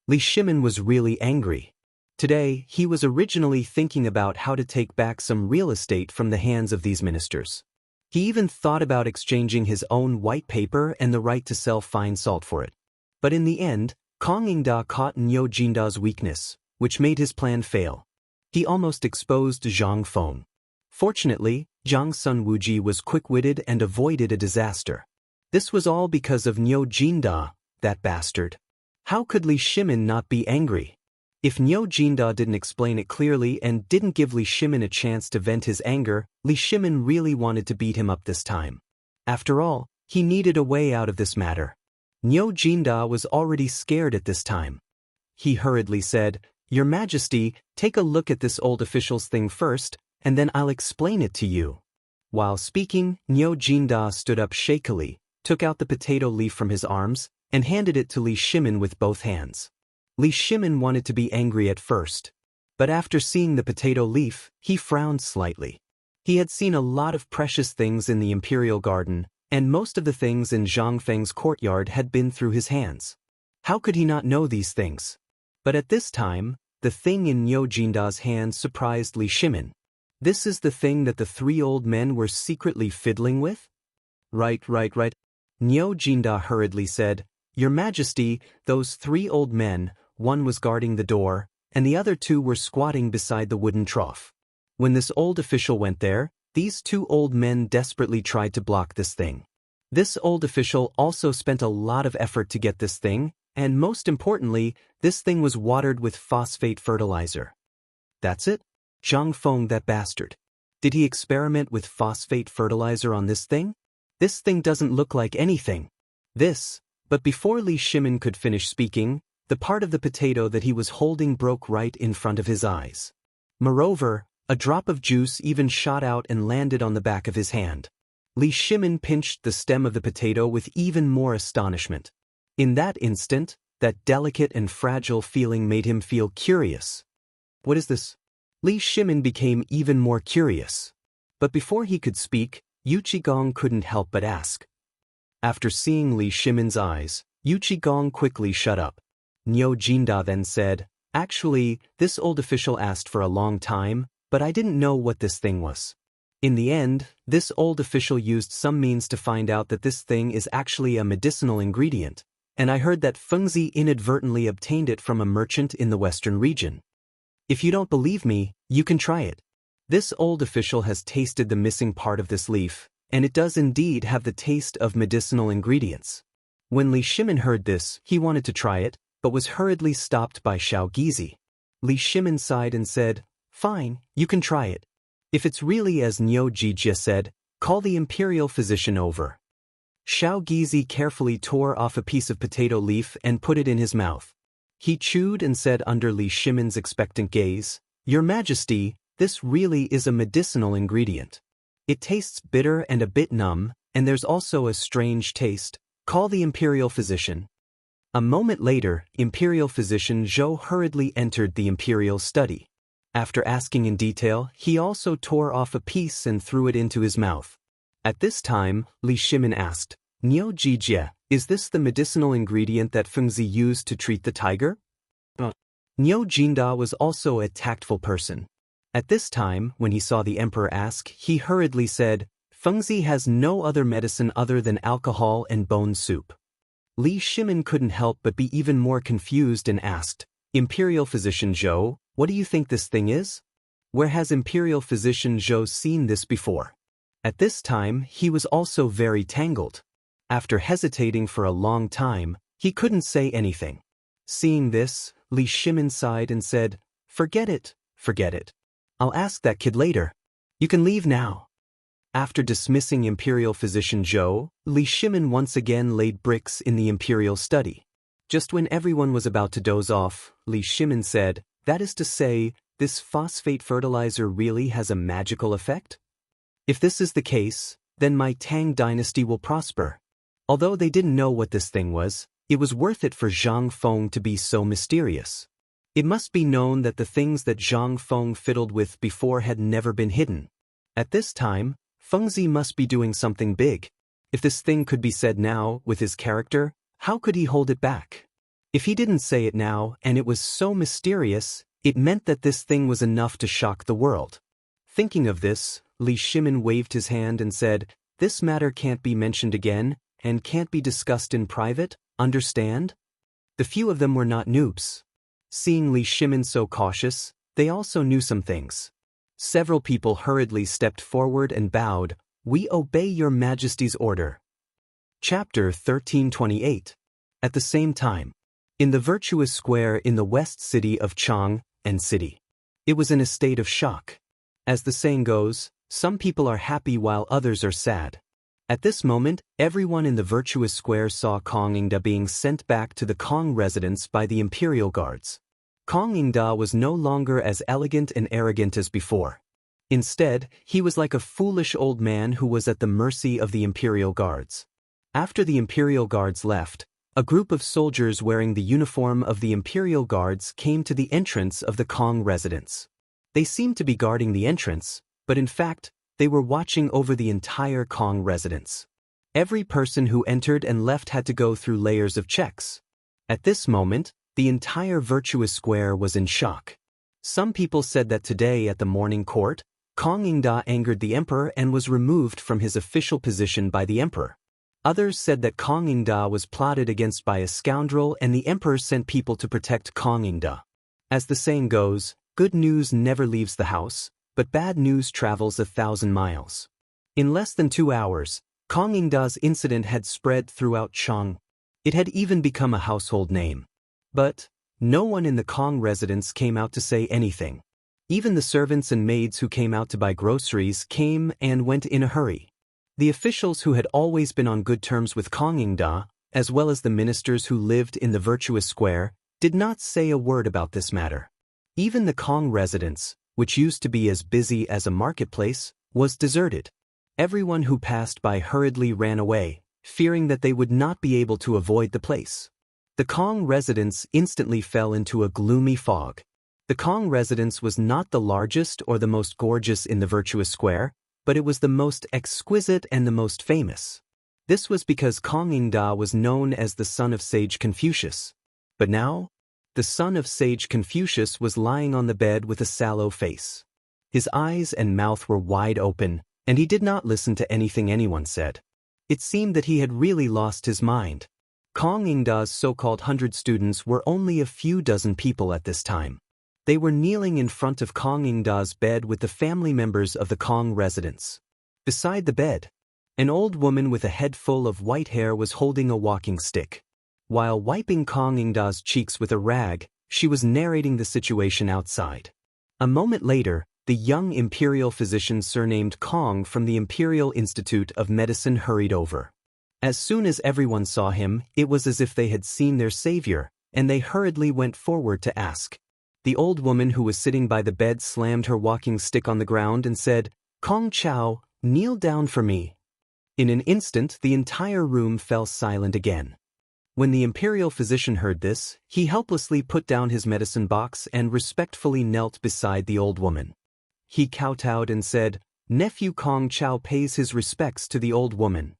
Li Shimin was really angry. Today, he was originally thinking about how to take back some real estate from the hands of these ministers. He even thought about exchanging his own white paper and the right to sell fine salt for it. But in the end, Kong Yingda caught Niu Jinda's weakness, which made his plan fail. He almost exposed Zhang Feng. Fortunately, Zhang Sun Wuji was quick-witted and avoided a disaster. This was all because of Niu Jinda, that bastard. How could Li Shimin not be angry? If Niu Jinda didn't explain it clearly and didn't give Li Shimin a chance to vent his anger, Li Shimin really wanted to beat him up this time. After all, he needed a way out of this matter. Niu Jinda was already scared at this time. He hurriedly said, "Your Majesty, take a look at this old official's thing first, and then I'll explain it to you." While speaking, Niu Jinda stood up shakily, took out the potato leaf from his arms, and handed it to Li Shimin with both hands. Li Shimin wanted to be angry at first. But after seeing the potato leaf, he frowned slightly. He had seen a lot of precious things in the imperial garden, and most of the things in Zhang Feng's courtyard had been through his hands. How could he not know these things? But at this time, the thing in Niu Jinda's hand surprised Li Shimin. This is the thing that the three old men were secretly fiddling with? Right. Niu Jinda hurriedly said, "Your Majesty, those three old men, one was guarding the door, and the other two were squatting beside the wooden trough. When this old official went there, these two old men desperately tried to block this thing. This old official also spent a lot of effort to get this thing, and most importantly, this thing was watered with phosphate fertilizer." That's it? Zhang Feng, that bastard. Did he experiment with phosphate fertilizer on this thing? This thing doesn't look like anything. But before Li Shimin could finish speaking, the part of the potato that he was holding broke right in front of his eyes. Moreover, a drop of juice even shot out and landed on the back of his hand. Li Shimin pinched the stem of the potato with even more astonishment. In that instant, that delicate and fragile feeling made him feel curious. What is this? Li Shimin became even more curious. But before he could speak, Yu Qigong couldn't help but ask. After seeing Li Shimin's eyes, Yu Qigong quickly shut up. Niu Jinda then said, "Actually, this old official asked for a long time, but I didn't know what this thing was. In the end, this old official used some means to find out that this thing is actually a medicinal ingredient, and I heard that Fengzi inadvertently obtained it from a merchant in the western region. If you don't believe me, you can try it. This old official has tasted the missing part of this leaf, and it does indeed have the taste of medicinal ingredients." When Li Shimin heard this, he wanted to try it, but was hurriedly stopped by Xiao Gizi. Li Shimin sighed and said, "Fine, you can try it. If it's really as Niu Jijia said, call the imperial physician over." Xiao Gizi carefully tore off a piece of potato leaf and put it in his mouth. He chewed and said under Li Shimin's expectant gaze, "Your Majesty, this really is a medicinal ingredient. It tastes bitter and a bit numb, and there's also a strange taste. Call the imperial physician." A moment later, Imperial Physician Zhou hurriedly entered the imperial study. After asking in detail, he also tore off a piece and threw it into his mouth. At this time, Li Shimin asked, "Niu Jijie, Is this the medicinal ingredient that Fengzi used to treat the tiger? Niu Jinda was also a tactful person. At this time, when he saw the emperor ask, he hurriedly said, Fengzi has no other medicine other than alcohol and bone soup. Li Shimin couldn't help but be even more confused and asked, Imperial Physician Zhou, what do you think this thing is? Where has Imperial Physician Zhou seen this before? At this time, he was also very tangled. After hesitating for a long time, he couldn't say anything. Seeing this, Li Shimin sighed and said, Forget it, forget it. I'll ask that kid later. You can leave now. After dismissing Imperial Physician Zhou, Li Shimin once again laid bricks in the Imperial study. Just when everyone was about to doze off, Li Shimin said, That is to say, this phosphate fertilizer really has a magical effect? If this is the case, then my Tang dynasty will prosper. Although they didn't know what this thing was, it was worth it for Zhang Feng to be so mysterious. It must be known that the things that Zhang Feng fiddled with before had never been hidden. At this time, Fengzi must be doing something big. If this thing could be said now, with his character, how could he hold it back? If he didn't say it now and it was so mysterious, it meant that this thing was enough to shock the world. Thinking of this, Li Shimin waved his hand and said, This matter can't be mentioned again, and can't be discussed in private, understand? The few of them were not noobs. Seeing Li Shimin so cautious, they also knew some things. Several people hurriedly stepped forward and bowed, We obey your Majesty's order. Chapter 1328. At the same time, in the virtuous square in the west city of Chang, and city. It was in a state of shock. As the saying goes, some people are happy while others are sad. At this moment, everyone in the virtuous square saw Kong Ingda being sent back to the Kong residence by the imperial guards. Kong Ingda was no longer as elegant and arrogant as before. Instead, he was like a foolish old man who was at the mercy of the imperial guards. After the imperial guards left, a group of soldiers wearing the uniform of the imperial guards came to the entrance of the Kong residence. They seemed to be guarding the entrance, but in fact, they were watching over the entire Kong residence. Every person who entered and left had to go through layers of checks. At this moment, the entire virtuous square was in shock. Some people said that today at the morning court, Kong Ingda angered the emperor and was removed from his official position by the emperor. Others said that Kong Ingda was plotted against by a scoundrel and the emperor sent people to protect Kong Ingda. As the saying goes, good news never leaves the house, but bad news travels 1,000 miles. In less than 2 hours, Kong Ingda's incident had spread throughout Chang. It had even become a household name. But no one in the Kong residence came out to say anything. Even the servants and maids who came out to buy groceries came and went in a hurry. The officials who had always been on good terms with Kong Ingda, as well as the ministers who lived in the virtuous square, did not say a word about this matter. Even the Kong residence, which used to be as busy as a marketplace, was deserted. Everyone who passed by hurriedly ran away, fearing that they would not be able to avoid the place. The Kong residence instantly fell into a gloomy fog. The Kong residence was not the largest or the most gorgeous in the virtuous square, but it was the most exquisite and the most famous. This was because Kong Ingda was known as the son of sage Confucius. But now, the son of sage Confucius was lying on the bed with a sallow face. His eyes and mouth were wide open, and he did not listen to anything anyone said. It seemed that he had really lost his mind. Kong Ingda's so-called 100 students were only a few dozen people at this time. They were kneeling in front of Kong Ingda's bed with the family members of the Kong residence. Beside the bed, an old woman with a head full of white hair was holding a walking stick. While wiping Kong Ingda's cheeks with a rag, she was narrating the situation outside. A moment later, the young imperial physician surnamed Kong from the Imperial Institute of Medicine hurried over. As soon as everyone saw him, it was as if they had seen their savior, and they hurriedly went forward to ask. The old woman who was sitting by the bed slammed her walking stick on the ground and said, "Kong Chao, kneel down for me." In an instant, the entire room fell silent again. When the imperial physician heard this, he helplessly put down his medicine box and respectfully knelt beside the old woman. He kowtowed and said, "Nephew Kong Chao pays his respects to the old woman.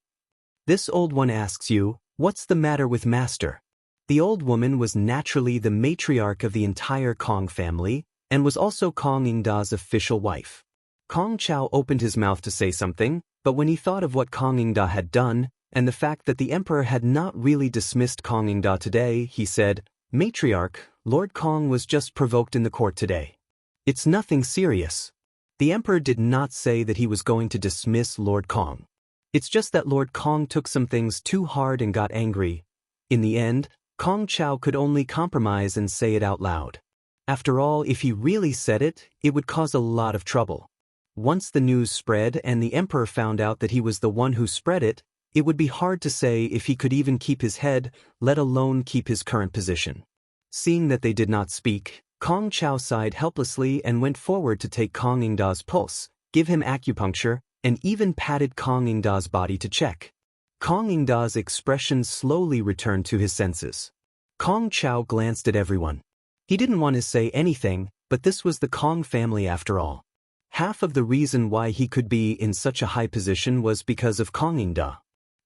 This old one asks you, What's the matter with master? The old woman was naturally the matriarch of the entire Kong family, and was also Kong Ingda's official wife. Kong Chao opened his mouth to say something, but when he thought of what Kong Ingda had done, and the fact that the emperor had not really dismissed Kong Ingda today, he said, "Matriarch, Lord Kong was just provoked in the court today. It's nothing serious." The emperor did not say that he was going to dismiss Lord Kong. It's just that Lord Kong took some things too hard and got angry. In the end, Kong Chao could only compromise and say it out loud. After all, if he really said it, it would cause a lot of trouble. Once the news spread and the emperor found out that he was the one who spread it, it would be hard to say if he could even keep his head, let alone keep his current position. Seeing that they did not speak, Kong Chao sighed helplessly and went forward to take Kong Ingda's pulse, give him acupuncture, and even patted Kong Ingda's body to check. Kong Ingda's expression slowly returned to his senses. Kong Chao glanced at everyone. He didn't want to say anything, but this was the Kong family after all. Half of the reason why he could be in such a high position was because of Kong Ingda.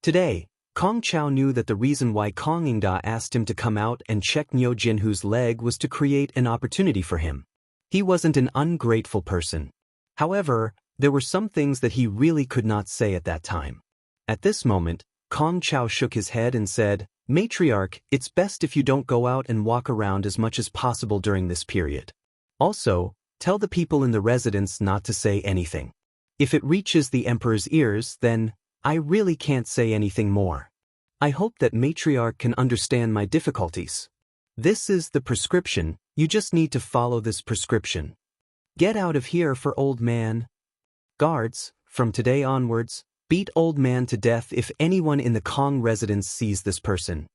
Today, Kong Chao knew that the reason why Kong Ingda asked him to come out and check Niu Jinhu's leg was to create an opportunity for him. He wasn't an ungrateful person. However, there were some things that he really could not say at that time. At this moment, Kong Chao shook his head and said, "Matriarch, it's best if you don't go out and walk around as much as possible during this period. Also, tell the people in the residence not to say anything. If it reaches the emperor's ears, then I really can't say anything more. I hope that Matriarch can understand my difficulties. This is the prescription, you just need to follow this prescription. Get out of here for old man. Guards, from today onwards, beat old man to death if anyone in the Kong residence sees this person."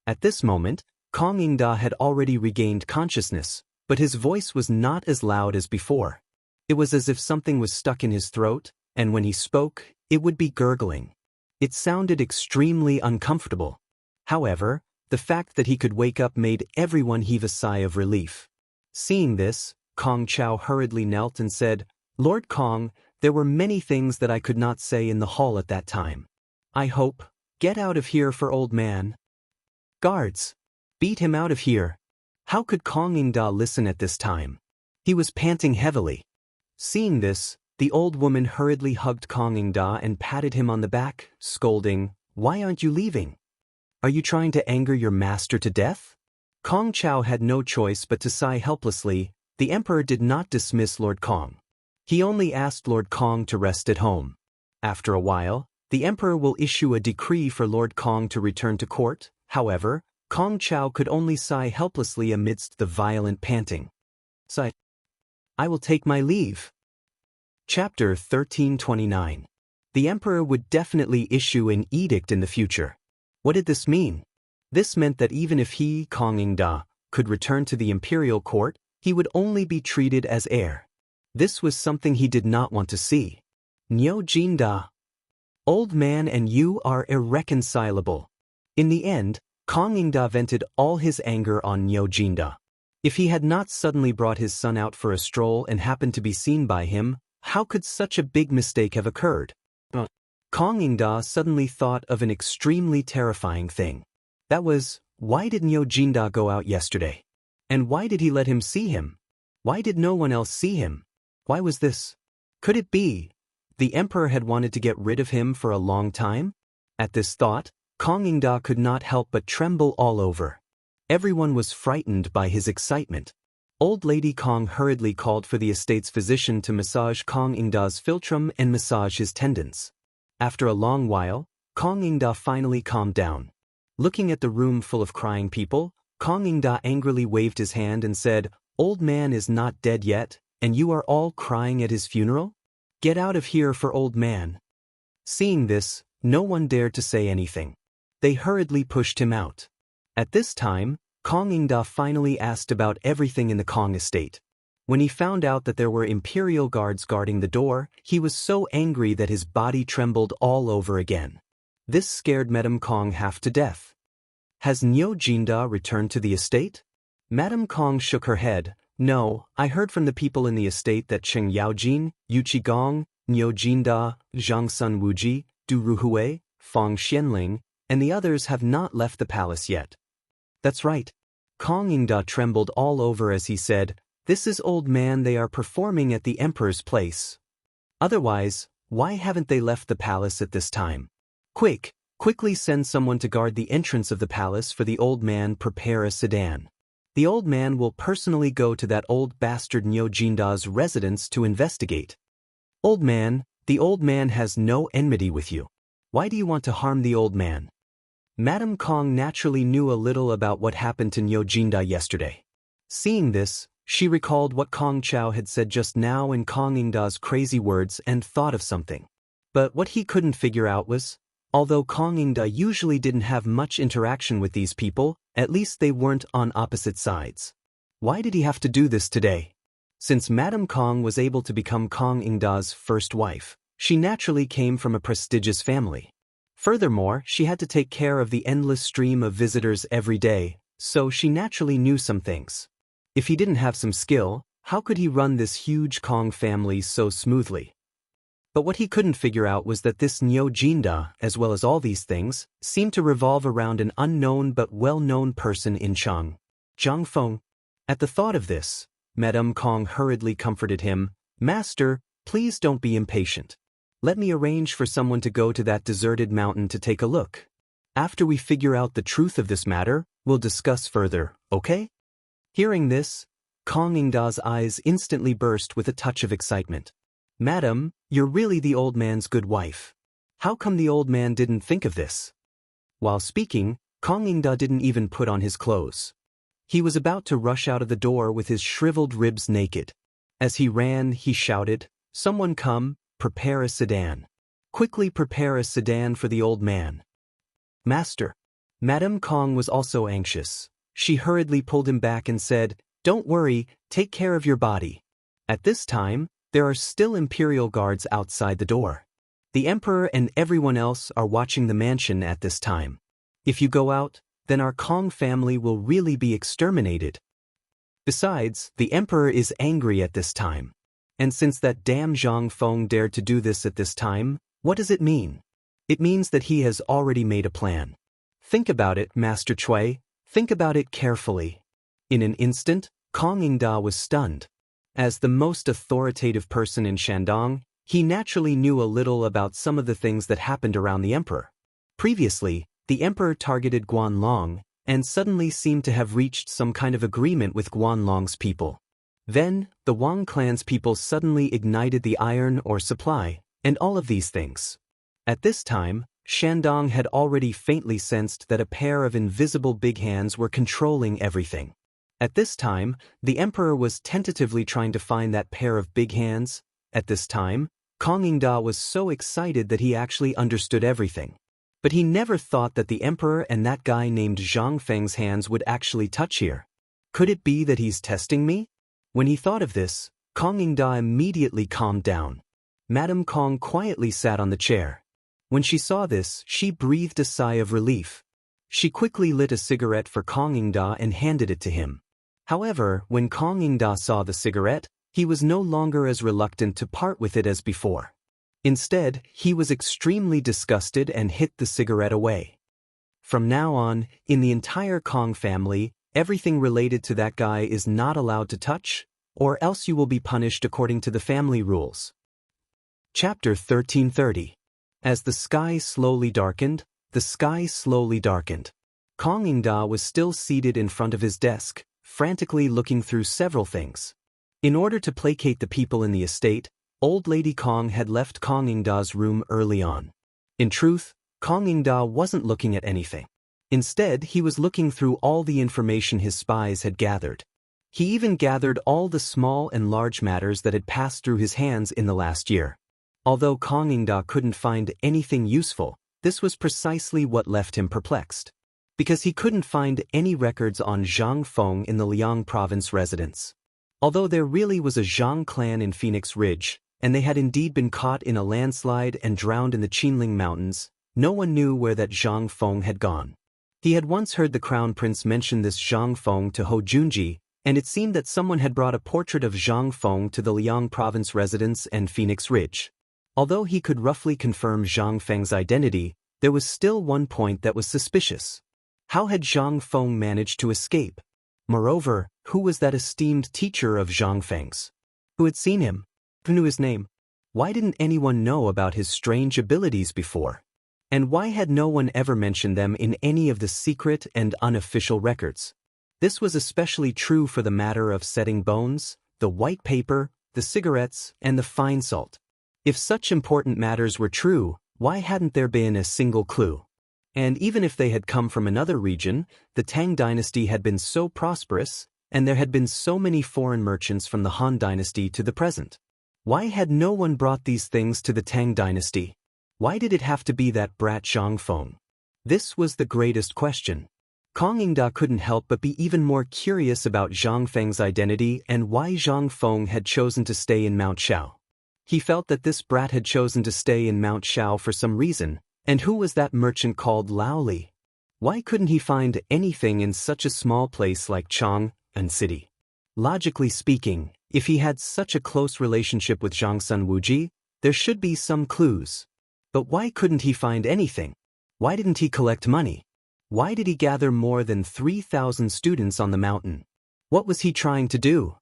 At this moment, Kong Ingda had already regained consciousness, but his voice was not as loud as before. It was as if something was stuck in his throat, and when he spoke, it would be gurgling. It sounded extremely uncomfortable. However, the fact that he could wake up made everyone heave a sigh of relief. Seeing this, Kong Chao hurriedly knelt and said, "Lord Kong, there were many things that I could not say in the hall at that time. I hope, get out of here for old man. Guards, beat him out of here." How could Kong Ingda listen at this time? He was panting heavily. Seeing this, the old woman hurriedly hugged Kong Ingda and patted him on the back, scolding, "Why aren't you leaving? Are you trying to anger your master to death?" Kong Chao had no choice but to sigh helplessly. The emperor did not dismiss Lord Kong. He only asked Lord Kong to rest at home. After a while, the emperor will issue a decree for Lord Kong to return to court. However, Kong Chao could only sigh helplessly amidst the violent panting. Sigh. "I will take my leave." Chapter 1329. The emperor would definitely issue an edict in the future. What did this mean? This meant that even if he, Kong Ingda, could return to the imperial court, he would only be treated as heir. This was something he did not want to see. Niu Jinda. Old man and you are irreconcilable. In the end, Kong Ingda vented all his anger on Niu Jinda. If he had not suddenly brought his son out for a stroll and happened to be seen by him, how could such a big mistake have occurred? Kong Ingda suddenly thought of an extremely terrifying thing. That was, why did Niu Jinda go out yesterday? And why did he let him see him? Why did no one else see him? Why was this? Could it be the emperor had wanted to get rid of him for a long time? At this thought, Kong Ingda could not help but tremble all over. Everyone was frightened by his excitement. Old Lady Kong hurriedly called for the estate's physician to massage Kong Ingda's philtrum and massage his tendons. After a long while, Kong Ingda finally calmed down. Looking at the room full of crying people, Kong Ingda angrily waved his hand and said, "Old man is not dead yet, and you are all crying at his funeral? Get out of here for old man." Seeing this, no one dared to say anything. They hurriedly pushed him out. At this time, Kong Ingda finally asked about everything in the Kong estate. When he found out that there were imperial guards guarding the door, he was so angry that his body trembled all over again. This scared Madame Kong half to death. "Has Niu Jinda returned to the estate?" Madame Kong shook her head. "No, I heard from the people in the estate that Cheng Yaojin, Yu Qigong, Niu Jinda, Zhang Sun Wuji, Du Ruhui, Fang Xianling, and the others have not left the palace yet. That's right. Kong Ingda trembled all over as he said, "This is old man, they are performing at the emperor's place. Otherwise, why haven't they left the palace at this time? Quickly send someone to guard the entrance of the palace for the old man, prepare a sedan. The old man will personally go to that old bastard Nyo Jinda's residence to investigate. Old man, the old man has no enmity with you. Why do you want to harm the old man?" Madame Kong naturally knew a little about what happened to Nyo Jinda yesterday. Seeing this, she recalled what Kong Chao had said just now in Kong Ingda's crazy words and thought of something. But what he couldn't figure out was, although Kong Ingda usually didn't have much interaction with these people, at least they weren't on opposite sides. Why did he have to do this today? Since Madame Kong was able to become Kong Ingda's first wife, she naturally came from a prestigious family. Furthermore, she had to take care of the endless stream of visitors every day, so she naturally knew some things. If he didn't have some skill, how could he run this huge Kong family so smoothly? But what he couldn't figure out was that this Nyo Jinda, as well as all these things, seemed to revolve around an unknown but well-known person in Zhang Feng. At the thought of this, Madame Kong hurriedly comforted him, "Master, please don't be impatient. Let me arrange for someone to go to that deserted mountain to take a look. After we figure out the truth of this matter, we'll discuss further, okay?" Hearing this, Kong Ingda's eyes instantly burst with a touch of excitement. "Madam, you're really the old man's good wife. How come the old man didn't think of this?" While speaking, Kong Ingda didn't even put on his clothes. He was about to rush out of the door with his shriveled ribs naked. As he ran, he shouted, "Someone come, prepare a sedan. Quickly prepare a sedan for the old man." "Master." Madame Kong was also anxious. She hurriedly pulled him back and said, "Don't worry, take care of your body." At this time, there are still imperial guards outside the door. The emperor and everyone else are watching the mansion at this time. If you go out, then our Kong family will really be exterminated. Besides, the emperor is angry at this time. And since that damn Zhang Feng dared to do this at this time, what does it mean? It means that he has already made a plan. Think about it, Master Chui. Think about it carefully. In an instant, Kong Ingda was stunned. As the most authoritative person in Shandong, he naturally knew a little about some of the things that happened around the emperor. Previously, the emperor targeted Guanlong, and suddenly seemed to have reached some kind of agreement with Guanlong's people. Then, the Wang clan's people suddenly ignited the iron ore supply, and all of these things. At this time, Shandong had already faintly sensed that a pair of invisible big hands were controlling everything. At this time, the emperor was tentatively trying to find that pair of big hands. At this time, Kong Ingda was so excited that he actually understood everything. But he never thought that the emperor and that guy named Zhang Feng's hands would actually touch here. Could it be that he's testing me? When he thought of this, Kong Ingda immediately calmed down. Madame Kong quietly sat on the chair. When she saw this, she breathed a sigh of relief. She quickly lit a cigarette for Kong Ingda and handed it to him. However, when Kong Ingda saw the cigarette, he was no longer as reluctant to part with it as before. Instead, he was extremely disgusted and hid the cigarette away. From now on, in the entire Kong family, everything related to that guy is not allowed to touch, or else you will be punished according to the family rules. Chapter 1330. As the sky slowly darkened, Kong Ingda was still seated in front of his desk, frantically looking through several things. In order to placate the people in the estate, Old Lady Kong had left Kong Ingda's room early on. In truth, Kong Ingda wasn't looking at anything. Instead, he was looking through all the information his spies had gathered. He even gathered all the small and large matters that had passed through his hands in the last year. Although Kong Ingda couldn't find anything useful, this was precisely what left him perplexed. Because he couldn't find any records on Zhang Feng in the Liang province residence. Although there really was a Zhang clan in Phoenix Ridge, and they had indeed been caught in a landslide and drowned in the Qinling Mountains, no one knew where that Zhang Feng had gone. He had once heard the crown prince mention this Zhang Feng to Ho Junji, and it seemed that someone had brought a portrait of Zhang Feng to the Liang province residence and Phoenix Ridge. Although he could roughly confirm Zhang Feng's identity, there was still one point that was suspicious. How had Zhang Feng managed to escape? Moreover, who was that esteemed teacher of Zhang Feng's? Who had seen him? Who knew his name? Why didn't anyone know about his strange abilities before? And why had no one ever mentioned them in any of the secret and unofficial records? This was especially true for the matter of setting bones, the white paper, the cigarettes, and the fine salt. If such important matters were true, why hadn't there been a single clue? And even if they had come from another region, the Tang dynasty had been so prosperous, and there had been so many foreign merchants from the Han dynasty to the present. Why had no one brought these things to the Tang dynasty? Why did it have to be that brat Zhang Feng? This was the greatest question. Kong Yingda couldn't help but be even more curious about Zhang Feng's identity and why Zhang Feng had chosen to stay in Mount Shao. He felt that this brat had chosen to stay in Mount Shao for some reason, and who was that merchant called Lao Li? Why couldn't he find anything in such a small place like Chang'an City? Logically speaking, if he had such a close relationship with Zhang Sun Wuji, there should be some clues. But why couldn't he find anything? Why didn't he collect money? Why did he gather more than 3,000 students on the mountain? What was he trying to do?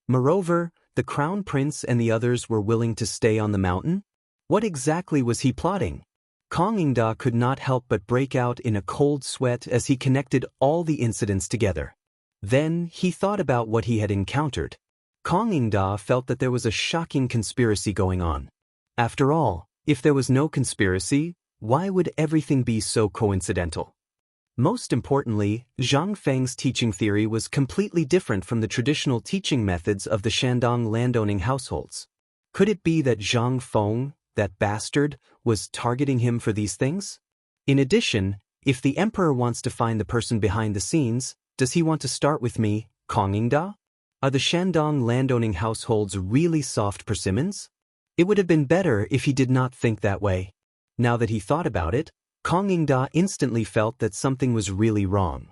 Moreover, the crown prince and the others were willing to stay on the mountain? What exactly was he plotting? Kong Yingda could not help but break out in a cold sweat as he connected all the incidents together. Then he thought about what he had encountered. Kong Yingda felt that there was a shocking conspiracy going on. After all, if there was no conspiracy, why would everything be so coincidental? Most importantly, Zhang Feng's teaching theory was completely different from the traditional teaching methods of the Shandong landowning households. Could it be that Zhang Feng, that bastard, was targeting him for these things? In addition, if the emperor wants to find the person behind the scenes, does he want to start with me, Kong Yingda? Are the Shandong landowning households really soft persimmons? It would have been better if he did not think that way. Now that he thought about it, Kong Yingda instantly felt that something was really wrong.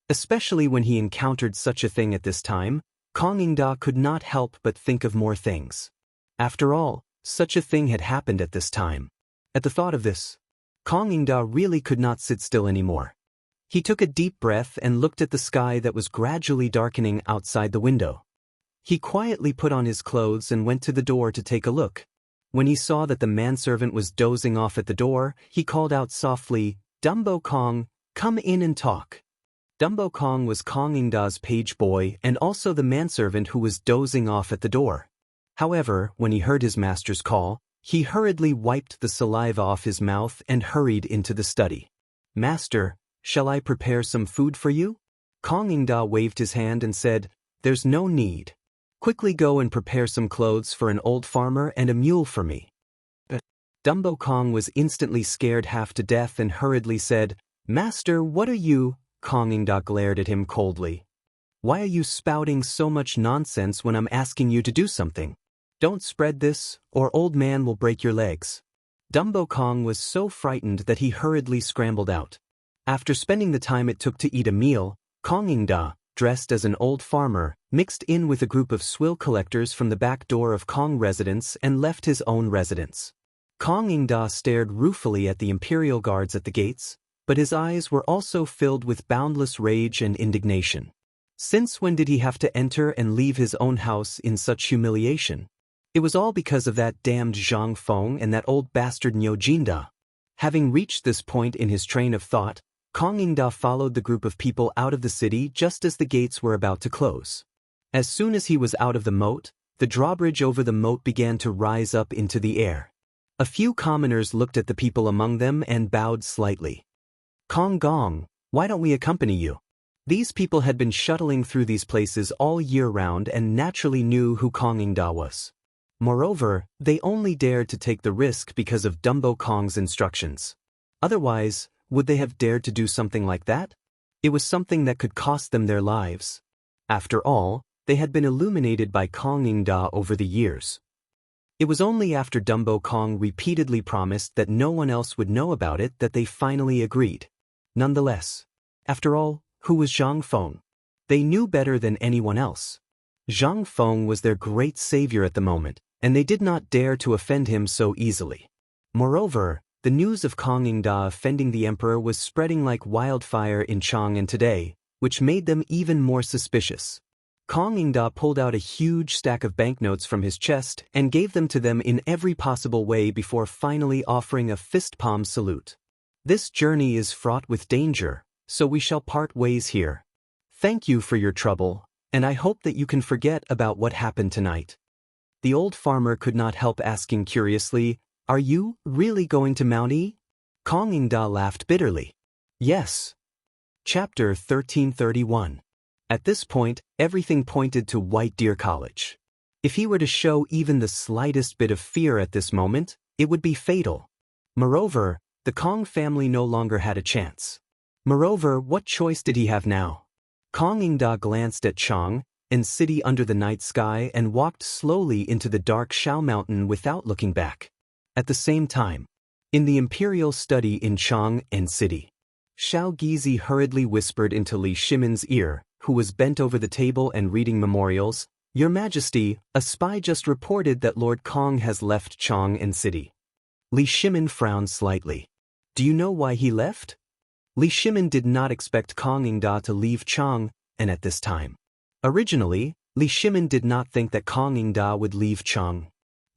Especially when he encountered such a thing at this time, Kong Yingda could not help but think of more things. After all, such a thing had happened at this time. At the thought of this, Kong Yingda really could not sit still anymore. He took a deep breath and looked at the sky that was gradually darkening outside the window. He quietly put on his clothes and went to the door to take a look. When he saw that the manservant was dozing off at the door, he called out softly, "Dumbo Kong, come in and talk." Dumbo Kong was Kong Yingda's page boy and also the manservant who was dozing off at the door. However, when he heard his master's call, he hurriedly wiped the saliva off his mouth and hurried into the study. "Master, shall I prepare some food for you?" Kong Yingda waved his hand and said, "There's no need. Quickly go and prepare some clothes for an old farmer and a mule for me." But Dumbo Kong was instantly scared half to death and hurriedly said, "Master, what are you?" Kong Yingda glared at him coldly. "Why are you spouting so much nonsense when I'm asking you to do something? Don't spread this, or old man will break your legs." Dumbo Kong was so frightened that he hurriedly scrambled out. After spending the time it took to eat a meal, Kong Yingda, dressed as an old farmer, mixed in with a group of swill collectors from the back door of Kong residence and left his own residence. Kong Yingda stared ruefully at the imperial guards at the gates, but his eyes were also filled with boundless rage and indignation. Since when did he have to enter and leave his own house in such humiliation? It was all because of that damned Zhang Feng and that old bastard Niu Jinda. Having reached this point in his train of thought, Kong Yingda followed the group of people out of the city just as the gates were about to close. As soon as he was out of the moat, the drawbridge over the moat began to rise up into the air. A few commoners looked at the people among them and bowed slightly. "Kong Gong, why don't we accompany you?" These people had been shuttling through these places all year round and naturally knew who Kong Yingda was. Moreover, they only dared to take the risk because of Dumbo Kong's instructions. Otherwise, would they have dared to do something like that? It was something that could cost them their lives. After all, they had been illuminated by Kong Yingda over the years. It was only after Dumbo Kong repeatedly promised that no one else would know about it that they finally agreed. Nonetheless, after all, who was Zhang Feng? They knew better than anyone else. Zhang Feng was their great savior at the moment, and they did not dare to offend him so easily. Moreover, The news of Kong Ingda offending the emperor was spreading like wildfire in Chang'an today, which made them even more suspicious. Kong Ingda pulled out a huge stack of banknotes from his chest and gave them to them in every possible way before finally offering a fist-palm salute. This journey is fraught with danger, so we shall part ways here. Thank you for your trouble, and I hope that you can forget about what happened tonight. The old farmer could not help asking curiously, "Are you really going to Mount E?" Kong Ingda laughed bitterly. Yes. Chapter 1331. At this point, everything pointed to White Deer College. If he were to show even the slightest bit of fear at this moment, it would be fatal. Moreover, the Kong family no longer had a chance. Moreover, what choice did he have now? Kong Ingda glanced at Chang'an city under the night sky and walked slowly into the dark Shao Mountain without looking back. At the same time, in the imperial study in Chang'an city, Shao Gizi hurriedly whispered into Li Shimin's ear, who was bent over the table and reading memorials, "Your Majesty, a spy just reported that Lord Kong has left Chang'an city." Li Shimin frowned slightly. Do you know why he left? Li Shimin did not expect Kong Ingda to leave Chang'an at this time. Originally, Li Shimin did not think that Kong Ingda would leave Chang'an.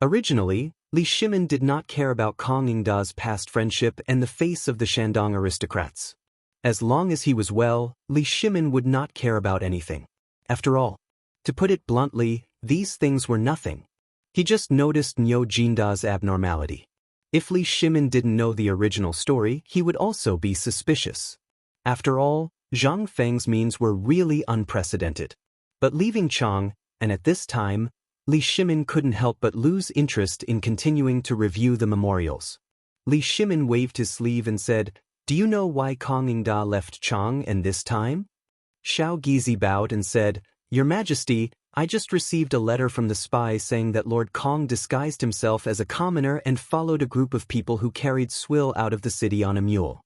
Originally, Li Shimin did not care about Kong Ingda's past friendship and the face of the Shandong aristocrats. As long as he was well, Li Shimin would not care about anything. After all, to put it bluntly, these things were nothing. He just noticed Niu Jinda's abnormality. If Li Shimin didn't know the original story, he would also be suspicious. After all, Zhang Feng's means were really unprecedented. But leaving Chang'an, and at this time, Li Shimin couldn't help but lose interest in continuing to review the memorials. Li Shimin waved his sleeve and said, "Do you know why Kong Ingda left Chang'an this time?" Shao Gizi bowed and said, "Your Majesty, I just received a letter from the spy saying that Lord Kong disguised himself as a commoner and followed a group of people who carried swill out of the city on a mule.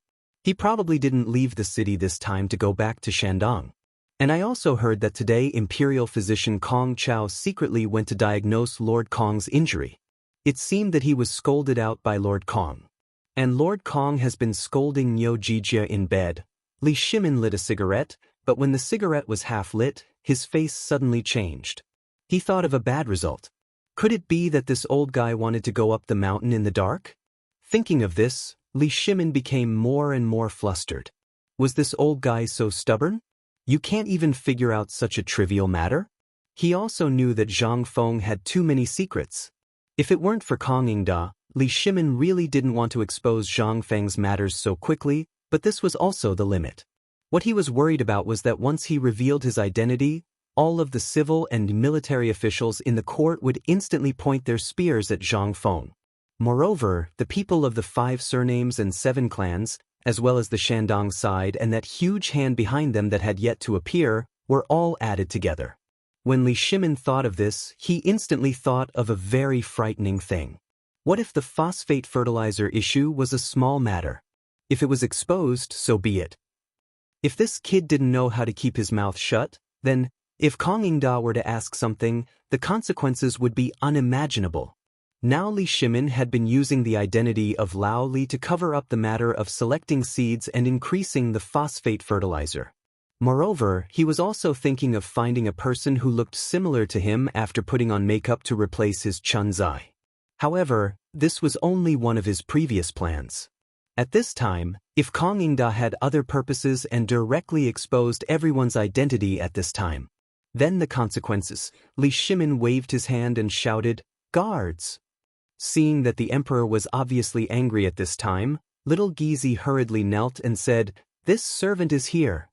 He probably didn't leave the city this time to go back to Shandong. And I also heard that today Imperial physician Kong Chao secretly went to diagnose Lord Kong's injury. It seemed that he was scolded out by Lord Kong. And Lord Kong has been scolding Niu Jijia in bed." Li Shimin lit a cigarette, but when the cigarette was half lit, his face suddenly changed. He thought of a bad result. Could it be that this old guy wanted to go up the mountain in the dark? Thinking of this, Li Shimin became more and more flustered. Was this old guy so stubborn? You can't even figure out such a trivial matter? He also knew that Zhang Feng had too many secrets. If it weren't for Kong Ingda, Li Shimin really didn't want to expose Zhang Feng's matters so quickly, but this was also the limit. What he was worried about was that once he revealed his identity, all of the civil and military officials in the court would instantly point their spears at Zhang Feng. Moreover, the people of the 5 surnames and 7 clans, as well as the Shandong side and that huge hand behind them that had yet to appear, were all added together. When Li Shimin thought of this, he instantly thought of a very frightening thing. What if the phosphate fertilizer issue was a small matter? If it was exposed, so be it. If this kid didn't know how to keep his mouth shut, then, if Kong Ingda were to ask something, the consequences would be unimaginable. Now Li Shimin had been using the identity of Lao Li to cover up the matter of selecting seeds and increasing the phosphate fertilizer. Moreover, he was also thinking of finding a person who looked similar to him after putting on makeup to replace his Chun's eye. However, this was only one of his previous plans. At this time, if Kong Ingda had other purposes and directly exposed everyone's identity at this time, then the consequences. Li Shimin waved his hand and shouted, "Guards!" Seeing that the emperor was obviously angry at this time, little Gizi hurriedly knelt and said, "This servant is here.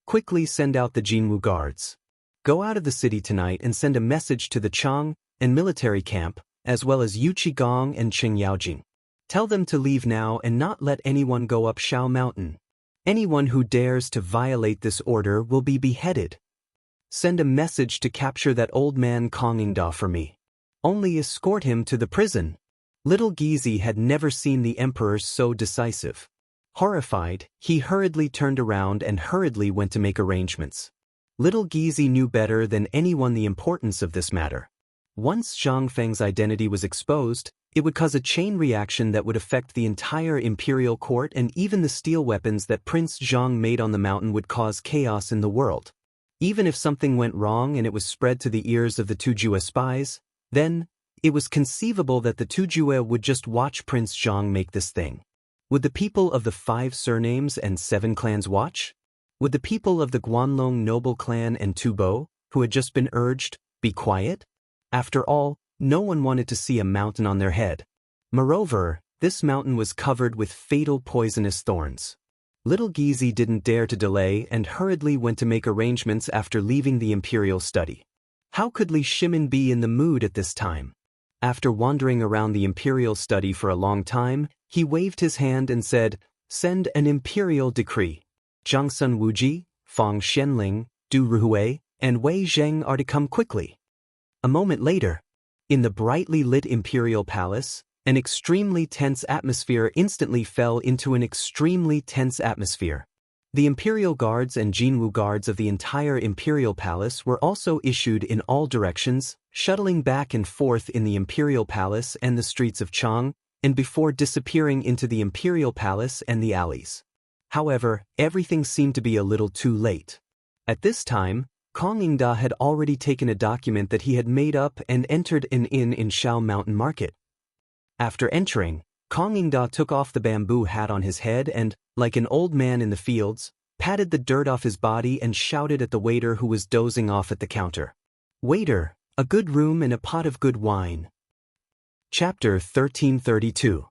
Quickly send out the Jinwu guards. Go out of the city tonight and send a message to the Chang and military camp, as well as Yuqigong and Qingyaojing. Tell them to leave now and not let anyone go up Shao Mountain. Anyone who dares to violate this order will be beheaded. Send a message to capture that old man Kong Ingda for me. Only escort him to the prison." Little Gizi had never seen the emperor so decisive. Horrified, he hurriedly turned around and hurriedly went to make arrangements. Little Gizi knew better than anyone the importance of this matter. Once Zhang Feng's identity was exposed, It would cause a chain reaction that would affect the entire imperial court, and even the steel weapons that Prince Zhang made on the mountain would cause chaos in the world. Even if something went wrong and it was spread to the ears of the Tujue spies, then it was conceivable that the Tujue would just watch Prince Zhang make this thing. Would the people of the 5 surnames and 7 clans watch? Would the people of the Guanlong noble clan and Tubo, who had just been urged, be quiet? After all, no one wanted to see a mountain on their head. Moreover, this mountain was covered with fatal poisonous thorns. Little Gizi didn't dare to delay and hurriedly went to make arrangements after leaving the imperial study. How could Li Shimin be in the mood at this time? After wandering around the imperial study for a long time, he waved his hand and said, "Send an imperial decree. Zhang Sun Wuji, Fang Shenling, Du Ruhui, and Wei Zheng are to come quickly." A moment later, in the brightly lit imperial palace, an extremely tense atmosphere instantly fell into an extremely tense atmosphere. The imperial guards and Jinwu guards of the entire imperial palace were also issued in all directions, shuttling back and forth in the imperial palace and the streets of Chang, and before disappearing into the imperial palace and the alleys. However, everything seemed to be a little too late. At this time, Kong Yingda had already taken a document that he had made up and entered an inn in Shao Mountain Market. After entering, Kong Yingda took off the bamboo hat on his head and, like an old man in the fields, patted the dirt off his body and shouted at the waiter who was dozing off at the counter. "Waiter, a good room and a pot of good wine." Chapter 1332.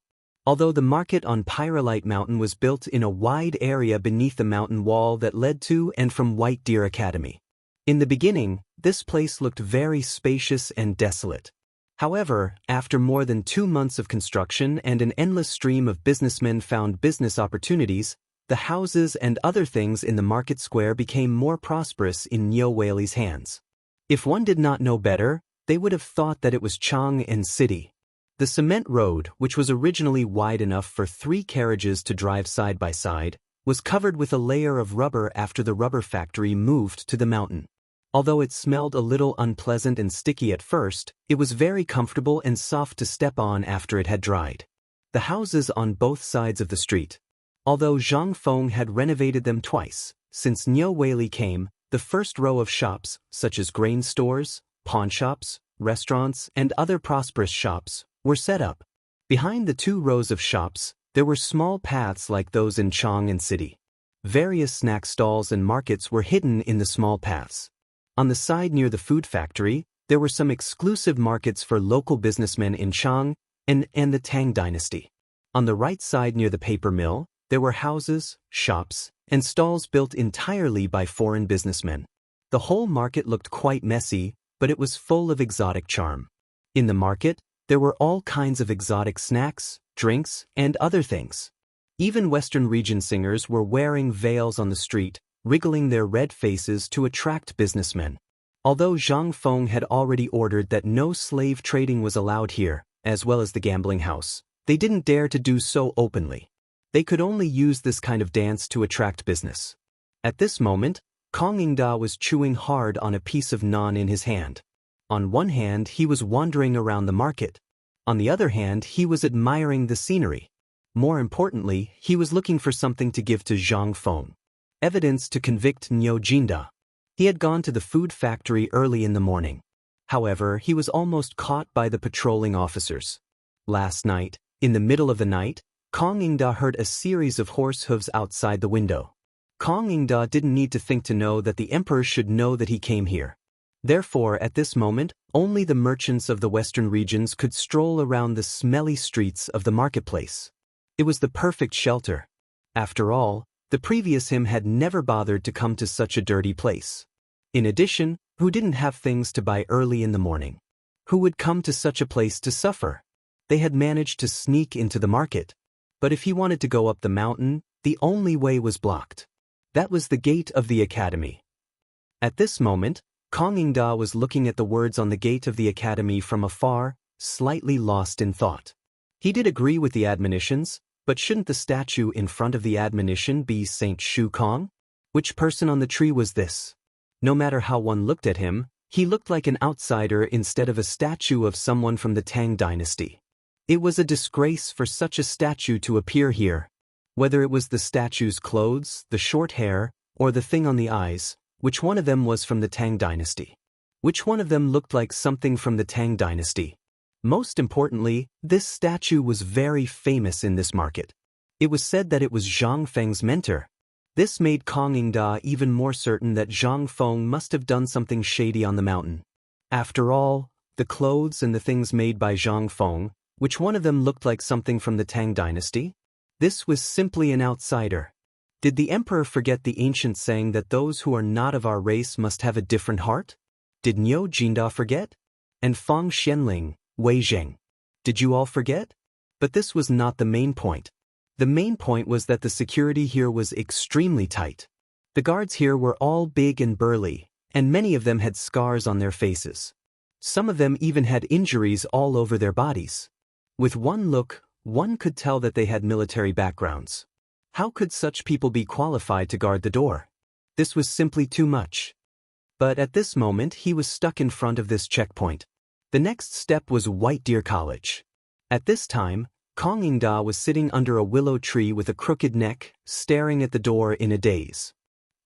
Although the market on Pyrolite Mountain was built in a wide area beneath the mountain wall that led to and from White Deer Academy. In the beginning, this place looked very spacious and desolate. However, after more than 2 months of construction and an endless stream of businessmen found business opportunities, the houses and other things in the market square became more prosperous in Niu Weili's hands. If one did not know better, they would have thought that it was Chang and City. The cement road, which was originally wide enough for 3 carriages to drive side by side, was covered with a layer of rubber after the rubber factory moved to the mountain. Although it smelled a little unpleasant and sticky at first, it was very comfortable and soft to step on after it had dried. The houses on both sides of the street. Although Zhang Feng had renovated them twice, since Niu Weili came, the first row of shops, such as grain stores, pawn shops, restaurants, and other prosperous shops, were set up. Behind the 2 rows of shops, there were small paths like those in Chang and City. Various snack stalls and markets were hidden in the small paths. On the side near the food factory, there were some exclusive markets for local businessmen in Chang and the Tang dynasty. On the right side near the paper mill, there were houses, shops, and stalls built entirely by foreign businessmen. The whole market looked quite messy, but it was full of exotic charm. In the market, there were all kinds of exotic snacks, drinks, and other things. Even Western region singers were wearing veils on the street, wriggling their red faces to attract businessmen. Although Zhang Feng had already ordered that no slave trading was allowed here, as well as the gambling house, they didn't dare to do so openly. They could only use this kind of dance to attract business. At this moment, Kong Yingda was chewing hard on a piece of naan in his hand. On one hand, he was wandering around the market. On the other hand, he was admiring the scenery. More importantly, he was looking for something to give to Zhang Feng. Evidence to convict Niu Jinda. He had gone to the food factory early in the morning. However, he was almost caught by the patrolling officers. Last night, in the middle of the night, Kong Yingda heard a series of horse hooves outside the window. Kong Yingda didn't need to think to know that the emperor should know that he came here. Therefore, at this moment, only the merchants of the western regions could stroll around the smelly streets of the marketplace. It was the perfect shelter. After all, the previous him had never bothered to come to such a dirty place. In addition, who didn't have things to buy early in the morning? Who would come to such a place to suffer? They had managed to sneak into the market. But if he wanted to go up the mountain, the only way was blocked. That was the gate of the academy. At this moment, Kong Yingda was looking at the words on the gate of the academy from afar, slightly lost in thought. He did agree with the admonitions, but shouldn't the statue in front of the admonition be Saint Shu Kong? Which person on the tree was this? No matter how one looked at him, he looked like an outsider instead of a statue of someone from the Tang dynasty. It was a disgrace for such a statue to appear here. Whether it was the statue's clothes, the short hair, or the thing on the eyes, which one of them was from the Tang dynasty? Which one of them looked like something from the Tang dynasty? Most importantly, this statue was very famous in this market. It was said that it was Zhang Feng's mentor. This made Kong Yingda even more certain that Zhang Feng must have done something shady on the mountain. After all, the clothes and the things made by Zhang Feng, which one of them looked like something from the Tang dynasty? This was simply an outsider. Did the emperor forget the ancient saying that those who are not of our race must have a different heart? Did Niu Jinda forget? And Fang Xianling, Wei Zheng. Did you all forget? But this was not the main point. The main point was that the security here was extremely tight. The guards here were all big and burly, and many of them had scars on their faces. Some of them even had injuries all over their bodies. With one look, one could tell that they had military backgrounds. How could such people be qualified to guard the door? This was simply too much. But at this moment he was stuck in front of this checkpoint. The next step was White Deer College. At this time, Kong Yingda was sitting under a willow tree with a crooked neck, staring at the door in a daze.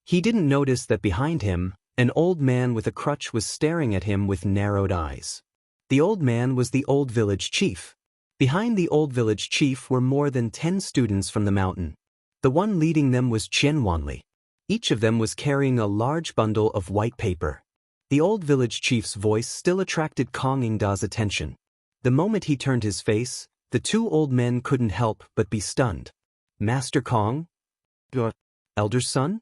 He didn't notice that behind him, an old man with a crutch was staring at him with narrowed eyes. The old man was the old village chief. Behind the old village chief were more than 10 students from the mountain. The one leading them was Qian Wanli. Each of them was carrying a large bundle of white paper. The old village chief's voice still attracted Kong Yingda's attention. The moment he turned his face, the two old men couldn't help but be stunned. Master Kong? Your elder son?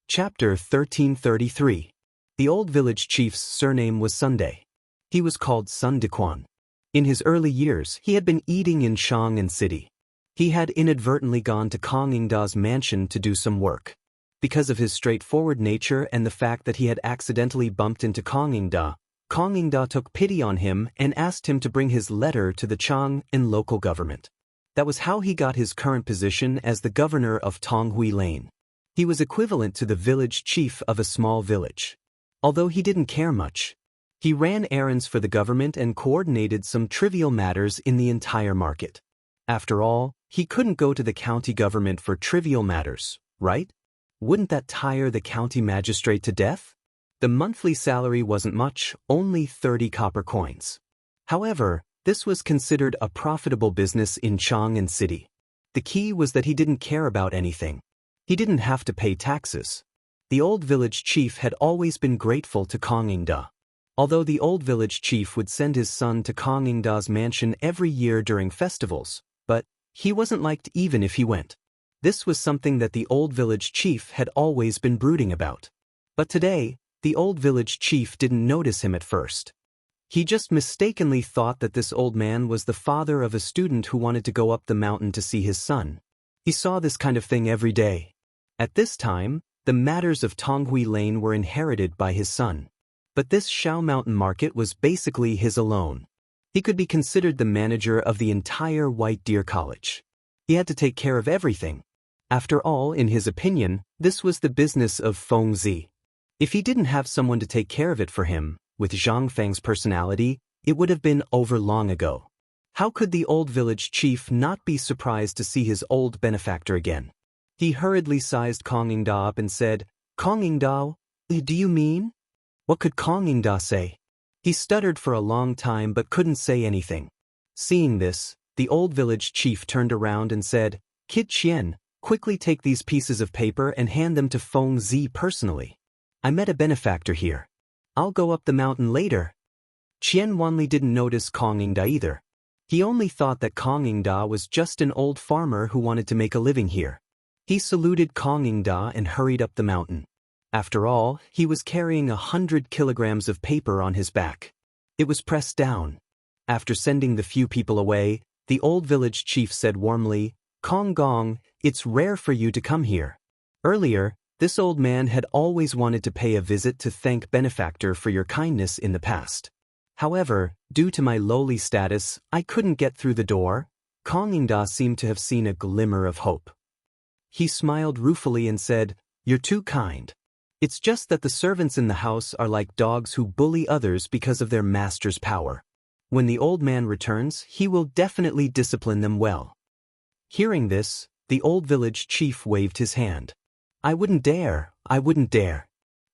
Chapter 1333. The old village chief's surname was Sunday. He was called Sun Dequan. In his early years, he had been eating in Chang'an City. He had inadvertently gone to Kong Yingda's mansion to do some work. Because of his straightforward nature and the fact that he had accidentally bumped into Kong Yingda took pity on him and asked him to bring his letter to the Chang'an local government. That was how he got his current position as the governor of Tonghui Lane. He was equivalent to the village chief of a small village. Although he didn't care much, he ran errands for the government and coordinated some trivial matters in the entire market. After all, he couldn't go to the county government for trivial matters, right? Wouldn't that tire the county magistrate to death? The monthly salary wasn't much, only 30 copper coins. However, this was considered a profitable business in Chang'an City. The key was that he didn't care about anything. He didn't have to pay taxes. The old village chief had always been grateful to Kong Yingda. Although the old village chief would send his son to Kong Yingda's mansion every year during festivals, but he wasn't liked even if he went. This was something that the old village chief had always been brooding about. But today, the old village chief didn't notice him at first. He just mistakenly thought that this old man was the father of a student who wanted to go up the mountain to see his son. He saw this kind of thing every day. At this time, the matters of Tonghui Lane were inherited by his son. But this Shao Mountain market was basically his alone. He could be considered the manager of the entire White Deer College. He had to take care of everything. After all, in his opinion, this was the business of Feng Zi. If he didn't have someone to take care of it for him, with Zhang Feng's personality, it would have been over long ago. How could the old village chief not be surprised to see his old benefactor again? He hurriedly sized Kong Yingda up and said, "Kong Yingda, do you mean?" What could Kong Yingda say? He stuttered for a long time but couldn't say anything. Seeing this, the old village chief turned around and said, "Kid Qian, quickly take these pieces of paper and hand them to Feng Zi personally. I met a benefactor here. I'll go up the mountain later." Qian Wanli didn't notice Kong Yingda either. He only thought that Kong Yingda was just an old farmer who wanted to make a living here. He saluted Kong Yingda and hurried up the mountain. After all, he was carrying 100 kilograms of paper on his back. It was pressed down. After sending the few people away, the old village chief said warmly, "Kong Gong, it's rare for you to come here." Earlier, this old man had always wanted to pay a visit to thank benefactor for your kindness in the past. However, due to my lowly status, I couldn't get through the door. Kong Yingda seemed to have seen a glimmer of hope. He smiled ruefully and said, "You're too kind. It's just that the servants in the house are like dogs who bully others because of their master's power. When the old man returns, he will definitely discipline them well. Hearing this, the old village chief waved his hand. I wouldn't dare.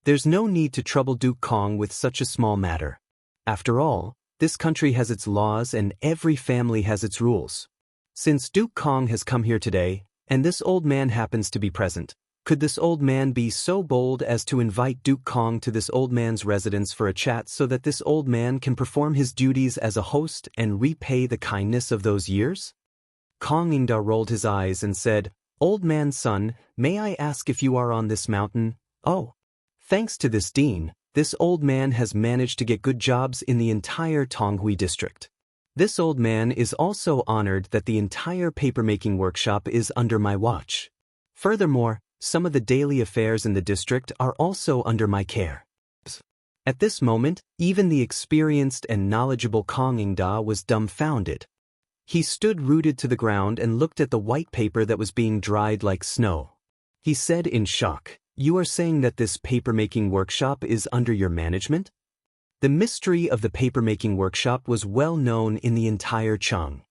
There's no need to trouble Duke Kong with such a small matter. After all, this country has its laws and every family has its rules. Since Duke Kong has come here today, and this old man happens to be present, could this old man be so bold as to invite Duke Kong to this old man's residence for a chat so that this old man can perform his duties as a host and repay the kindness of those years? Kong Ingda rolled his eyes and said, Old man's son, may I ask if you are on this mountain? Oh. Thanks to this dean, this old man has managed to get good jobs in the entire Tonghui district. This old man is also honored that the entire papermaking workshop is under my watch. Furthermore, some of the daily affairs in the district are also under my care. At this moment, even the experienced and knowledgeable Kong Ingda was dumbfounded. He stood rooted to the ground and looked at the white paper that was being dried like snow. He said in shock, You are saying that this papermaking workshop is under your management? The mystery of the papermaking workshop was well known in the entire Cheng.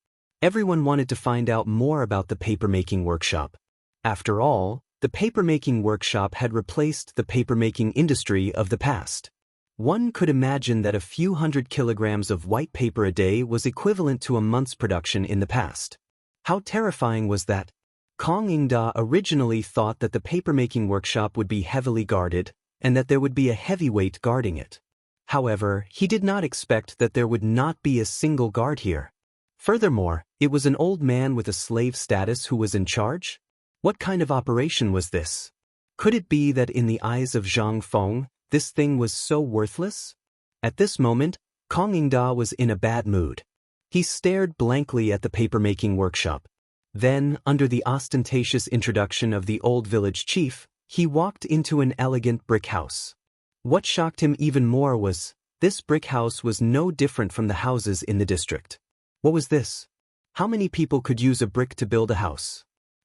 Everyone wanted to find out more about the papermaking workshop. After all, the papermaking workshop had replaced the papermaking industry of the past. One could imagine that a few hundred kilograms of white paper a day was equivalent to a month's production in the past. How terrifying was that? Kong Ingda originally thought that the papermaking workshop would be heavily guarded, and that there would be a heavyweight guarding it. However, he did not expect that there would not be a single guard here. Furthermore, it was an old man with a slave status who was in charge? What kind of operation was this? Could it be that in the eyes of Zhang Feng, this thing was so worthless? At this moment, Kong Ingda was in a bad mood. He stared blankly at the papermaking workshop. Then, under the ostentatious introduction of the old village chief, he walked into an elegant brick house. What shocked him even more was, this brick house was no different from the houses in the district. What was this? How many people could use a brick to build a house?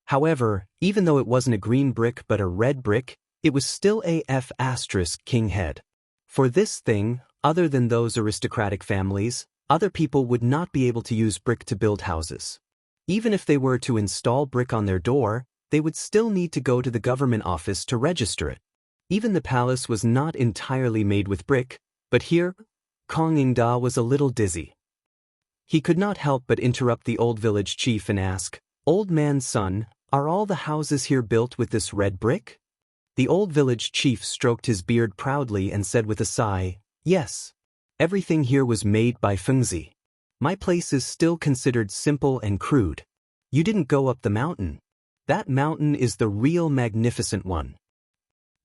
However, even though it wasn't a green brick but a red brick, it was still a F***king head. For this thing, other than those aristocratic families, other people would not be able to use brick to build houses. Even if they were to install brick on their door, they would still need to go to the government office to register it. Even the palace was not entirely made with brick, but here, Kong Ingda was a little dizzy. He could not help but interrupt the old village chief and ask, Old man's son, are all the houses here built with this red brick? The old village chief stroked his beard proudly and said with a sigh, Yes. Everything here was made by Fengzi. My place is still considered simple and crude. You didn't go up the mountain. That mountain is the real magnificent one.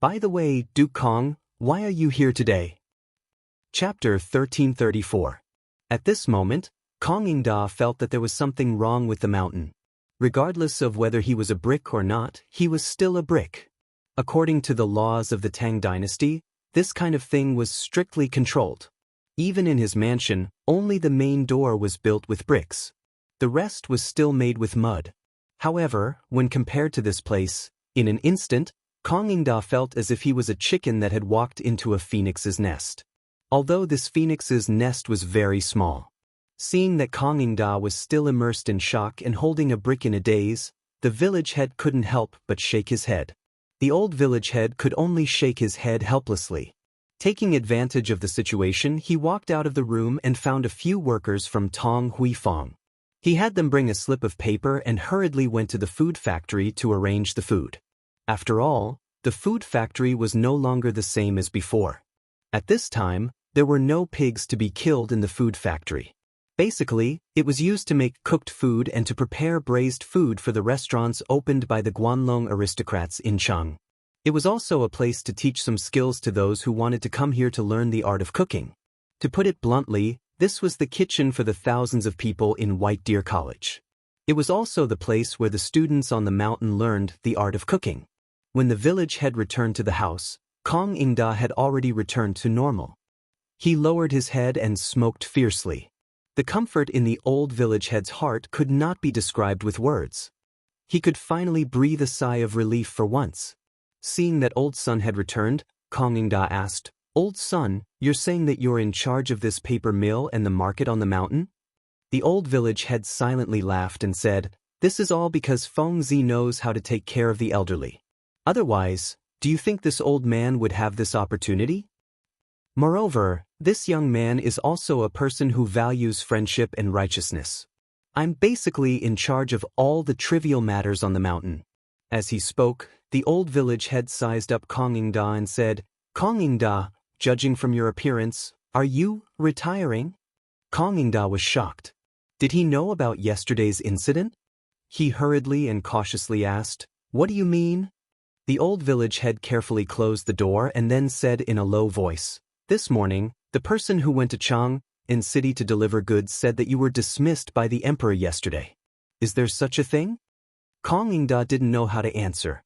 By the way, Duke Kong, why are you here today? Chapter 1334. At this moment, Kong Ingda felt that there was something wrong with the mountain. Regardless of whether he was a brick or not, he was still a brick. According to the laws of the Tang dynasty, this kind of thing was strictly controlled. Even in his mansion, only the main door was built with bricks. The rest was still made with mud. However, when compared to this place, in an instant, Kong Ingda felt as if he was a chicken that had walked into a phoenix's nest. Although this phoenix's nest was very small. Seeing that Kong Ingda was still immersed in shock and holding a brick in a daze, the village head couldn't help but shake his head. The old village head could only shake his head helplessly. Taking advantage of the situation, he walked out of the room and found a few workers from Tong Hui Fong. He had them bring a slip of paper and hurriedly went to the food factory to arrange the food. After all, the food factory was no longer the same as before. At this time, there were no pigs to be killed in the food factory. Basically, it was used to make cooked food and to prepare braised food for the restaurants opened by the Guanlong aristocrats in Cheng. It was also a place to teach some skills to those who wanted to come here to learn the art of cooking. To put it bluntly, this was the kitchen for the thousands of people in White Deer College. It was also the place where the students on the mountain learned the art of cooking. When the village head returned to the house, Kong Ingda had already returned to normal. He lowered his head and smoked fiercely. The comfort in the old village head's heart could not be described with words. He could finally breathe a sigh of relief for once. Seeing that old son had returned, Kong Ingda asked, Old son, you're saying that you're in charge of this paper mill and the market on the mountain? The old village head silently laughed and said, "This is all because Feng Zi knows how to take care of the elderly. Otherwise, do you think this old man would have this opportunity? Moreover, this young man is also a person who values friendship and righteousness. I'm basically in charge of all the trivial matters on the mountain." As he spoke, the old village head sized up Kong Ingda and said, "Kong Ingda, judging from your appearance, are you retiring?" Kong Ingda was shocked. Did he know about yesterday's incident? He hurriedly and cautiously asked, "What do you mean?" The old village head carefully closed the door and then said in a low voice, "This morning, the person who went to Chang'an city to deliver goods said that you were dismissed by the emperor yesterday. Is there such a thing?" Kong Ingda didn't know how to answer.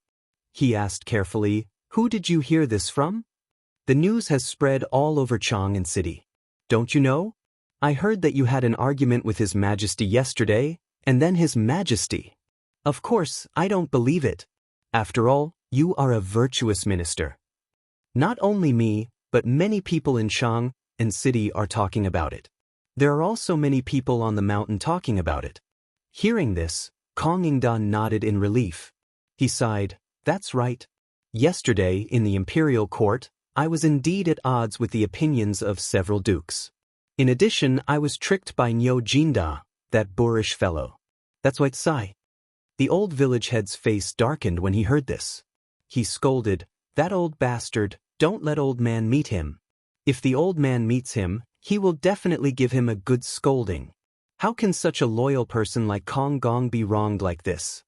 He asked carefully, "Who did you hear this from?" "The news has spread all over Chang'an city. Don't you know? I heard that you had an argument with His Majesty yesterday, and then His Majesty. Of course, I don't believe it. After all, you are a virtuous minister. Not only me, but many people in Chang'an city are talking about it. There are also many people on the mountain talking about it." Hearing this, Kong Ingda nodded in relief. He sighed, "That's right. Yesterday, in the imperial court, I was indeed at odds with the opinions of several dukes. In addition, I was tricked by Nyo Jinda, that boorish fellow. That's why Tsai." The old village head's face darkened when he heard this. He scolded, "That old bastard, don't let old man meet him. If the old man meets him, he will definitely give him a good scolding. How can such a loyal person like Kong Gong be wronged like this?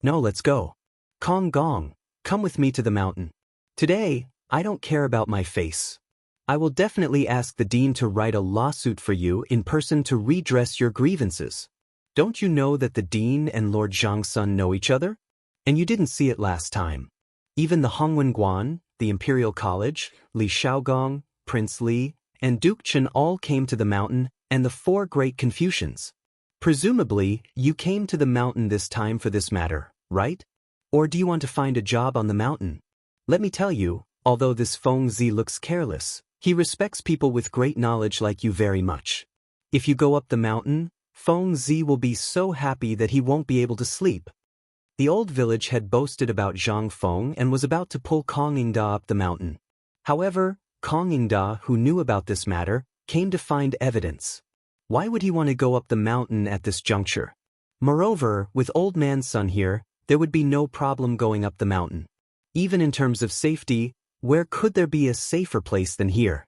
No, let's go. Kong Gong, come with me to the mountain. Today, I don't care about my face. I will definitely ask the dean to write a lawsuit for you in person to redress your grievances. Don't you know that the dean and Lord Zhang's son know each other? And you didn't see it last time. Even the Hongwen Guan, the Imperial College, Li Shaogong, Prince Li, and Duke Chen all came to the mountain, and the four great Confucians. Presumably, you came to the mountain this time for this matter, right? Or do you want to find a job on the mountain? Let me tell you, although this Feng Zi looks careless, he respects people with great knowledge like you very much. If you go up the mountain, Feng Zi will be so happy that he won't be able to sleep." The old village had boasted about Zhang Feng and was about to pull Kong Ingda up the mountain. However, Kong Ingda, who knew about this matter, came to find evidence. Why would he want to go up the mountain at this juncture? Moreover, with old man's son here, there would be no problem going up the mountain. Even in terms of safety, where could there be a safer place than here?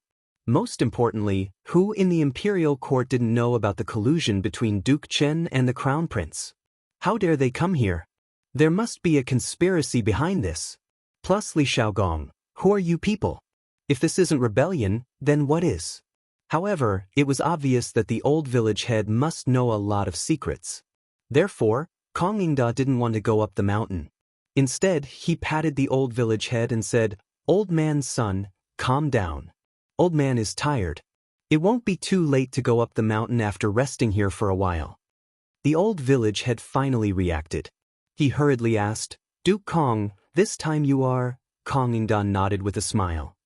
Most importantly, who in the imperial court didn't know about the collusion between Duke Chen and the crown prince? How dare they come here? There must be a conspiracy behind this. Plus Li Shaogong, who are you people? If this isn't rebellion, then what is? However, it was obvious that the old village head must know a lot of secrets. Therefore, Kong Ingda didn't want to go up the mountain. Instead, he patted the old village head and said, "Old man's son, calm down. Old man is tired. It won't be too late to go up the mountain after resting here for a while." The old village head finally reacted. He hurriedly asked, "Duke Kong, this time you are?" Kong Ingda nodded with a smile.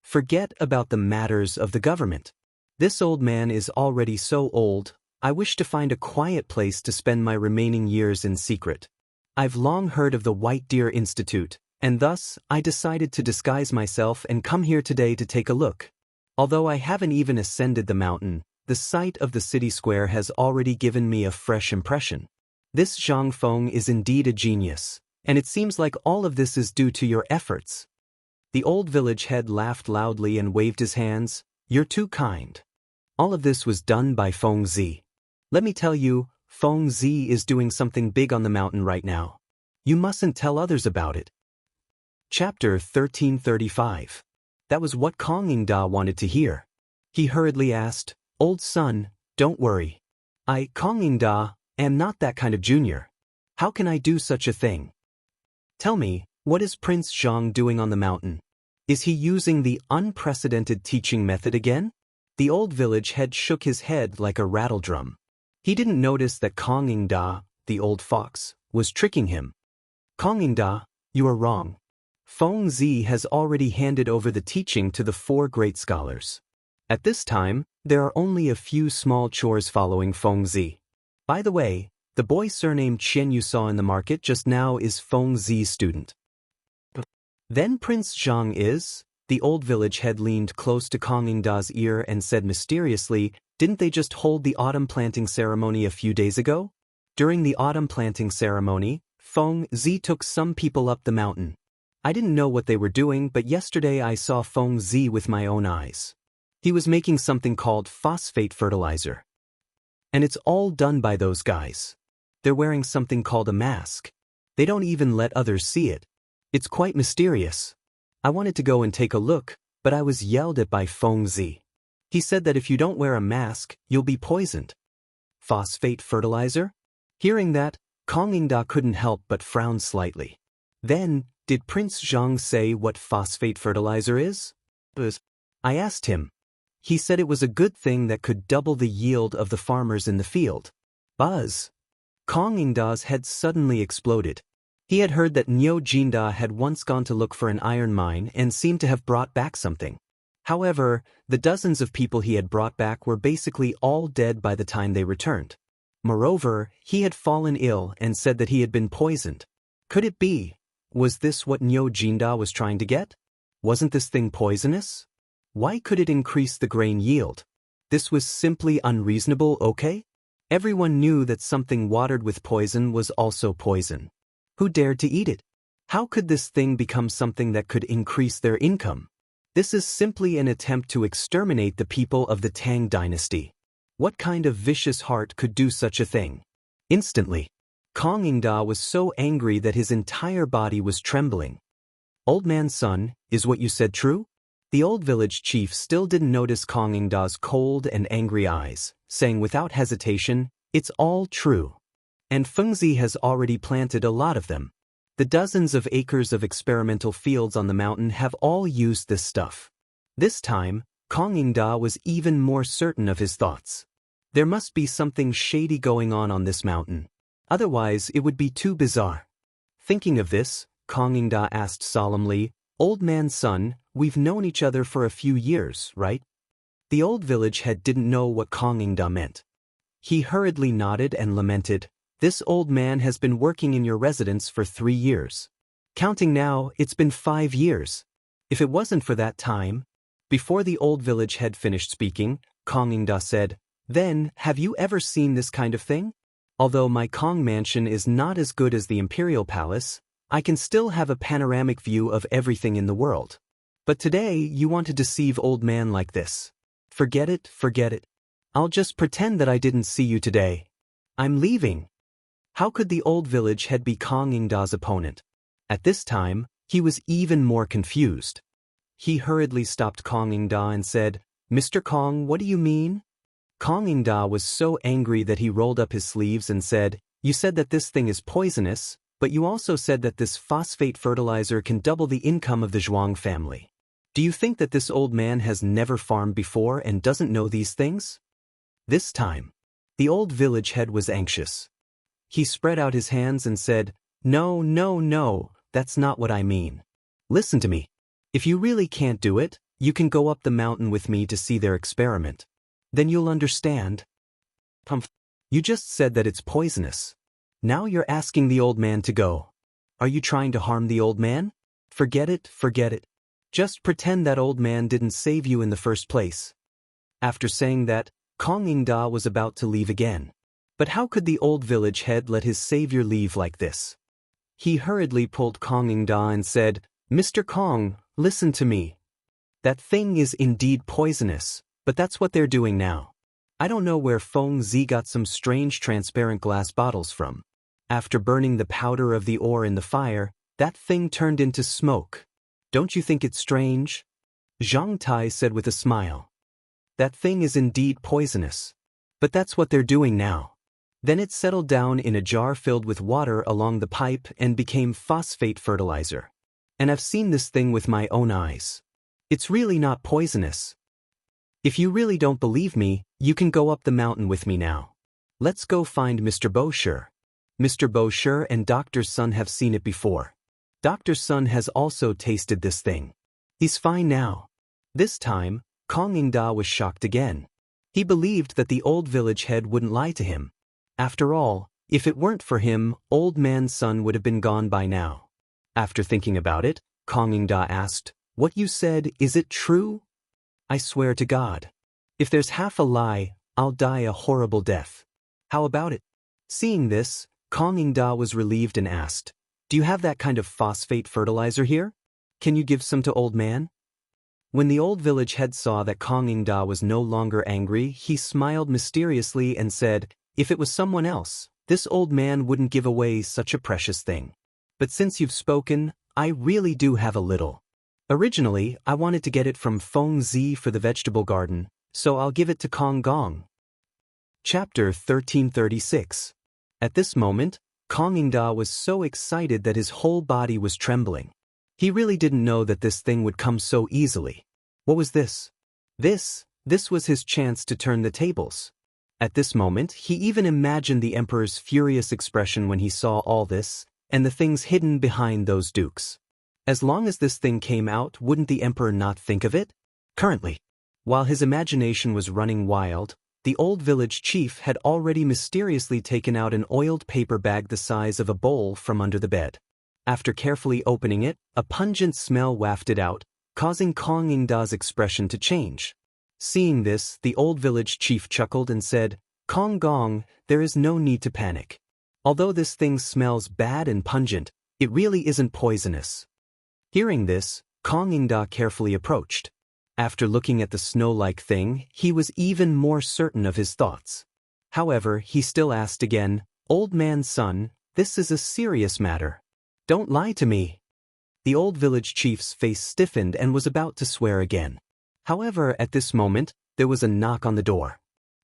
"Forget about the matters of the government. This old man is already so old, I wish to find a quiet place to spend my remaining years in secret. I've long heard of the White Deer Institute, and thus, I decided to disguise myself and come here today to take a look. Although I haven't even ascended the mountain, the sight of the city square has already given me a fresh impression. This Zhang Feng is indeed a genius, and it seems like all of this is due to your efforts." The old village head laughed loudly and waved his hands. "You're too kind. All of this was done by Feng Zi. Let me tell you, Feng Zi is doing something big on the mountain right now. You mustn't tell others about it." Chapter 1335. That was what Kong Ingda wanted to hear. He hurriedly asked, "Old son, don't worry. I, Kong Ingda, am not that kind of junior. How can I do such a thing? Tell me, what is Prince Zhang doing on the mountain? Is he using the unprecedented teaching method again?" The old village head shook his head like a rattledrum. He didn't notice that Kong Ingda, the old fox, was tricking him. "Kong Ingda, you are wrong. Feng Zi has already handed over the teaching to the 4 great scholars. At this time, there are only a few small chores following Feng Zi. By the way, the boy surnamed Qian you saw in the market just now is Feng Zi's student. Then Prince Zhang is? The old village head leaned close to Kong Yingda's ear and said mysteriously, didn't they just hold the autumn planting ceremony a few days ago? During the autumn planting ceremony, Feng Zi took some people up the mountain. I didn't know what they were doing, but yesterday I saw Feng Zi with my own eyes. He was making something called phosphate fertilizer. And it's all done by those guys. They're wearing something called a mask. They don't even let others see it. It's quite mysterious. I wanted to go and take a look, but I was yelled at by Feng Zi. He said that if you don't wear a mask, you'll be poisoned. Phosphate fertilizer? Hearing that, Kong Yingda couldn't help but frown slightly. Then, did Prince Zhang say what phosphate fertilizer is? I asked him. He said it was a good thing that could double the yield of the farmers in the field. Buzz! Kong Yingda's head suddenly exploded. He had heard that Niu Jinda had once gone to look for an iron mine and seemed to have brought back something. However, the dozens of people he had brought back were basically all dead by the time they returned. Moreover, he had fallen ill and said that he had been poisoned. Could it be? Was this what Niu Jinda was trying to get? Wasn't this thing poisonous? Why could it increase the grain yield? This was simply unreasonable, okay? Everyone knew that something watered with poison was also poison. Who dared to eat it? How could this thing become something that could increase their income? This is simply an attempt to exterminate the people of the Tang dynasty. What kind of vicious heart could do such a thing? Instantly, Kong Yingda was so angry that his entire body was trembling. Old man's son, is what you said true? The old village chief still didn't notice Kong Yingda's cold and angry eyes, saying without hesitation, it's all true. And Feng Zi has already planted a lot of them. The dozens of acres of experimental fields on the mountain have all used this stuff. This time, Kong Yingda was even more certain of his thoughts. There must be something shady going on this mountain. Otherwise, it would be too bizarre. Thinking of this, Kong Yingda asked solemnly, Old man's son, we've known each other for a few years, right? The old village head didn't know what Kong Yingda meant. He hurriedly nodded and lamented, this old man has been working in your residence for 3 years. Counting now, it's been 5 years. If it wasn't for that time. Before the old village head finished speaking, Kong Yingda said, then, have you ever seen this kind of thing? Although my Kong mansion is not as good as the Imperial Palace, I can still have a panoramic view of everything in the world. But today, you want to deceive old man like this. Forget it, forget it. I'll just pretend that I didn't see you today. I'm leaving. How could the old village head be Kong Yingda's opponent? At this time, he was even more confused. He hurriedly stopped Kong Yingda and said, Mr. Kong, what do you mean? Kong Yingda was so angry that he rolled up his sleeves and said, you said that this thing is poisonous, but you also said that this phosphate fertilizer can double the income of the Zhuang family. Do you think that this old man has never farmed before and doesn't know these things? This time, the old village head was anxious. He spread out his hands and said, no, no, no, that's not what I mean. Listen to me. If you really can't do it, you can go up the mountain with me to see their experiment. Then you'll understand. You just said that it's poisonous. Now you're asking the old man to go. Are you trying to harm the old man? Forget it, forget it. Just pretend that old man didn't save you in the first place. After saying that, Kong Yingda was about to leave again. But how could the old village head let his savior leave like this? He hurriedly pulled Kong Yingda and said, Mr. Kong, listen to me. That thing is indeed poisonous, but that's what they're doing now. I don't know where Feng Zi got some strange transparent glass bottles from. After burning the powder of the ore in the fire, that thing turned into smoke. Don't you think it's strange? Zhang Tai said with a smile. That thing is indeed poisonous. But that's what they're doing now. Then it settled down in a jar filled with water along the pipe and became phosphate fertilizer. And I've seen this thing with my own eyes. It's really not poisonous. If you really don't believe me, you can go up the mountain with me now. Let's go find Mr. Bosher. Mr. Bosher and Dr. Sun have seen it before. Dr. Sun has also tasted this thing. He's fine now. This time, Kong Ingda was shocked again. He believed that the old village head wouldn't lie to him. After all, if it weren't for him, Old Man Sun would have been gone by now. After thinking about it, Kong Ingda asked, "What you said, is it true?" "I swear to God. If there's half a lie, I'll die a horrible death." "How about it?" Seeing this, Kong Ingda was relieved and asked, "Do you have that kind of phosphate fertilizer here? Can you give some to Old Man?" When the old village head saw that Kong Ingda was no longer angry, he smiled mysteriously and said, "If it was someone else, this old man wouldn't give away such a precious thing. But since you've spoken, I really do have a little. Originally, I wanted to get it from Feng Zi for the vegetable garden, so I'll give it to Kong Gong." Chapter 1336. At this moment, Kong Ingda was so excited that his whole body was trembling. He really didn't know that this thing would come so easily. What was this? This was his chance to turn the tables. At this moment, he even imagined the emperor's furious expression when he saw all this, and the things hidden behind those dukes. As long as this thing came out, wouldn't the emperor not think of it? Currently, while his imagination was running wild, the old village chief had already mysteriously taken out an oiled paper bag the size of a bowl from under the bed. After carefully opening it, a pungent smell wafted out, causing Kong Ingda's expression to change. Seeing this, the old village chief chuckled and said, "Kong Gong, there is no need to panic. Although this thing smells bad and pungent, it really isn't poisonous." Hearing this, Kong Ingda carefully approached. After looking at the snow-like thing, he was even more certain of his thoughts. However, he still asked again, "Old Man Sun, this is a serious matter. Don't lie to me." The old village chief's face stiffened and was about to swear again. However, at this moment, there was a knock on the door.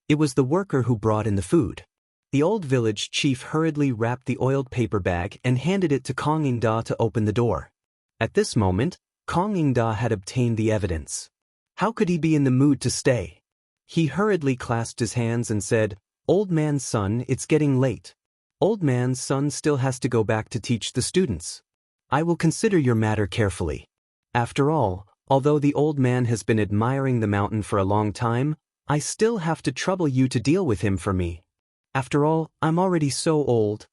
It was the worker who brought in the food. The old village chief hurriedly wrapped the oiled paper bag and handed it to Kong Ingda to open the door. At this moment, Kong Ingda had obtained the evidence. How could he be in the mood to stay? He hurriedly clasped his hands and said, "Old Man Sun, it's getting late. Old Man Sun still has to go back to teach the students. I will consider your matter carefully. After all, although the old man has been admiring the mountain for a long time, I still have to trouble you to deal with him for me. After all, I'm already so old."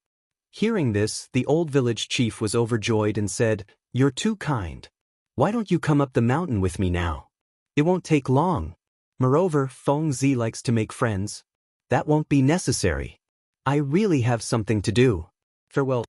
Hearing this, the old village chief was overjoyed and said, "You're too kind. Why don't you come up the mountain with me now? It won't take long. Moreover, Feng Zi likes to make friends. That won't be necessary. I really have something to do. Farewell."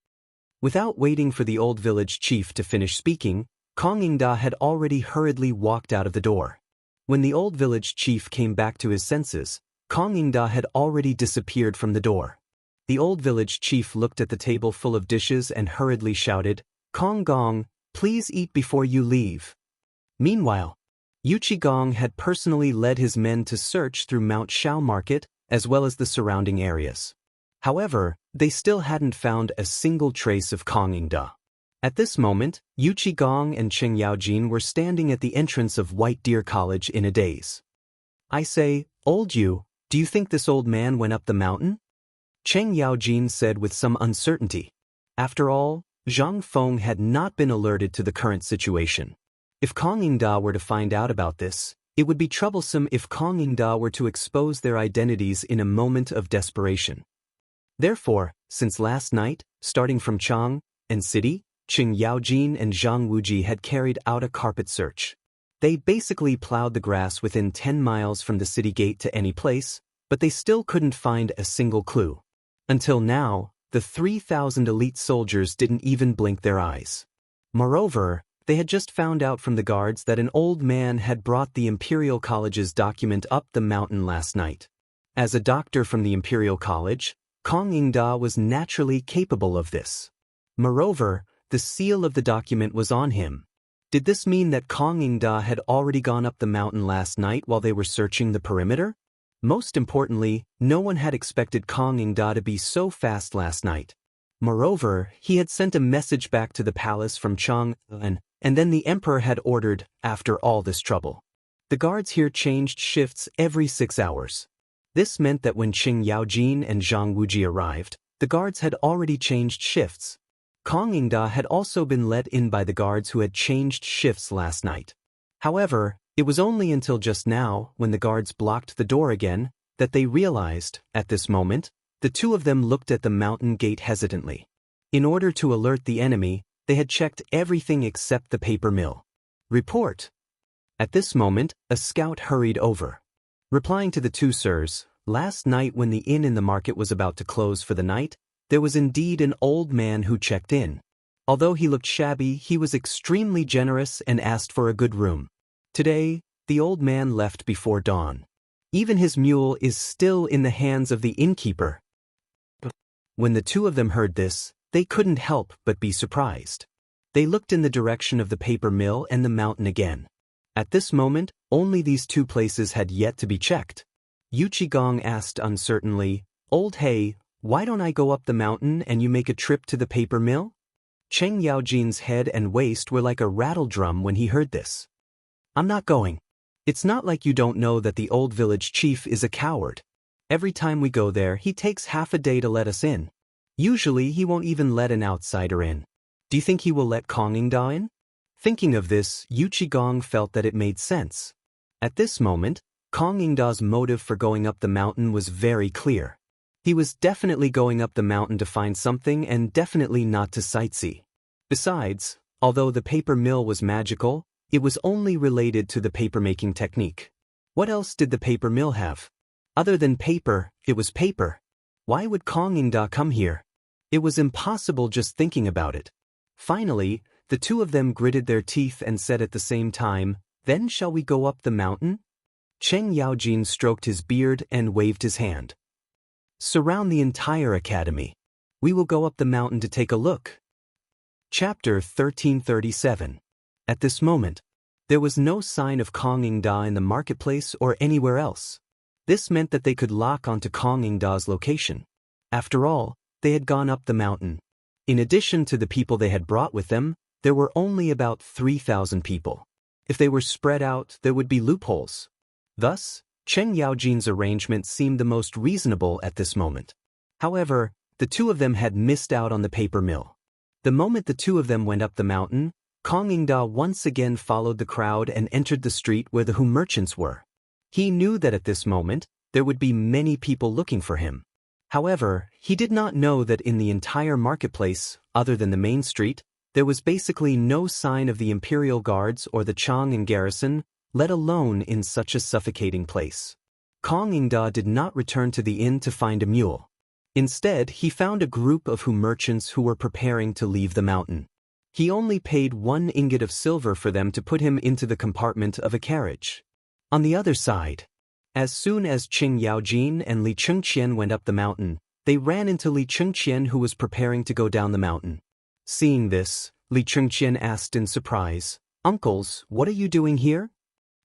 Without waiting for the old village chief to finish speaking, Kong Ingda had already hurriedly walked out of the door. When the old village chief came back to his senses, Kong Ingda had already disappeared from the door. The old village chief looked at the table full of dishes and hurriedly shouted, "Kong Gong, please eat before you leave." Meanwhile, Gong had personally led his men to search through Mount Shao Market as well as the surrounding areas. However, they still hadn't found a single trace of Kong Ingda. At this moment, Gong and Cheng Yaojin were standing at the entrance of White Deer College in a daze. "I say, old Yu, do you think this old man went up the mountain?" Cheng Yaojin said with some uncertainty. After all, Zhang Feng had not been alerted to the current situation. If Kong Ingda were to find out about this, it would be troublesome if Kong Ingda were to expose their identities in a moment of desperation. Therefore, since last night, starting from Chang and City, Cheng Yaojin and Zhang Wuji had carried out a carpet search. They basically plowed the grass within 10 miles from the city gate to any place, but they still couldn't find a single clue. Until now, the 3,000 elite soldiers didn't even blink their eyes. Moreover, they had just found out from the guards that an old man had brought the Imperial College's document up the mountain last night. As a doctor from the Imperial College, Kong Ingda was naturally capable of this. Moreover, the seal of the document was on him. Did this mean that Kong Ingda had already gone up the mountain last night while they were searching the perimeter? Most importantly, no one had expected Kong Ingda to be so fast last night. Moreover, he had sent a message back to the palace from Chang'an, and then the emperor had ordered, after all this trouble. The guards here changed shifts every 6 hours. This meant that when Cheng Yaojin and Zhang Wuji arrived, the guards had already changed shifts. Kong Ingda had also been let in by the guards who had changed shifts last night. However, it was only until just now, when the guards blocked the door again, that they realized, at this moment, the two of them looked at the mountain gate hesitantly. In order to alert the enemy, they had checked everything except the paper mill. Report. At this moment, a scout hurried over. Replying to the two sirs, last night when the inn in the market was about to close for the night, there was indeed an old man who checked in. Although he looked shabby, he was extremely generous and asked for a good room. Today, the old man left before dawn. Even his mule is still in the hands of the innkeeper. When the two of them heard this, they couldn't help but be surprised. They looked in the direction of the paper mill and the mountain again. At this moment, only these two places had yet to be checked. Yuchigong asked uncertainly, "Old Hay, why don't I go up the mountain and you make a trip to the paper mill?" Cheng Yaojin's head and waist were like a rattle drum when he heard this. "I'm not going. It's not like you don't know that the old village chief is a coward. Every time we go there, he takes half a day to let us in. Usually, he won't even let an outsider in. Do you think he will let Kong Ingda in?" Thinking of this, Yuchigong felt that it made sense. At this moment, Kong Ingda's motive for going up the mountain was very clear. He was definitely going up the mountain to find something and definitely not to sightsee. Besides, although the paper mill was magical, it was only related to the paper-making technique. What else did the paper mill have? Other than paper, it was paper. Why would Kong Ingda come here? It was impossible just thinking about it. Finally, the two of them gritted their teeth and said at the same time, "Then shall we go up the mountain?" Cheng Yaojin stroked his beard and waved his hand. "Surround the entire academy. We will go up the mountain to take a look." Chapter 1337. At this moment, there was no sign of Kong Ingda in the marketplace or anywhere else. This meant that they could lock onto Kong Ingda's location. After all, they had gone up the mountain. In addition to the people they had brought with them, there were only about 3,000 people. If they were spread out, there would be loopholes. Thus, Cheng Yaojin's arrangement seemed the most reasonable at this moment. However, the two of them had missed out on the paper mill. The moment the two of them went up the mountain, Kong Ingda once again followed the crowd and entered the street where the merchants were. He knew that at this moment, there would be many people looking for him. However, he did not know that in the entire marketplace, other than the main street, there was basically no sign of the Imperial Guards or the Chang'an garrison, let alone in such a suffocating place. Kong Ingda did not return to the inn to find a mule. Instead, he found a group of merchants who were preparing to leave the mountain. He only paid 1 ingot of silver for them to put him into the compartment of a carriage. On the other side, as soon as Cheng Yaojin and Li Chengqian went up the mountain, they ran into Li Chengqian who was preparing to go down the mountain. Seeing this, Li Chengqian asked in surprise, "Uncles, what are you doing here?"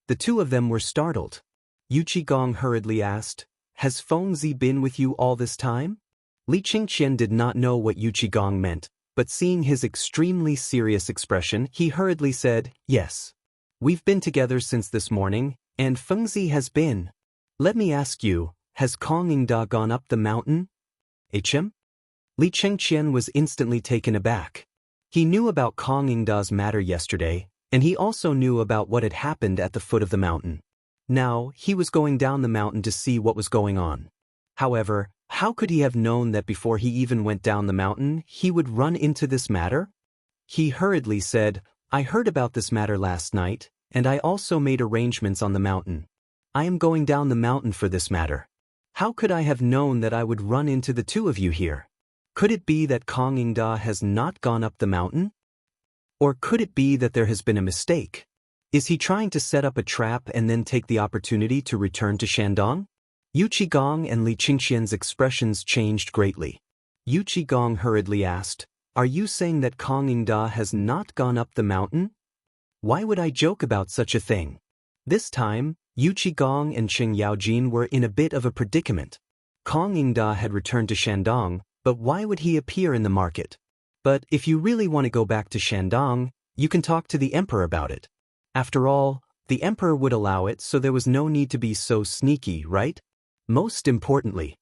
The two of them were startled. Yuchigong hurriedly asked, "Has Fengzi been with you all this time?" Li Chengqian did not know what Yuchigong meant, but seeing his extremely serious expression, he hurriedly said, "Yes. We've been together since this morning, and Fengzi has been. Let me ask you, has Kong Ingda gone up the mountain?" "Hm?" Li Chengqian was instantly taken aback. He knew about Kong Ingda's matter yesterday, and he also knew about what had happened at the foot of the mountain. Now, he was going down the mountain to see what was going on. However, how could he have known that before he even went down the mountain, he would run into this matter? He hurriedly said, "I heard about this matter last night, and I also made arrangements on the mountain. I am going down the mountain for this matter. How could I have known that I would run into the two of you here? Could it be that Kong Ingda has not gone up the mountain? Or could it be that there has been a mistake? Is he trying to set up a trap and then take the opportunity to return to Shandong?" Yuchigong and Li Chengqian's expressions changed greatly. Yuchigong hurriedly asked, "Are you saying that Kong Ingda has not gone up the mountain? Why would I joke about such a thing?" This time, Yuchigong and Cheng Yaojin were in a bit of a predicament. Kong Ingda had returned to Shandong, but why would he appear in the market? But if you really want to go back to Shandong, you can talk to the emperor about it. After all, the emperor would allow it, so there was no need to be so sneaky, right? Most importantly,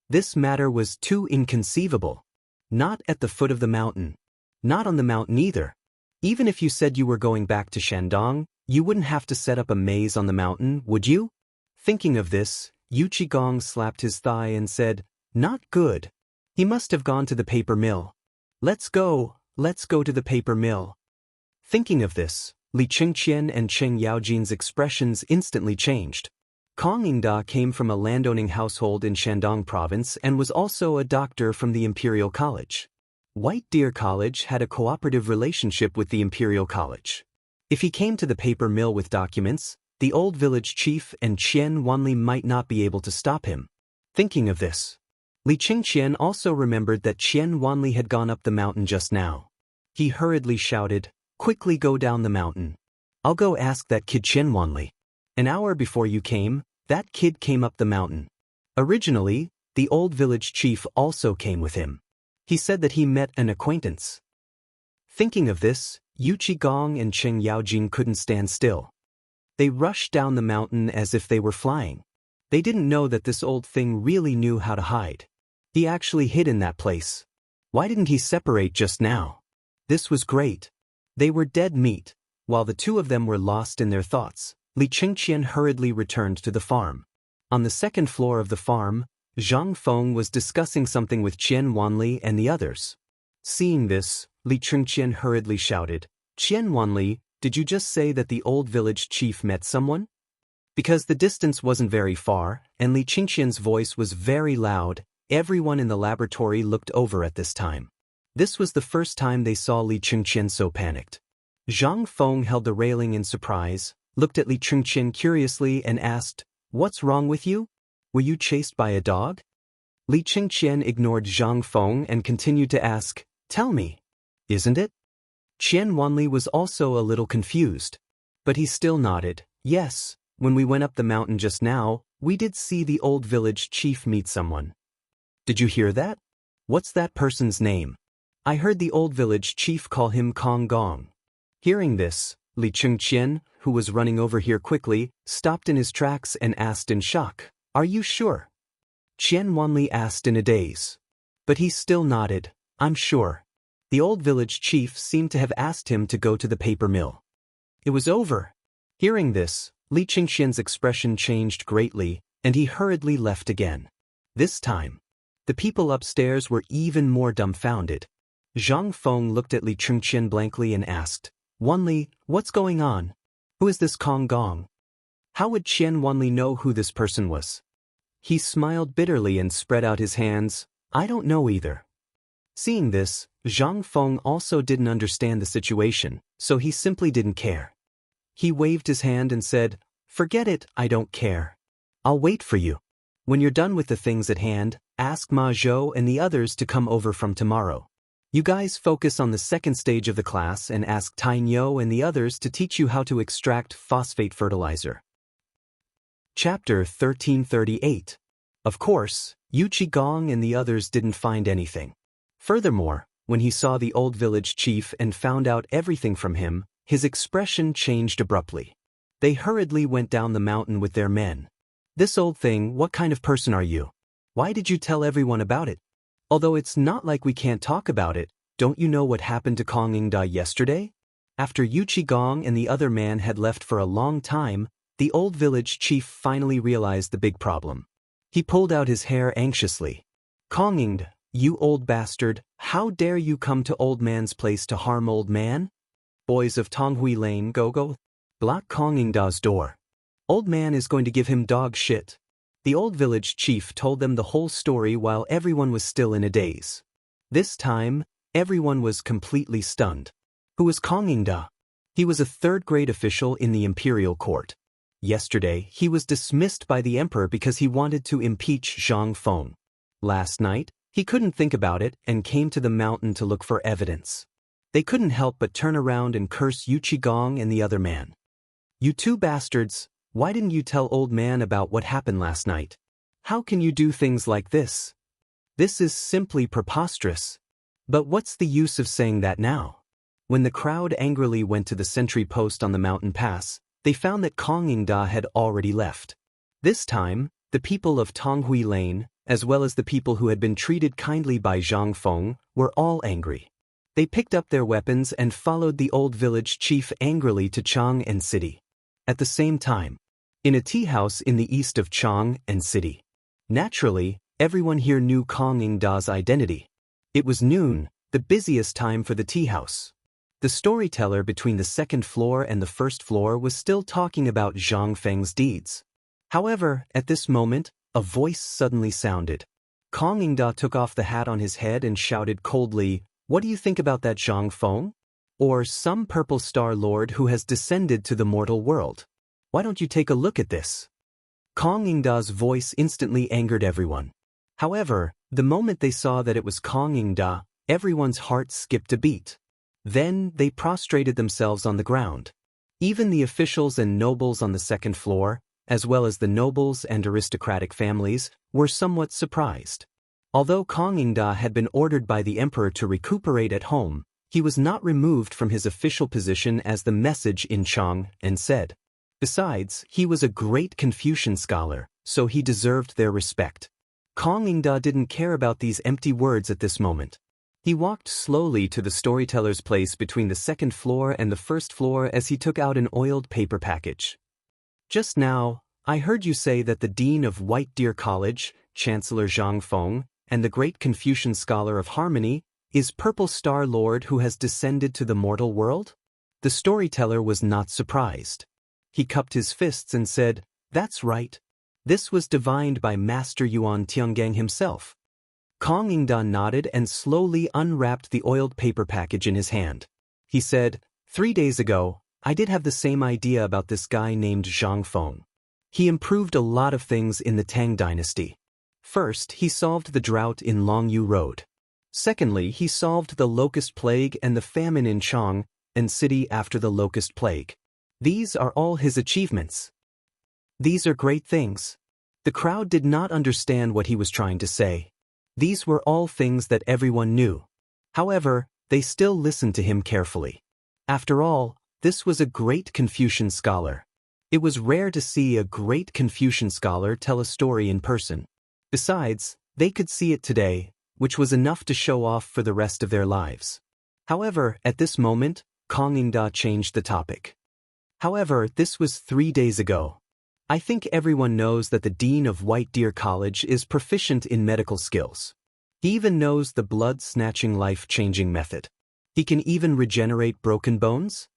this matter was too inconceivable. Not at the foot of the mountain. Not on the mountain either. Even if you said you were going back to Shandong, you wouldn't have to set up a maze on the mountain, would you? Thinking of this, Yu Qigong slapped his thigh and said, "Not good. He must have gone to the paper mill. Let's go to the paper mill." Thinking of this, Li Qingqian and Cheng Yaojin's expressions instantly changed. Kong Yingda came from a landowning household in Shandong province and was also a doctor from the Imperial College. White Deer College had a cooperative relationship with the Imperial College. If he came to the paper mill with documents, the old village chief and Qian Wanli might not be able to stop him. Thinking of this, Li Qingqian also remembered that Qian Wanli had gone up the mountain just now. He hurriedly shouted, "Quickly go down the mountain. I'll go ask that kid Qian Wanli. An hour before you came, that kid came up the mountain." Originally, the old village chief also came with him. He said that he met an acquaintance. Thinking of this, Yu Qigong and Cheng Yaojin couldn't stand still. They rushed down the mountain as if they were flying. They didn't know that this old thing really knew how to hide. He actually hid in that place. Why didn't he separate just now? This was great. They were dead meat. While the two of them were lost in their thoughts, Li Qingqian hurriedly returned to the farm. On the second floor of the farm, Zhang Feng was discussing something with Qian Wanli and the others. Seeing this, Li Qingqian hurriedly shouted, "Qian Wanli, did you just say that the old village chief met someone?" Because the distance wasn't very far, and Li Qingqian's voice was very loud, everyone in the laboratory looked over at this time. This was the first time they saw Li Qingqian so panicked. Zhang Feng held the railing in surprise, looked at Li Qingqian curiously and asked, "What's wrong with you? Were you chased by a dog?" Li Qingqian ignored Zhang Feng and continued to ask, "Tell me, isn't it?" Qian Wanli was also a little confused. But he still nodded, "Yes, when we went up the mountain just now, we did see the old village chief meet someone." "Did you hear that? What's that person's name?" "I heard the old village chief call him Kong Gong." Hearing this, Li Qingqian, who was running over here quickly, stopped in his tracks and asked in shock, "Are you sure?" Qian Wanli asked in a daze. But he still nodded, "I'm sure." The old village chief seemed to have asked him to go to the paper mill. It was over. Hearing this, Li Qingqian's expression changed greatly, and he hurriedly left again. This time, the people upstairs were even more dumbfounded. Zhang Feng looked at Li Qingqian blankly and asked, "Wanli, what's going on? Who is this Kong Gong? How would Qian Wanli know who this person was?" He smiled bitterly and spread out his hands, "I don't know either." Seeing this, Zhang Feng also didn't understand the situation, so he simply didn't care. He waved his hand and said, "Forget it, I don't care. I'll wait for you. When you're done with the things at hand, ask Ma Zhou and the others to come over from tomorrow. You guys focus on the second stage of the class and ask Tainyo and the others to teach you how to extract phosphate fertilizer." Chapter 1338. Of course, Yu Qigong and the others didn't find anything. Furthermore, when he saw the old village chief and found out everything from him, his expression changed abruptly. They hurriedly went down the mountain with their men. "This old thing, what kind of person are you? Why did you tell everyone about it? Although it's not like we can't talk about it, don't you know what happened to Kong Yingda yesterday?" After Yu Qigong and the other man had left for a long time, the old village chief finally realized the big problem. He pulled out his hair anxiously. "Kong Yingda, you old bastard, how dare you come to old man's place to harm old man? Boys of Tonghui Lane, go. Block Kong Yingda's door. Old man is going to give him dog shit." The old village chief told them the whole story while everyone was still in a daze. This time, everyone was completely stunned. Who was Kong Yingda? He was a third-grade official in the imperial court. Yesterday, he was dismissed by the emperor because he wanted to impeach Zhang Feng. Last night, he couldn't think about it and came to the mountain to look for evidence. They couldn't help but turn around and curse Yu Qigong and the other man. "You two bastards, why didn't you tell old man about what happened last night? How can you do things like this? This is simply preposterous. But what's the use of saying that now?" When the crowd angrily went to the sentry post on the mountain pass, they found that Kong Yingda had already left. This time, the people of Tonghui Lane, as well as the people who had been treated kindly by Zhang Feng, were all angry. They picked up their weapons and followed the old village chief angrily to Chang and City. At the same time, in a tea house in the east of Chang and City. Naturally, everyone here knew Kong Ingda's identity. It was noon, the busiest time for the tea house. The storyteller between the second floor and the first floor was still talking about Zhang Feng's deeds. However, at this moment, a voice suddenly sounded. Kong Ingda took off the hat on his head and shouted coldly, "What do you think about that Zhang Feng? Or some purple star lord who has descended to the mortal world? Why don't you take a look at this?" Kong Ingda's voice instantly angered everyone. However, the moment they saw that it was Kong Ingda, everyone's heart skipped a beat. Then they prostrated themselves on the ground. Even the officials and nobles on the second floor, as well as the nobles and aristocratic families, were somewhat surprised. Although Kong Ingda had been ordered by the emperor to recuperate at home, he was not removed from his official position as the message in Chang and said. Besides, he was a great Confucian scholar, so he deserved their respect. Kong Ingda didn't care about these empty words at this moment. He walked slowly to the storyteller's place between the second floor and the first floor as he took out an oiled paper package. "Just now, I heard you say that the dean of White Deer College, Chancellor Zhang Feng, and the great Confucian scholar of harmony, is Purple Star Lord who has descended to the mortal world?" The storyteller was not surprised. He cupped his fists and said, "That's right. This was divined by Master Yuan Tiangang himself." Kong Ingda nodded and slowly unwrapped the oiled paper package in his hand. He said, 3 days ago, I did have the same idea about this guy named Zhang Feng. He improved a lot of things in the Tang dynasty. First, he solved the drought in Longyu Road. Secondly, he solved the locust plague and the famine in Chang and City after the locust plague. These are all his achievements. These are great things. The crowd did not understand what he was trying to say. These were all things that everyone knew. However, they still listened to him carefully. After all, this was a great Confucian scholar. It was rare to see a great Confucian scholar tell a story in person. Besides, they could see it today, which was enough to show off for the rest of their lives. However, at this moment, Kong Ingda changed the topic. However, this was 3 days ago. I think everyone knows that the dean of White Deer College is proficient in medical skills. He even knows the blood-snatching life-changing method. He can even regenerate broken bones?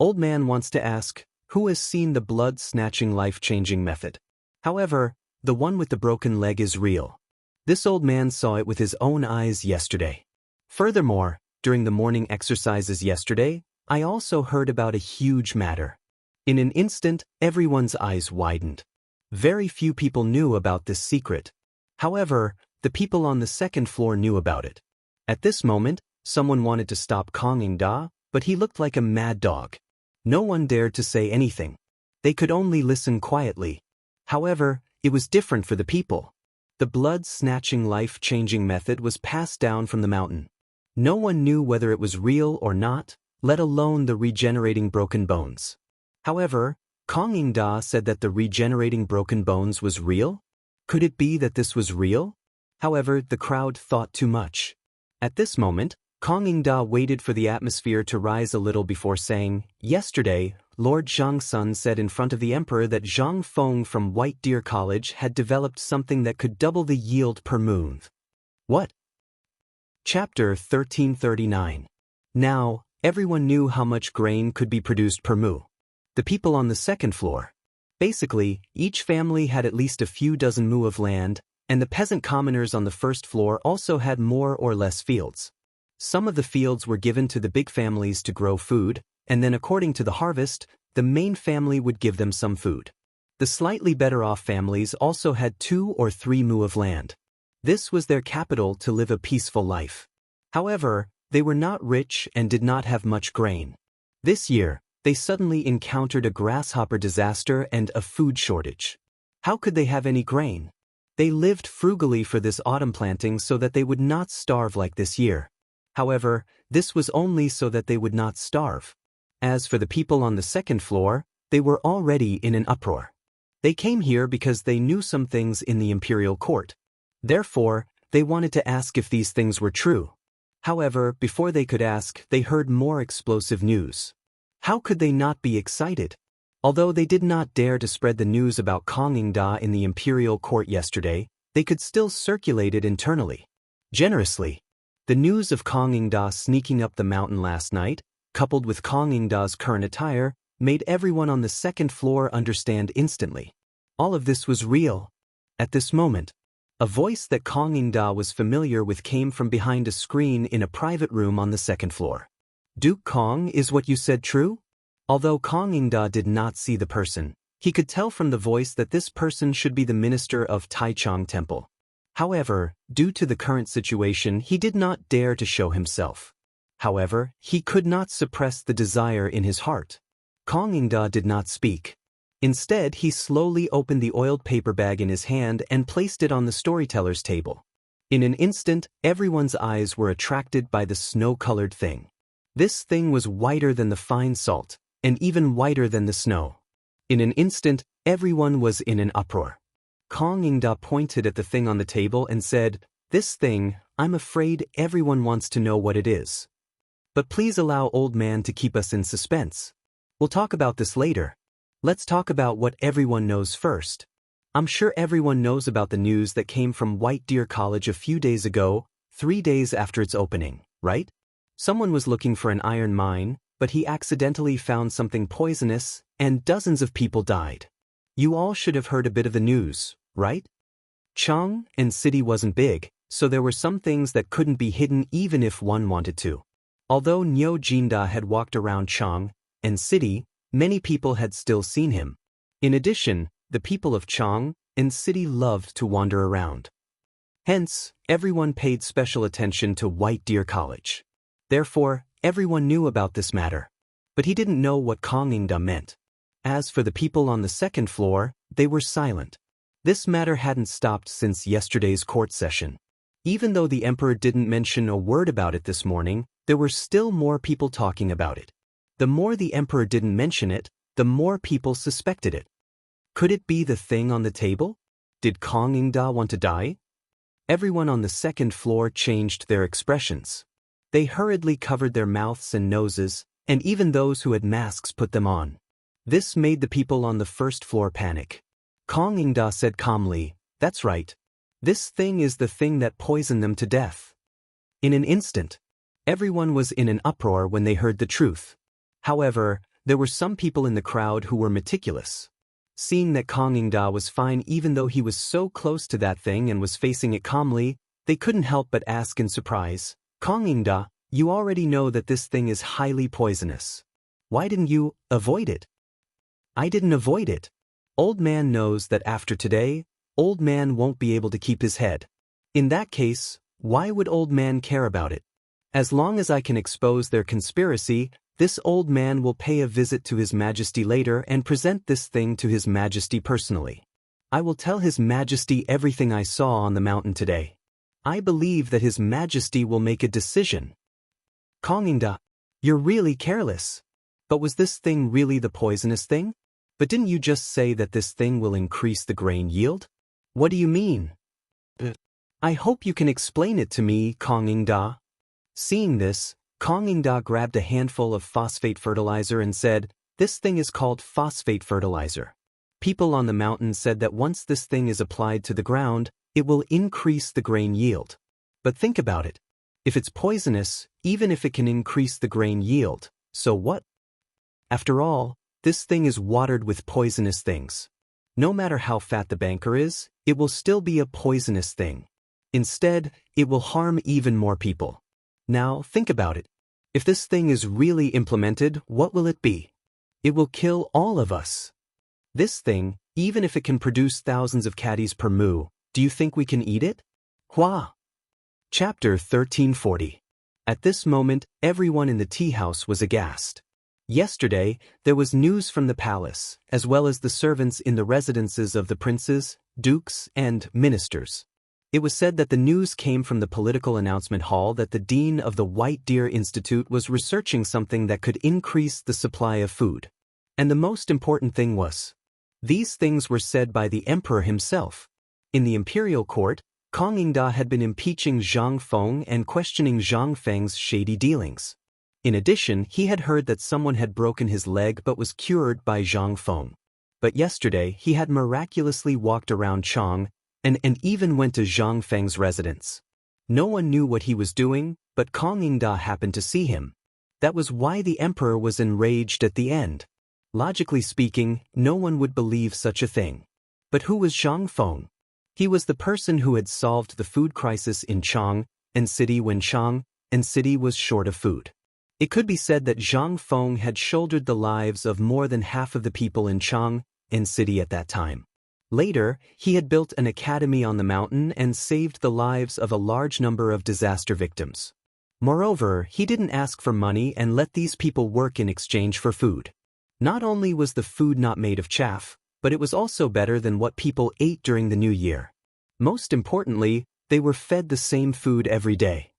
Old man wants to ask, who has seen the blood-snatching life-changing method? However, the one with the broken leg is real. This old man saw it with his own eyes yesterday. Furthermore, during the morning exercises yesterday, I also heard about a huge matter. In an instant, everyone's eyes widened. Very few people knew about this secret. However, the people on the second floor knew about it. At this moment, someone wanted to stop Kong Ingda, but he looked like a mad dog. No one dared to say anything. They could only listen quietly. However, it was different for the people. The blood-snatching life-changing method was passed down from the mountain. No one knew whether it was real or not, let alone the regenerating broken bones. However, Kong Ingda said that the regenerating broken bones was real? Could it be that this was real? However, the crowd thought too much. At this moment, Kong Ingda waited for the atmosphere to rise a little before saying, "Yesterday, Lord Zhang Sun said in front of the emperor that Zhang Feng from White Deer College had developed something that could double the yield per moon." What? Chapter 1339. Now, everyone knew how much grain could be produced per mu. The people on the second floor. Basically, each family had at least a few dozen mu of land, and the peasant commoners on the first floor also had more or less fields. Some of the fields were given to the big families to grow food, and then according to the harvest, the main family would give them some food. The slightly better off families also had 2 or 3 mu of land. This was their capital to live a peaceful life. However, they were not rich and did not have much grain. This year, they suddenly encountered a grasshopper disaster and a food shortage. How could they have any grain? They lived frugally for this autumn planting so that they would not starve like this year. However, this was only so that they would not starve. As for the people on the second floor, they were already in an uproar. They came here because they knew some things in the imperial court. Therefore, they wanted to ask if these things were true. However, before they could ask, they heard more explosive news. How could they not be excited? Although they did not dare to spread the news about Kongingda in the imperial court yesterday, they could still circulate it internally. Generously. The news of Kongingda sneaking up the mountain last night, coupled with Kongingda's current attire, made everyone on the second floor understand instantly. All of this was real. At this moment, a voice that Kongingda was familiar with came from behind a screen in a private room on the second floor. Duke Kong, is what you said true? Although Kongingda did not see the person, he could tell from the voice that this person should be the minister of Taichung Temple. However, due to the current situation, he did not dare to show himself. However, he could not suppress the desire in his heart. Kongingda did not speak. Instead, he slowly opened the oiled paper bag in his hand and placed it on the storyteller's table. In an instant, everyone's eyes were attracted by the snow-colored thing. This thing was whiter than the fine salt, and even whiter than the snow. In an instant, everyone was in an uproar. Kongingda pointed at the thing on the table and said, "This thing, I'm afraid everyone wants to know what it is. But please allow old man to keep us in suspense. We'll talk about this later. Let's talk about what everyone knows first. I'm sure everyone knows about the news that came from White Deer College a few days ago, 3 days after its opening, right? Someone was looking for an iron mine, but he accidentally found something poisonous, and dozens of people died. You all should have heard a bit of the news, right? Chung and city wasn't big, so there were some things that couldn't be hidden even if one wanted to. Although Nyo Jinda had walked around Chung and city, many people had still seen him. In addition, the people of Chang and city loved to wander around. Hence, everyone paid special attention to White Deer College. Therefore, everyone knew about this matter. But he didn't know what Kongingda meant. As for the people on the second floor, they were silent. This matter hadn't stopped since yesterday's court session. Even though the emperor didn't mention a word about it this morning, there were still more people talking about it. The more the emperor didn't mention it, the more people suspected it. Could it be the thing on the table? Did Kongingda want to die? Everyone on the second floor changed their expressions. They hurriedly covered their mouths and noses, and even those who had masks put them on. This made the people on the first floor panic. Kongingda said calmly, "That's right. This thing is the thing that poisoned them to death." In an instant, everyone was in an uproar when they heard the truth. However, there were some people in the crowd who were meticulous. Seeing that Kongingda was fine even though he was so close to that thing and was facing it calmly, they couldn't help but ask in surprise, "Kongingda, you already know that this thing is highly poisonous. Why didn't you avoid it?" "I didn't avoid it. Old man knows that after today, old man won't be able to keep his head. In that case, why would old man care about it? As long as I can expose their conspiracy, this old man will pay a visit to His Majesty later and present this thing to His Majesty personally. I will tell His Majesty everything I saw on the mountain today. I believe that His Majesty will make a decision." Kongingda, you're really careless. But was this thing really the poisonous thing? But didn't you just say that this thing will increase the grain yield? What do you mean? I hope you can explain it to me, Kongingda. Seeing this, Kongingda grabbed a handful of phosphate fertilizer and said, "This thing is called phosphate fertilizer. People on the mountain said that once this thing is applied to the ground, it will increase the grain yield. But think about it. If it's poisonous, even if it can increase the grain yield, so what? After all, this thing is watered with poisonous things. No matter how fat the banker is, it will still be a poisonous thing. Instead, it will harm even more people. Now, think about it. If this thing is really implemented, what will it be? It will kill all of us. This thing, even if it can produce thousands of caddies per moo, do you think we can eat it?" Hua. Chapter 1340. At this moment, everyone in the tea house was aghast. Yesterday, there was news from the palace, as well as the servants in the residences of the princes, dukes, and ministers. It was said that the news came from the political announcement hall that the dean of the White Deer Institute was researching something that could increase the supply of food. And the most important thing was, these things were said by the emperor himself. In the imperial court, Kong Yingda had been impeaching Zhang Feng and questioning Zhang Feng's shady dealings. In addition, he had heard that someone had broken his leg but was cured by Zhang Feng. But yesterday, he had miraculously walked around Chang and even went to Zhang Feng's residence. No one knew what he was doing, but Kong Yingda happened to see him. That was why the emperor was enraged at the end. Logically speaking, no one would believe such a thing. But who was Zhang Feng? He was the person who had solved the food crisis in Chang and City when Chang and City was short of food. It could be said that Zhang Feng had shouldered the lives of more than half of the people in Chang and City at that time. Later, he had built an academy on the mountain and saved the lives of a large number of disaster victims. Moreover, he didn't ask for money and let these people work in exchange for food. Not only was the food not made of chaff, but it was also better than what people ate during the New Year. Most importantly, they were fed the same food every day.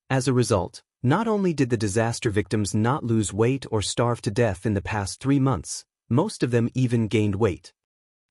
As a result, not only did the disaster victims not lose weight or starve to death in the past 3 months, most of them even gained weight.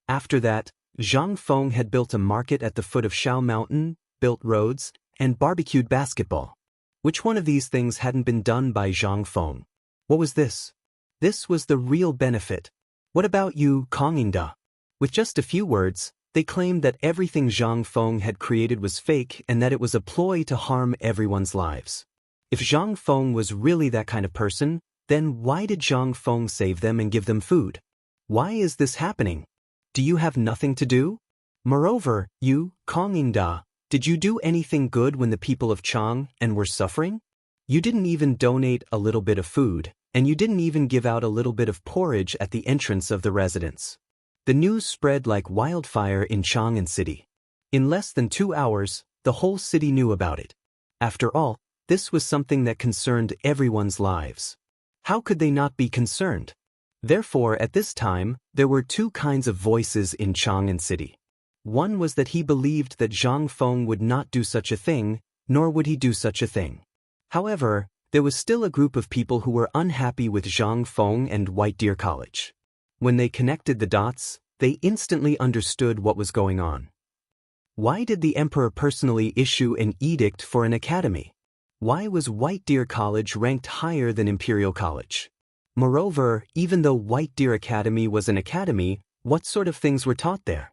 After that, Zhang Feng had built a market at the foot of Shao Mountain, built roads, and barbecued basketball. Which one of these things hadn't been done by Zhang Feng? What was this? This was the real benefit. What about you, Kong Yingda? With just a few words, they claimed that everything Zhang Feng had created was fake and that it was a ploy to harm everyone's lives. If Zhang Feng was really that kind of person, then why did Zhang Feng save them and give them food? Why is this happening? Do you have nothing to do? Moreover, you, Kong Yingda, did you do anything good when the people of Chang and were suffering? You didn't even donate a little bit of food, and you didn't even give out a little bit of porridge at the entrance of the residence. The news spread like wildfire in Chang and City. In less than 2 hours, the whole city knew about it. After all, this was something that concerned everyone's lives. How could they not be concerned? Therefore, at this time, there were 2 kinds of voices in Chang and City. One was that he believed that Zhang Feng would not do such a thing, nor would he do such a thing. However, there was still a group of people who were unhappy with Zhang Feng and White Deer College. When they connected the dots, they instantly understood what was going on. Why did the emperor personally issue an edict for an academy? Why was White Deer College ranked higher than Imperial College? Moreover, even though White Deer Academy was an academy, what sort of things were taught there?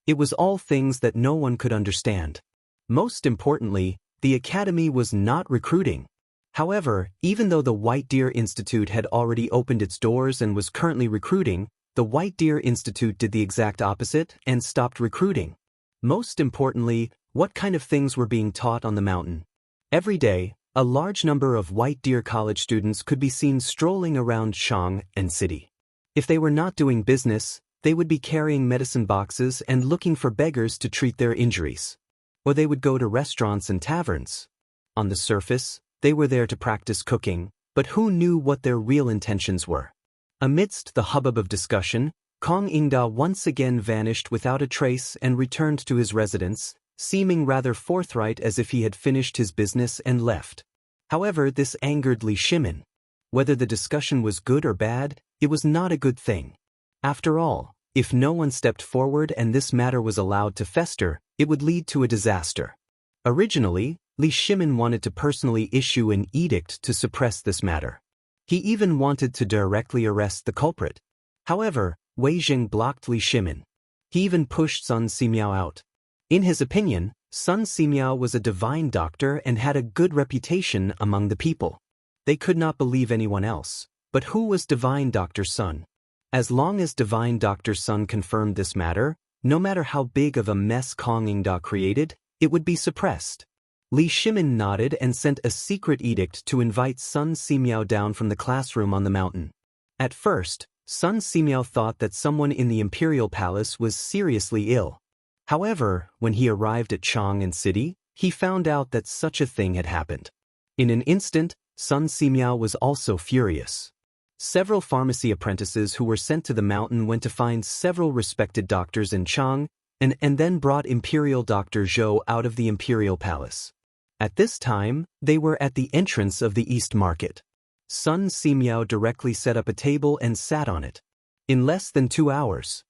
It was all things that no one could understand. Most importantly, the academy was not recruiting. However, even though the White Deer Institute had already opened its doors and was currently recruiting, the White Deer Institute did the exact opposite and stopped recruiting. Most importantly, what kind of things were being taught on the mountain? Every day, a large number of White Deer College students could be seen strolling around Chang and City. If they were not doing business, they would be carrying medicine boxes and looking for beggars to treat their injuries. Or they would go to restaurants and taverns. On the surface, they were there to practice cooking, but who knew what their real intentions were? Amidst the hubbub of discussion, Kong Yingda once again vanished without a trace and returned to his residence, seeming rather forthright as if he had finished his business and left. However, this angered Li Shimin. Whether the discussion was good or bad, it was not a good thing. After all, if no one stepped forward and this matter was allowed to fester, it would lead to a disaster. Originally, Li Shimin wanted to personally issue an edict to suppress this matter. He even wanted to directly arrest the culprit. However, Wei Jing blocked Li Shimin. He even pushed Sun Simiao out. In his opinion, Sun Simiao was a divine doctor and had a good reputation among the people. They could not believe anyone else. But who was divine Dr. Sun? As long as divine Dr. Sun confirmed this matter, no matter how big of a mess Kong Yingda created, it would be suppressed. Li Shimin nodded and sent a secret edict to invite Sun Simiao down from the classroom on the mountain. At first, Sun Simiao thought that someone in the imperial palace was seriously ill. However, when he arrived at Chang and City, he found out that such a thing had happened. In an instant, Sun Simiao was also furious. Several pharmacy apprentices who were sent to the mountain went to find several respected doctors in Chang, and then brought Imperial Dr. Zhou out of the imperial palace. At this time, they were at the entrance of the East Market. Sun Simiao directly set up a table and sat on it. In less than 2 hours,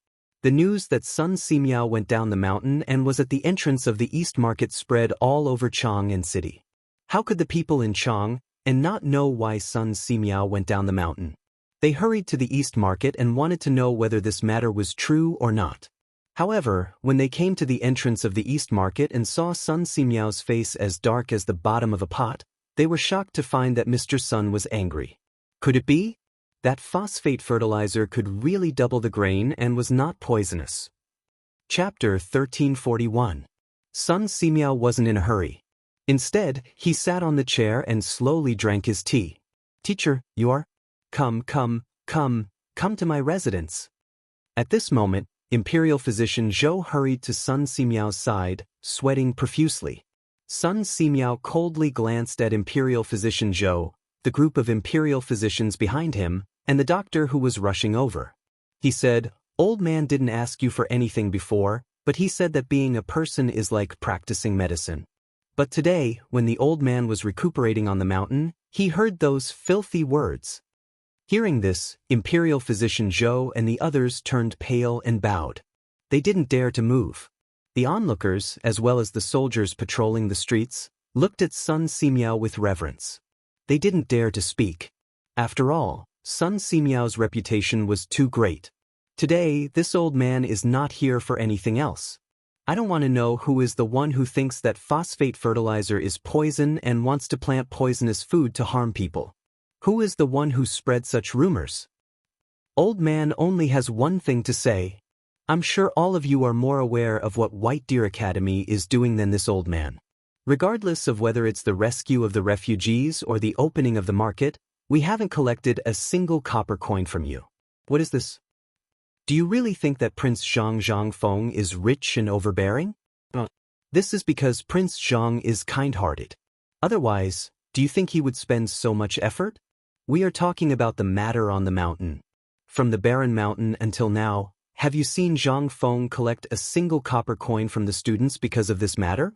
The news that Sun Simiao went down the mountain and was at the entrance of the East Market spread all over Chang'an City. How could the people in Chang and not know why Sun Simiao went down the mountain? They hurried to the East Market and wanted to know whether this matter was true or not. However, when they came to the entrance of the East Market and saw Sun Simiao's face as dark as the bottom of a pot, they were shocked to find that Mr. Sun was angry. Could it be that phosphate fertilizer could really double the grain and was not poisonous? Chapter 1341. Sun Simiao wasn't in a hurry. Instead, he sat on the chair and slowly drank his tea. "Teacher, you are? Come to my residence." At this moment, Imperial Physician Zhou hurried to Sun Simiao's side, sweating profusely. Sun Simiao coldly glanced at Imperial Physician Zhou, the group of Imperial physicians behind him, and the doctor who was rushing over. He said, "Old man didn't ask you for anything before, but he said that being a person is like practicing medicine." But today, when the old man was recuperating on the mountain, he heard those filthy words. Hearing this, Imperial Physician Zhou and the others turned pale and bowed. They didn't dare to move. The onlookers, as well as the soldiers patrolling the streets, looked at Sun Simiao with reverence. They didn't dare to speak. After all, Sun Simiao's reputation was too great. Today, this old man is not here for anything else. I don't want to know who is the one who thinks that phosphate fertilizer is poison and wants to plant poisonous food to harm people. Who is the one who spread such rumors? Old man only has one thing to say. I'm sure all of you are more aware of what White Deer Academy is doing than this old man. Regardless of whether it's the rescue of the refugees or the opening of the market, we haven't collected a single copper coin from you. What is this? Do you really think that Prince Zhang Feng is rich and overbearing? This is because Prince Zhang is kind-hearted. Otherwise, do you think he would spend so much effort? We are talking about the matter on the mountain. From the barren mountain until now, have you seen Zhang Feng collect a single copper coin from the students because of this matter?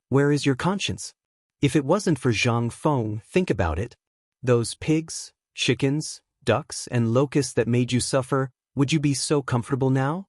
Where is your conscience? If it wasn't for Zhang Feng, think about it. Those pigs, chickens, ducks, and locusts that made you suffer, would you be so comfortable now?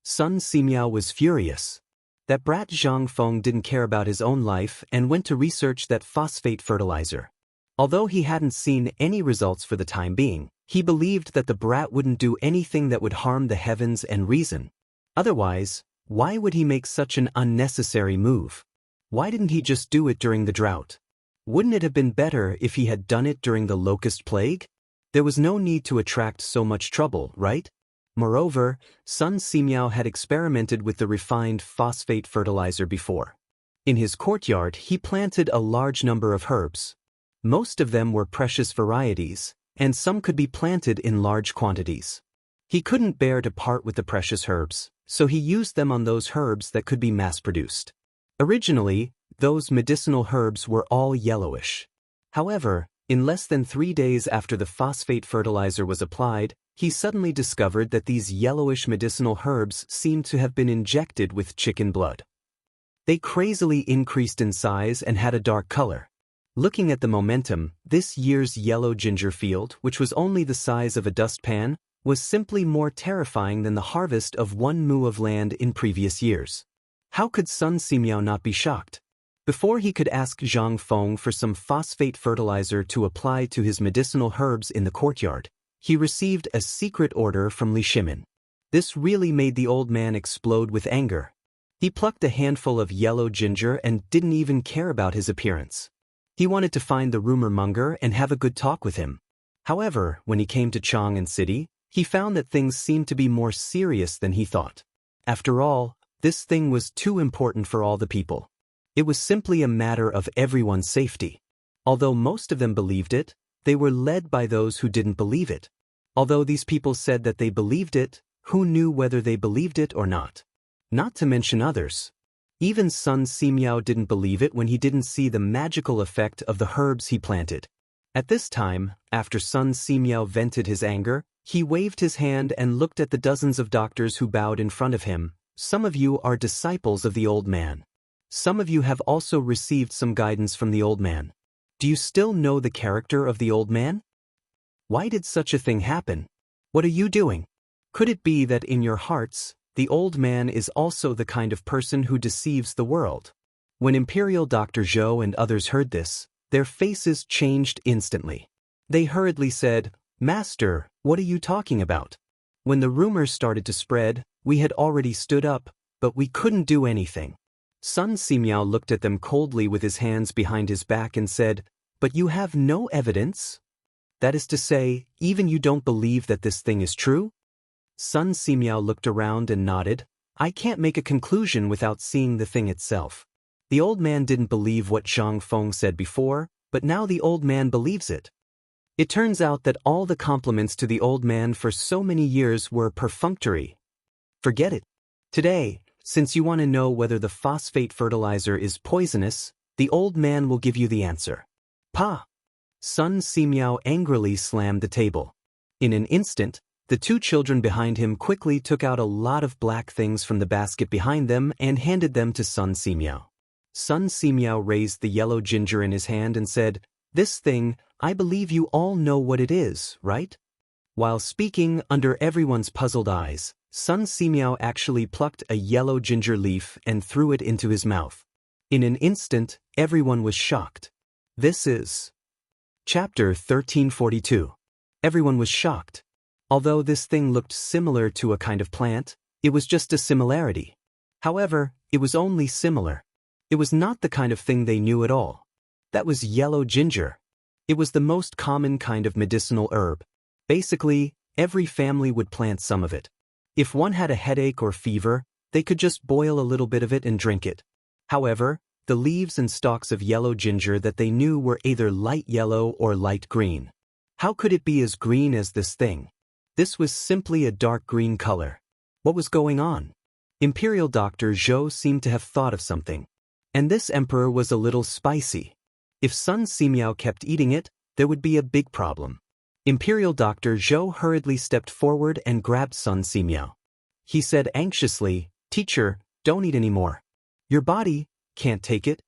Sun Simiao was furious. That brat Zhang Feng didn't care about his own life and went to research that phosphate fertilizer. Although he hadn't seen any results for the time being, he believed that the brat wouldn't do anything that would harm the heavens and reason. Otherwise, why would he make such an unnecessary move? Why didn't he just do it during the drought? Wouldn't it have been better if he had done it during the locust plague? There was no need to attract so much trouble, right? Moreover, Sun Simiao had experimented with the refined phosphate fertilizer before. In his courtyard, he planted a large number of herbs. Most of them were precious varieties, and some could be planted in large quantities. He couldn't bear to part with the precious herbs, so he used them on those herbs that could be mass-produced. Originally, those medicinal herbs were all yellowish. However, in less than 3 days after the phosphate fertilizer was applied, he suddenly discovered that these yellowish medicinal herbs seemed to have been injected with chicken blood. They crazily increased in size and had a dark color. Looking at the momentum, this year's yellow ginger field, which was only the size of a dustpan, was simply more terrifying than the harvest of 1 mu of land in previous years. How could Sun Simiao not be shocked? Before he could ask Zhang Feng for some phosphate fertilizer to apply to his medicinal herbs in the courtyard, he received a secret order from Li Shimin. This really made the old man explode with anger. He plucked a handful of yellow ginger and didn't even care about his appearance. He wanted to find the rumor monger and have a good talk with him. However, when he came to Chang'an City, he found that things seemed to be more serious than he thought. After all, this thing was too important for all the people. It was simply a matter of everyone's safety. Although most of them believed it, they were led by those who didn't believe it. Although these people said that they believed it, who knew whether they believed it or not? Not to mention others. Even Sun Simiao didn't believe it when he didn't see the magical effect of the herbs he planted. At this time, after Sun Simiao vented his anger, he waved his hand and looked at the dozens of doctors who bowed in front of him. Some of you are disciples of the old man. Some of you have also received some guidance from the old man. Do you still know the character of the old man? Why did such a thing happen? What are you doing? Could it be that in your hearts, the old man is also the kind of person who deceives the world? When Imperial Dr. Zhou and others heard this, their faces changed instantly. They hurriedly said, "Master, what are you talking about?" When the rumors started to spread, we had already stood up, but we couldn't do anything. Sun Simiao looked at them coldly with his hands behind his back and said, "But you have no evidence? That is to say, even you don't believe that this thing is true?" Sun Simiao looked around and nodded. "I can't make a conclusion without seeing the thing itself." The old man didn't believe what Zhang Feng said before, but now the old man believes it. It turns out that all the compliments to the old man for so many years were perfunctory. Forget it. Today, since you want to know whether the phosphate fertilizer is poisonous, the old man will give you the answer. Pa! Sun Simiao angrily slammed the table. In an instant, the two children behind him quickly took out a lot of black things from the basket behind them and handed them to Sun Simiao. Sun Simiao raised the yellow ginger in his hand and said, "This thing, I believe you all know what it is, right?" While speaking under everyone's puzzled eyes, Sun Simiao actually plucked a yellow ginger leaf and threw it into his mouth. In an instant, everyone was shocked. This is Chapter 1342. Everyone was shocked. Although this thing looked similar to a kind of plant, it was just a similarity. However, it was only similar. It was not the kind of thing they knew at all. That was yellow ginger. It was the most common kind of medicinal herb. Basically, every family would plant some of it. If one had a headache or fever, they could just boil a little bit of it and drink it. However, the leaves and stalks of yellow ginger that they knew were either light yellow or light green. How could it be as green as this thing? This was simply a dark green color. What was going on? Imperial Dr. Zhou seemed to have thought of something. And this emperor was a little spicy. If Sun Simiao kept eating it, there would be a big problem. Imperial Dr. Zhou hurriedly stepped forward and grabbed Sun Simiao. He said anxiously, "Teacher, don't eat anymore. Your body can't take it."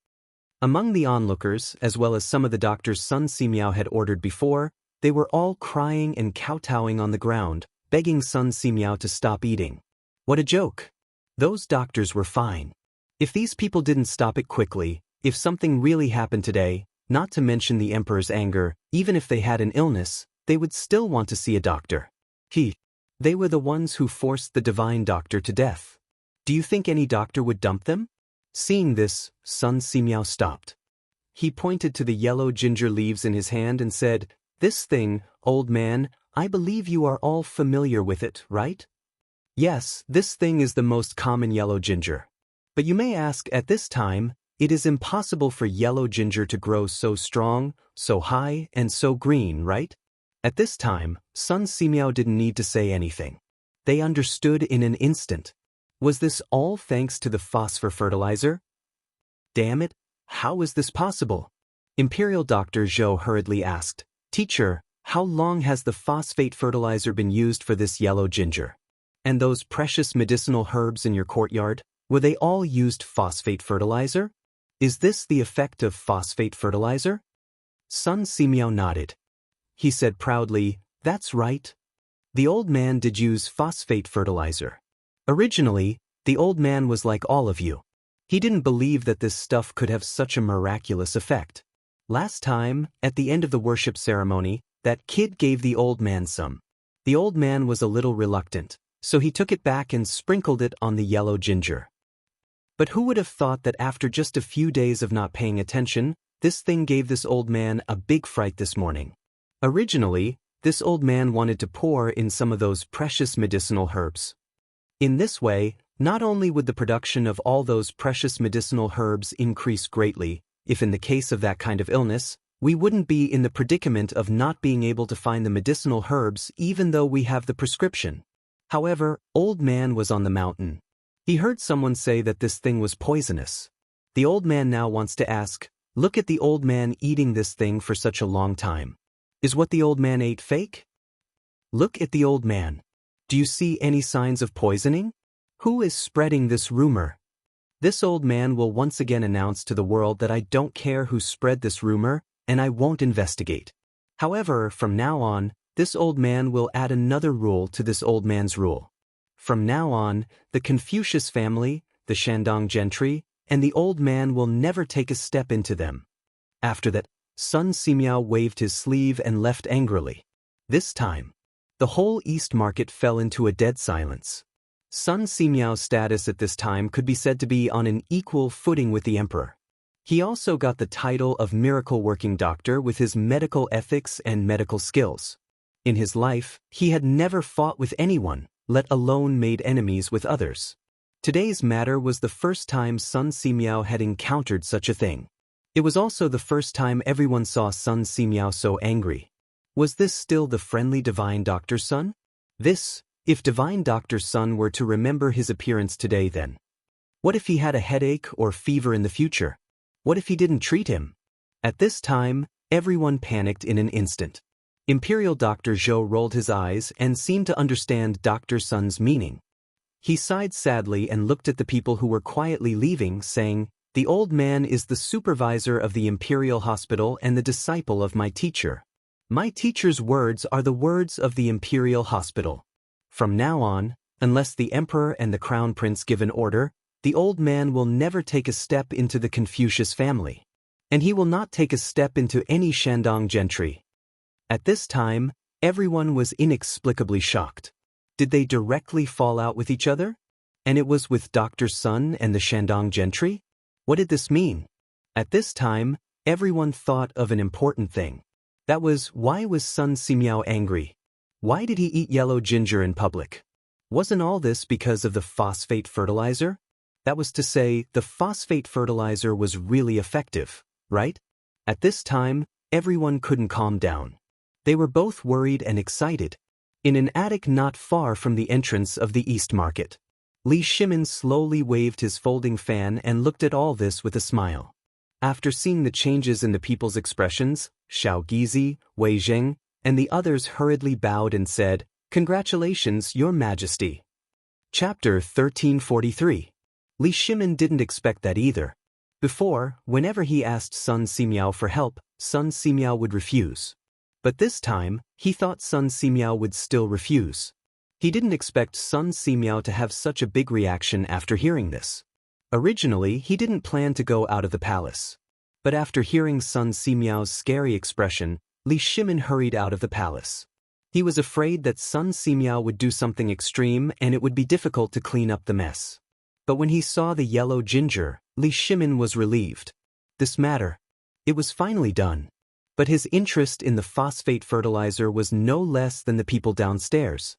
Among the onlookers, as well as some of the doctors Sun Simiao had ordered before, they were all crying and kowtowing on the ground, begging Sun Simiao to stop eating. What a joke. Those doctors were fine. If these people didn't stop it quickly, if something really happened today, not to mention the emperor's anger, even if they had an illness, they would still want to see a doctor. They were the ones who forced the divine doctor to death. Do you think any doctor would dump them? Seeing this, Sun Simiao stopped. He pointed to the yellow ginger leaves in his hand and said, "This thing, old man, I believe you are all familiar with it, right?" Yes, this thing is the most common yellow ginger. But you may ask, at this time, it is impossible for yellow ginger to grow so strong, so high, and so green, right? At this time, Sun Simiao didn't need to say anything. They understood in an instant. Was this all thanks to the phosphor fertilizer? Damn it, how is this possible? Imperial Dr. Zhou hurriedly asked, "Teacher, how long has the phosphate fertilizer been used for this yellow ginger? And those precious medicinal herbs in your courtyard, were they all used phosphate fertilizer? Is this the effect of phosphate fertilizer?" Sun Simiao nodded. He said proudly, "That's right. The old man did use phosphate fertilizer. Originally, the old man was like all of you. He didn't believe that this stuff could have such a miraculous effect. Last time, at the end of the worship ceremony, that kid gave the old man some. The old man was a little reluctant, so he took it back and sprinkled it on the yellow ginger. But who would have thought that after just a few days of not paying attention, this thing gave this old man a big fright this morning. Originally, this old man wanted to pour in some of those precious medicinal herbs. In this way, not only would the production of all those precious medicinal herbs increase greatly, if in the case of that kind of illness, we wouldn't be in the predicament of not being able to find the medicinal herbs even though we have the prescription. However, old man was on the mountain. He heard someone say that this thing was poisonous. The old man now wants to ask, look at the old man eating this thing for such a long time. Is what the old man ate fake? Look at the old man. Do you see any signs of poisoning? Who is spreading this rumor? This old man will once again announce to the world that I don't care who spread this rumor, and I won't investigate. However, from now on, this old man will add another rule to this old man's rule. From now on, the Confucius family, the Shandong gentry, and the old man will never take a step into them. After that, Sun Simiao waved his sleeve and left angrily. This time, the whole East Market fell into a dead silence. Sun Simiao's status at this time could be said to be on an equal footing with the emperor. He also got the title of miracle-working doctor with his medical ethics and medical skills. In his life, he had never fought with anyone, let alone made enemies with others. Today's matter was the first time Sun Simiao had encountered such a thing. It was also the first time everyone saw Sun Simiao so angry. Was this still the friendly divine Dr. Sun? If divine Dr. Sun were to remember his appearance today then? What if he had a headache or fever in the future? What if he didn't treat him? At this time, everyone panicked in an instant. Imperial Dr. Zhou rolled his eyes and seemed to understand Dr. Sun's meaning. He sighed sadly and looked at the people who were quietly leaving, saying, "The old man is the supervisor of the Imperial Hospital and the disciple of my teacher. My teacher's words are the words of the Imperial Hospital. From now on, unless the Emperor and the Crown Prince give an order, the old man will never take a step into the Confucius family. And he will not take a step into any Shandong gentry." At this time, everyone was inexplicably shocked. Did they directly fall out with each other? And it was with Dr. Sun and the Shandong gentry? What did this mean? At this time, everyone thought of an important thing. That was, why was Sun Simiao angry? Why did he eat yellow ginger in public? Wasn't all this because of the phosphate fertilizer? That was to say, the phosphate fertilizer was really effective, right? At this time, everyone couldn't calm down. They were both worried and excited. In an attic not far from the entrance of the East Market, Li Shimin slowly waved his folding fan and looked at all this with a smile. After seeing the changes in the people's expressions, Xiao Gizi, Wei Zheng, and the others hurriedly bowed and said, "Congratulations, Your Majesty." Chapter 1343. Li Shimin didn't expect that either. Before, whenever he asked Sun Simiao for help, Sun Simiao would refuse. But this time, he thought Sun Simiao would still refuse. He didn't expect Sun Simiao to have such a big reaction after hearing this. Originally, he didn't plan to go out of the palace. But after hearing Sun Simiao's scary expression, Li Shimin hurried out of the palace. He was afraid that Sun Simiao would do something extreme and it would be difficult to clean up the mess. But when he saw the yellow ginger, Li Shimin was relieved. This matter, it was finally done. But his interest in the phosphate fertilizer was no less than the people downstairs.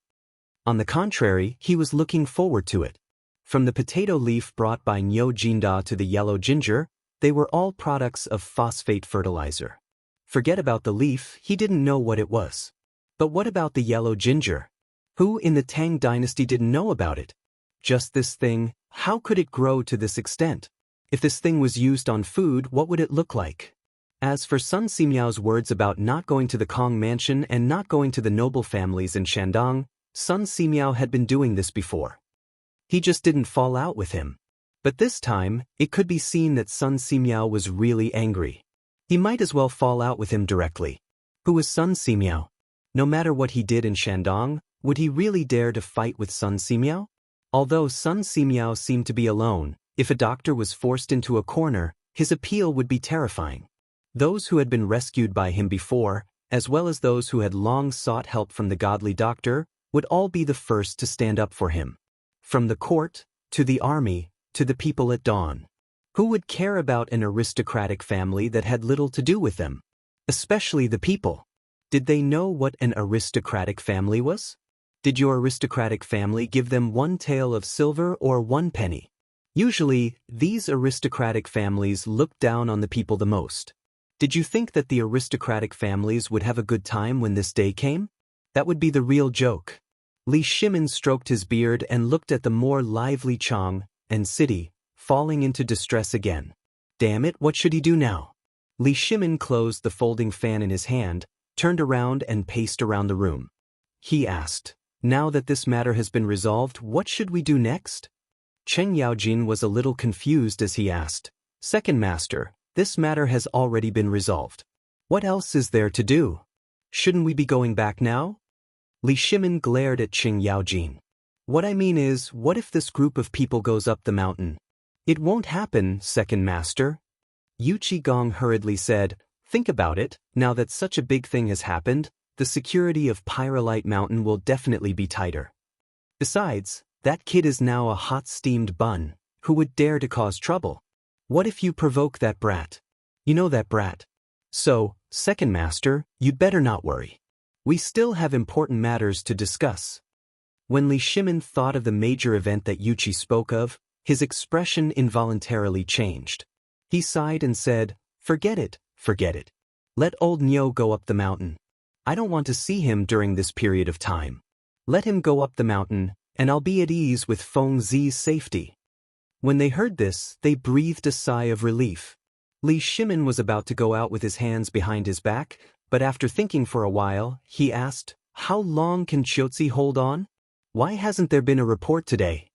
On the contrary, he was looking forward to it. From the potato leaf brought by Niu Jinda to the yellow ginger, they were all products of phosphate fertilizer. Forget about the leaf, he didn't know what it was. But what about the yellow ginger? Who in the Tang dynasty didn't know about it? Just this thing, how could it grow to this extent? If this thing was used on food, what would it look like? As for Sun Simiao's words about not going to the Kong mansion and not going to the noble families in Shandong, Sun Simiao had been doing this before. He just didn't fall out with him. But this time, it could be seen that Sun Simiao was really angry. He might as well fall out with him directly. Who was Sun Simiao? No matter what he did in Shandong, would he really dare to fight with Sun Simiao? Although Sun Simiao seemed to be alone, if a doctor was forced into a corner, his appeal would be terrifying. Those who had been rescued by him before, as well as those who had long sought help from the godly doctor, would all be the first to stand up for him. From the court, to the army, to the people at dawn. Who would care about an aristocratic family that had little to do with them? Especially the people. Did they know what an aristocratic family was? Did your aristocratic family give them 1 tael of silver or 1 penny? Usually, these aristocratic families looked down on the people the most. Did you think that the aristocratic families would have a good time when this day came? That would be the real joke. Li Shimin stroked his beard and looked at the more lively Chang and City, falling into distress again. Damn it, what should he do now? Li Shimin closed the folding fan in his hand, turned around and paced around the room. He asked, "Now that this matter has been resolved, what should we do next?" Chen Yaojin was a little confused as he asked, "Second Master, this matter has already been resolved. What else is there to do?" Shouldn't we be going back now? Li Shimin glared at Qing Yaojin. What I mean is, what if this group of people goes up the mountain? It won't happen, second master. Yu Qigong hurriedly said, think about it, now that such a big thing has happened, the security of Pyrolite Mountain will definitely be tighter. Besides, that kid is now a hot steamed bun, who would dare to cause trouble. What if you provoke that brat? You know that brat. So, second master, you'd better not worry. We still have important matters to discuss. When Li Shimin thought of the major event that Yu Qi spoke of, his expression involuntarily changed. He sighed and said, forget it, forget it. Let old Niu go up the mountain. I don't want to see him during this period of time. Let him go up the mountain, and I'll be at ease with Feng Zi's safety. When they heard this, they breathed a sigh of relief. Li Shimin was about to go out with his hands behind his back, but after thinking for a while, he asked, how long can Qiuzi hold on? Why hasn't there been a report today?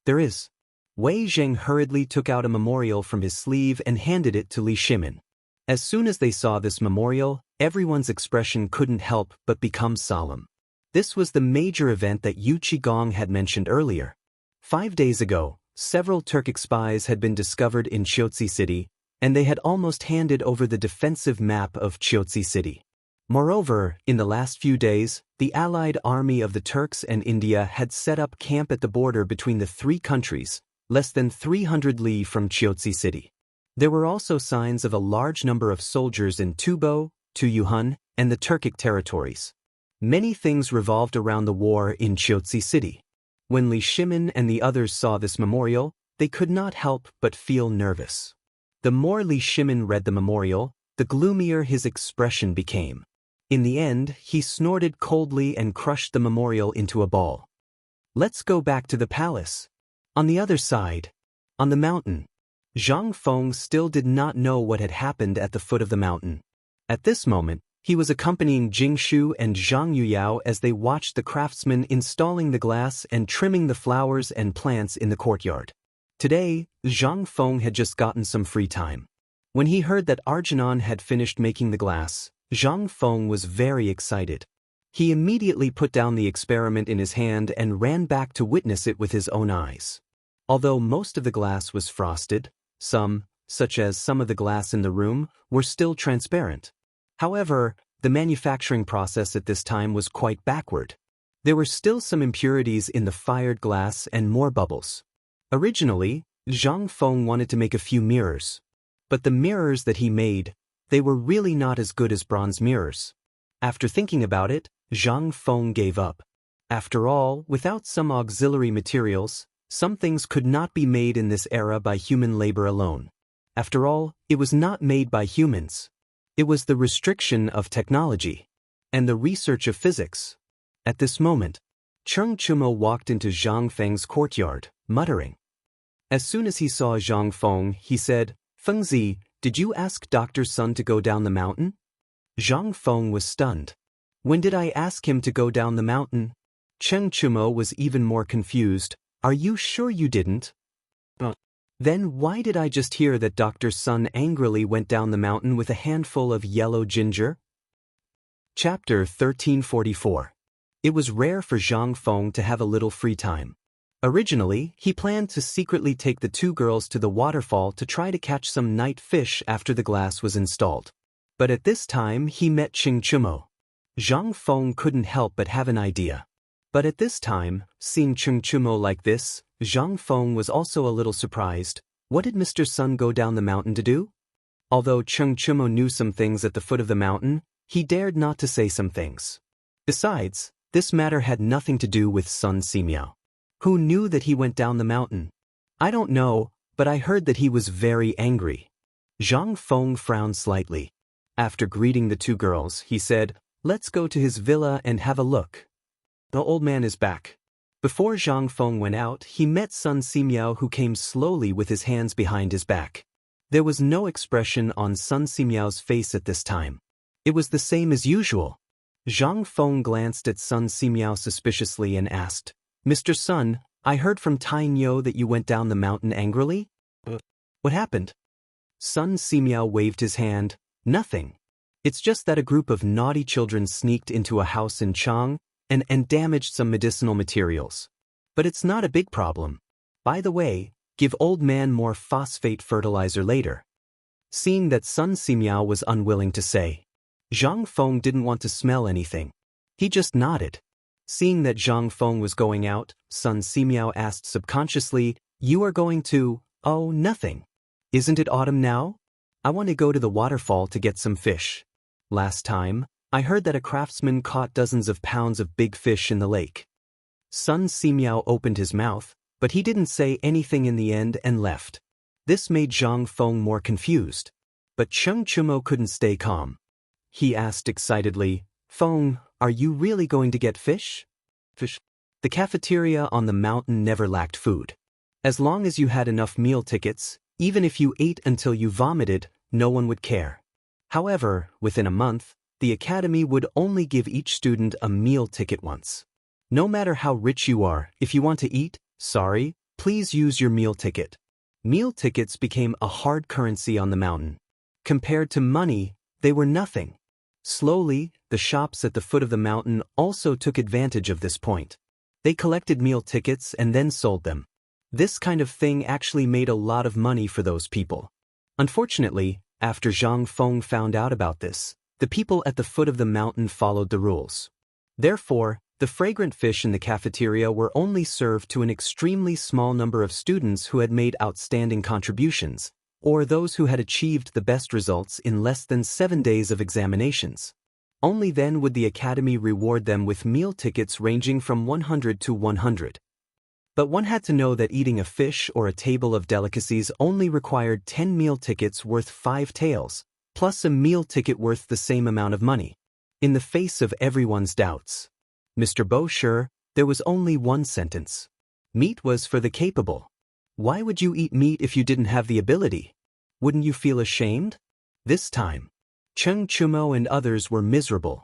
There is. Wei Zheng hurriedly took out a memorial from his sleeve and handed it to Li Shimin. As soon as they saw this memorial, everyone's expression couldn't help but become solemn. This was the major event that Yu Qigong had mentioned earlier. 5 days ago, several Turkic spies had been discovered in Qiuzi City, and they had almost handed over the defensive map of Qiuzi City. Moreover, in the last few days, the allied army of the Turks and India had set up camp at the border between the three countries, less than 300 li from Qiuzi City. There were also signs of a large number of soldiers in Tubo, Tuyuhun, and the Turkic territories. Many things revolved around the war in Qiuzi City. When Li Shimin and the others saw this memorial, they could not help but feel nervous. The more Li Shimin read the memorial, the gloomier his expression became. In the end, he snorted coldly and crushed the memorial into a ball. Let's go back to the palace. On the other side, on the mountain, Zhang Feng still did not know what had happened at the foot of the mountain. At this moment, he was accompanying Jing Shu and Zhang Yuyao as they watched the craftsmen installing the glass and trimming the flowers and plants in the courtyard. Today, Zhang Feng had just gotten some free time. When he heard that Arjunan had finished making the glass, Zhang Feng was very excited. He immediately put down the experiment in his hand and ran back to witness it with his own eyes. Although most of the glass was frosted, some, such as some of the glass in the room, were still transparent. However, the manufacturing process at this time was quite backward. There were still some impurities in the fired glass and more bubbles. Originally, Zhang Feng wanted to make a few mirrors. But the mirrors that he made, they were really not as good as bronze mirrors. After thinking about it, Zhang Feng gave up. After all, without some auxiliary materials, some things could not be made in this era by human labor alone. After all, it was not made by humans. It was the restriction of technology and the research of physics. At this moment, Cheng Chumo walked into Zhang Feng's courtyard, muttering. As soon as he saw Zhang Feng, he said, Fengzi, did you ask Dr. Sun to go down the mountain? Zhang Feng was stunned. When did I ask him to go down the mountain? Cheng Chumo was even more confused. Are you sure you didn't? Then why did I just hear that Dr. Sun angrily went down the mountain with a handful of yellow ginger? Chapter 1344. It was rare for Zhang Feng to have a little free time. Originally, he planned to secretly take the two girls to the waterfall to try to catch some night fish after the glass was installed. But at this time he met Cheng Chumo. Zhang Feng couldn't help but have an idea. But at this time, seeing Cheng Chumo like this, Zhang Feng was also a little surprised. What did Mr. Sun go down the mountain to do? Although Cheng Chumo knew some things at the foot of the mountain, he dared not to say some things. Besides, this matter had nothing to do with Sun Simiao. Who knew that he went down the mountain? I don't know, but I heard that he was very angry. Zhang Feng frowned slightly. After greeting the two girls, he said, Let's go to his villa and have a look. The old man is back. Before Zhang Feng went out, he met Sun Simiao, who came slowly with his hands behind his back. There was no expression on Sun Simiao's face at this time. It was the same as usual. Zhang Feng glanced at Sun Simiao suspiciously and asked, Mr. Sun, I heard from Tai Nyo that you went down the mountain angrily? What happened? Sun Simiao waved his hand. Nothing. It's just that a group of naughty children sneaked into a house in Chang and damaged some medicinal materials. But it's not a big problem. By the way, give old man more phosphate fertilizer later. Seeing that Sun Simiao was unwilling to say, Zhang Feng didn't want to smell anything. He just nodded. Seeing that Zhang Feng was going out, Sun Simiao asked subconsciously, "You are going to, oh, nothing. Isn't it autumn now? I want to go to the waterfall to get some fish. Last time, I heard that a craftsman caught dozens of pounds of big fish in the lake." Sun Simiao opened his mouth, but he didn't say anything in the end and left. This made Zhang Feng more confused. But Cheng Chumo couldn't stay calm. He asked excitedly, "Feng, are you really going to get fish?" Fish. The cafeteria on the mountain never lacked food. As long as you had enough meal tickets, even if you ate until you vomited, no one would care. However, within a month, the academy would only give each student a meal ticket once. No matter how rich you are, if you want to eat, sorry, please use your meal ticket. Meal tickets became a hard currency on the mountain. Compared to money, they were nothing. Slowly, the shops at the foot of the mountain also took advantage of this point. They collected meal tickets and then sold them. This kind of thing actually made a lot of money for those people. Unfortunately, after Zhang Feng found out about this, the people at the foot of the mountain followed the rules. Therefore, the fragrant fish in the cafeteria were only served to an extremely small number of students who had made outstanding contributions, or those who had achieved the best results in less than 7 days of examinations. Only then would the academy reward them with meal tickets ranging from 100 to 100. But one had to know that eating a fish or a table of delicacies only required 10 meal tickets worth 5 taels, plus a meal ticket worth the same amount of money. In the face of everyone's doubts, Mr. Bosher, there was only one sentence. Meat was for the capable. Why would you eat meat if you didn't have the ability? Wouldn't you feel ashamed? This time, Cheng Chumo and others were miserable.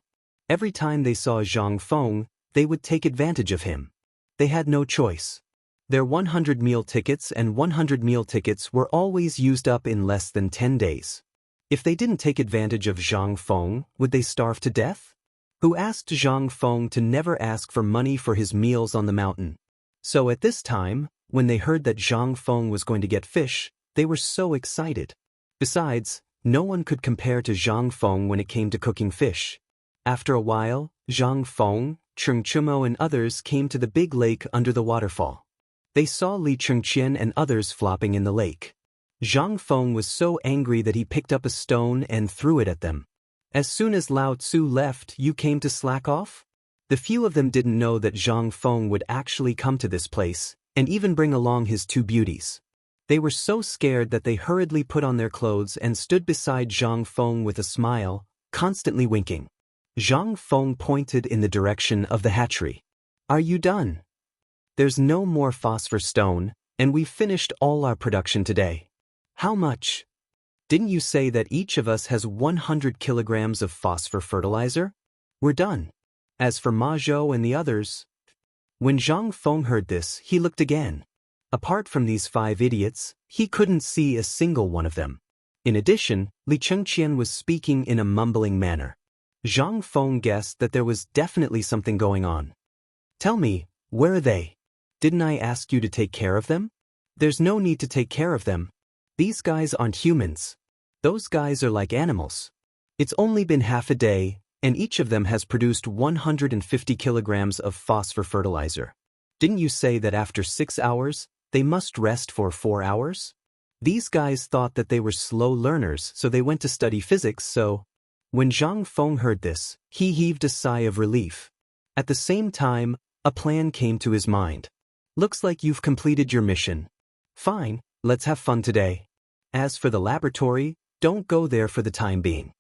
Every time they saw Zhang Feng, they would take advantage of him. They had no choice. Their 100 meal tickets and 100 meal tickets were always used up in less than 10 days. If they didn't take advantage of Zhang Feng, would they starve to death? Who asked Zhang Feng to never ask for money for his meals on the mountain. So at this time, when they heard that Zhang Feng was going to get fish, they were so excited. Besides, no one could compare to Zhang Feng when it came to cooking fish. After a while, Zhang Feng, Cheng Chumo and others came to the big lake under the waterfall. They saw Li Chengqian and others flopping in the lake. Zhang Feng was so angry that he picked up a stone and threw it at them. As soon as Lao Tzu left, you came to slack off? The few of them didn't know that Zhang Feng would actually come to this place, and even bring along his 2 beauties. They were so scared that they hurriedly put on their clothes and stood beside Zhang Feng with a smile, constantly winking. Zhang Feng pointed in the direction of the hatchery. "Are you done? There's no more phosphor stone, and we've finished all our production today." "How much?" "Didn't you say that each of us has 100 kilograms of phosphor fertilizer? We're done." As for Ma Zhou and the others, when Zhang Feng heard this, he looked again. Apart from these 5 idiots, he couldn't see a single one of them. In addition, Li Chengqian was speaking in a mumbling manner. Zhang Feng guessed that there was definitely something going on. "Tell me, where are they? Didn't I ask you to take care of them? There's no need to take care of them. These guys aren't humans. Those guys are like animals. It's only been half a day, and each of them has produced 150 kilograms of phosphor fertilizer. Didn't you say that after 6 hours, they must rest for 4 hours? These guys thought that they were slow learners, so they went to study physics, so..." When Zhang Feng heard this, he heaved a sigh of relief. At the same time, a plan came to his mind. "Looks like you've completed your mission. Fine, let's have fun today. As for the laboratory, don't go there for the time being.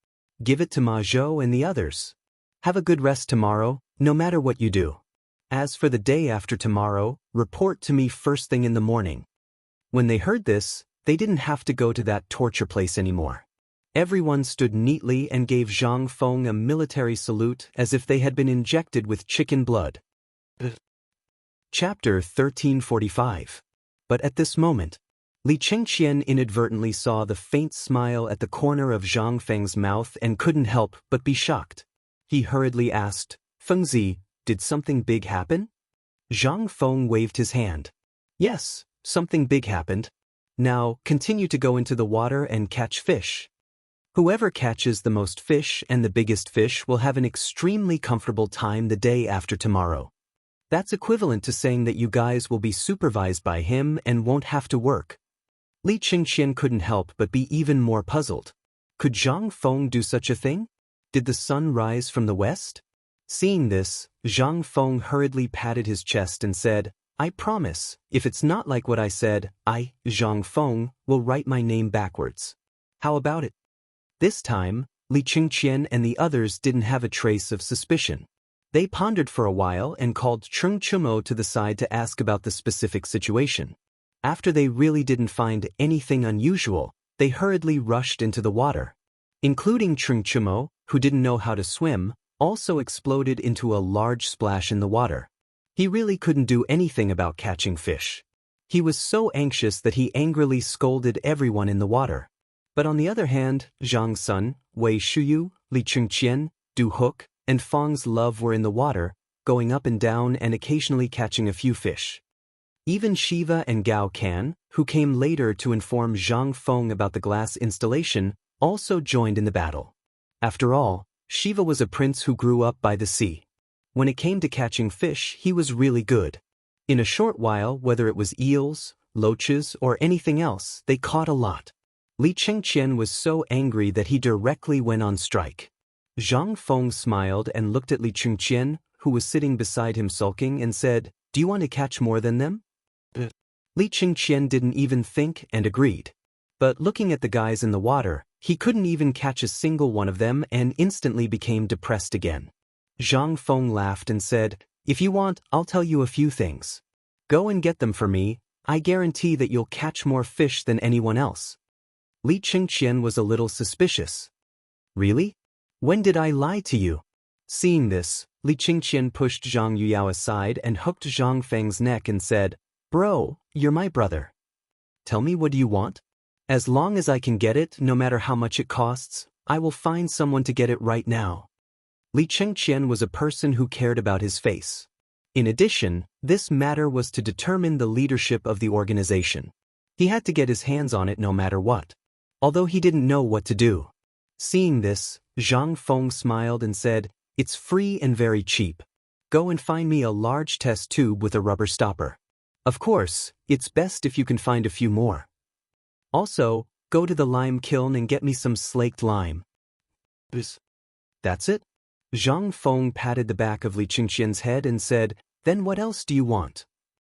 Give it to Ma Zhou and the others. Have a good rest tomorrow, no matter what you do. As for the day after tomorrow, report to me first thing in the morning." When they heard this, they didn't have to go to that torture place anymore. Everyone stood neatly and gave Zhang Feng a military salute as if they had been injected with chicken blood. Chapter 1345. But at this moment, Li Chengqian inadvertently saw the faint smile at the corner of Zhang Feng's mouth and couldn't help but be shocked. He hurriedly asked, "Fengzi, did something big happen?" Zhang Feng waved his hand. "Yes, something big happened. Now, continue to go into the water and catch fish. Whoever catches the most fish and the biggest fish will have an extremely comfortable time the day after tomorrow. That's equivalent to saying that you guys will be supervised by him and won't have to work." Li Chengqian couldn't help but be even more puzzled. Could Zhang Feng do such a thing? Did the sun rise from the west? Seeing this, Zhang Feng hurriedly patted his chest and said, "I promise, if it's not like what I said, I, Zhang Feng, will write my name backwards. How about it?" This time, Li Chengqian and the others didn't have a trace of suspicion. They pondered for a while and called Cheng Chumo to the side to ask about the specific situation. After they really didn't find anything unusual, they hurriedly rushed into the water. Including Cheng Chumo, who didn't know how to swim, also exploded into a large splash in the water. He really couldn't do anything about catching fish. He was so anxious that he angrily scolded everyone in the water. But on the other hand, Zhang Sun, Wei Shuyu, Li Chengqian, Du Hook, and Fang's love were in the water, going up and down and occasionally catching a few fish. Even Shiva and Gao Kan, who came later to inform Zhang Feng about the glass installation, also joined in the battle. After all, Shiva was a prince who grew up by the sea. When it came to catching fish, he was really good. In a short while, whether it was eels, loaches, or anything else, they caught a lot. Li Chengqian was so angry that he directly went on strike. Zhang Feng smiled and looked at Li Chengqian, who was sitting beside him sulking, and said, "Do you want to catch more than them?" Li Chengqian didn't even think and agreed. But looking at the guys in the water, he couldn't even catch a single one of them and instantly became depressed again. Zhang Feng laughed and said, "If you want, I'll tell you a few things. Go and get them for me. I guarantee that you'll catch more fish than anyone else." Li Chengqian was a little suspicious. "Really? When did I lie to you?" Seeing this, Li Chengqian pushed Zhang Yuyao aside and hooked Zhang Feng's neck and said, "Bro, you're my brother. Tell me, what do you want? As long as I can get it, no matter how much it costs, I will find someone to get it right now." Li Chengqian was a person who cared about his face. In addition, this matter was to determine the leadership of the organization. He had to get his hands on it no matter what. Although he didn't know what to do. Seeing this, Zhang Feng smiled and said, "It's free and very cheap. Go and find me a large test tube with a rubber stopper. Of course, it's best if you can find a few more. Also, go to the lime kiln and get me some slaked lime." That's it? Zhang Feng patted the back of Li Chengqian's head and said, "Then what else do you want?"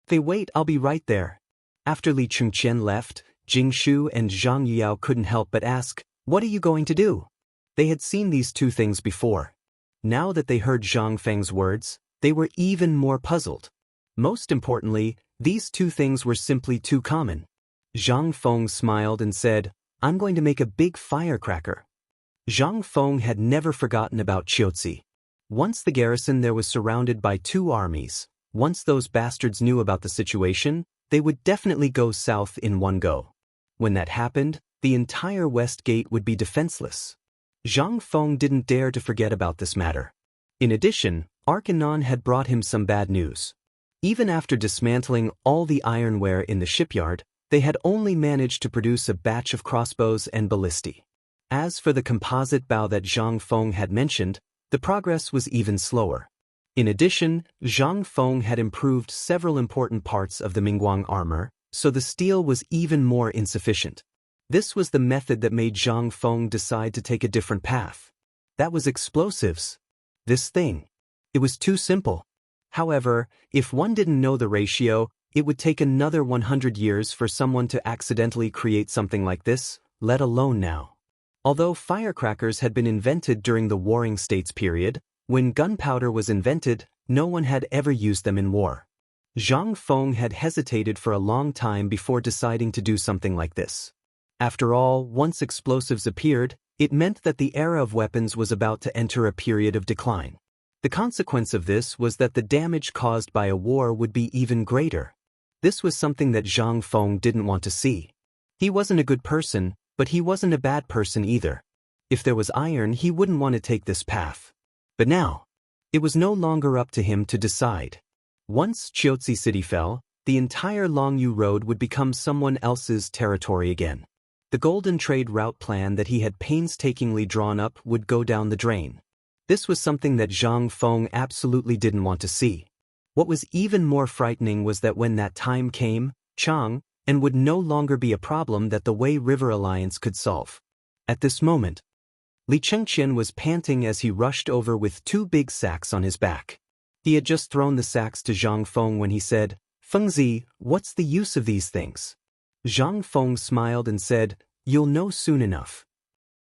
"Hey, wait, I'll be right there." After Li Chengqian left, Jingshu and Zhang Yuyao couldn't help but ask, "What are you going to do?" They had seen these two things before. Now that they heard Zhang Feng's words, they were even more puzzled. Most importantly, these two things were simply too common. Zhang Feng smiled and said, "I'm going to make a big firecracker." Zhang Feng had never forgotten about Qiuzi. Once the garrison there was surrounded by two armies. Once those bastards knew about the situation, they would definitely go south in one go. When that happened, the entire west gate would be defenseless. Zhang Feng didn't dare to forget about this matter. In addition, Arcanon had brought him some bad news. Even after dismantling all the ironware in the shipyard, they had only managed to produce a batch of crossbows and ballistae. As for the composite bow that Zhang Feng had mentioned, the progress was even slower. In addition, Zhang Feng had improved several important parts of the Mingguang armor, so the steel was even more insufficient. This was the method that made Zhang Feng decide to take a different path. That was explosives. This thing. It was too simple. However, if one didn't know the ratio, it would take another 100 years for someone to accidentally create something like this, let alone now. Although firecrackers had been invented during the Warring States period, when gunpowder was invented, no one had ever used them in war. Zhang Feng had hesitated for a long time before deciding to do something like this. After all, once explosives appeared, it meant that the era of weapons was about to enter a period of decline. The consequence of this was that the damage caused by a war would be even greater. This was something that Zhang Feng didn't want to see. He wasn't a good person, but he wasn't a bad person either. If there was iron, he wouldn't want to take this path. But now, it was no longer up to him to decide. Once Chiotsi City fell, the entire Longyu Road would become someone else's territory again. The golden trade route plan that he had painstakingly drawn up would go down the drain. This was something that Zhang Feng absolutely didn't want to see. What was even more frightening was that when that time came, Chang and would no longer be a problem that the Wei River Alliance could solve. At this moment, Li Chengqian was panting as he rushed over with 2 big sacks on his back. He had just thrown the sacks to Zhang Feng when he said, "Fengzi, what's the use of these things?" Zhang Feng smiled and said, "You'll know soon enough."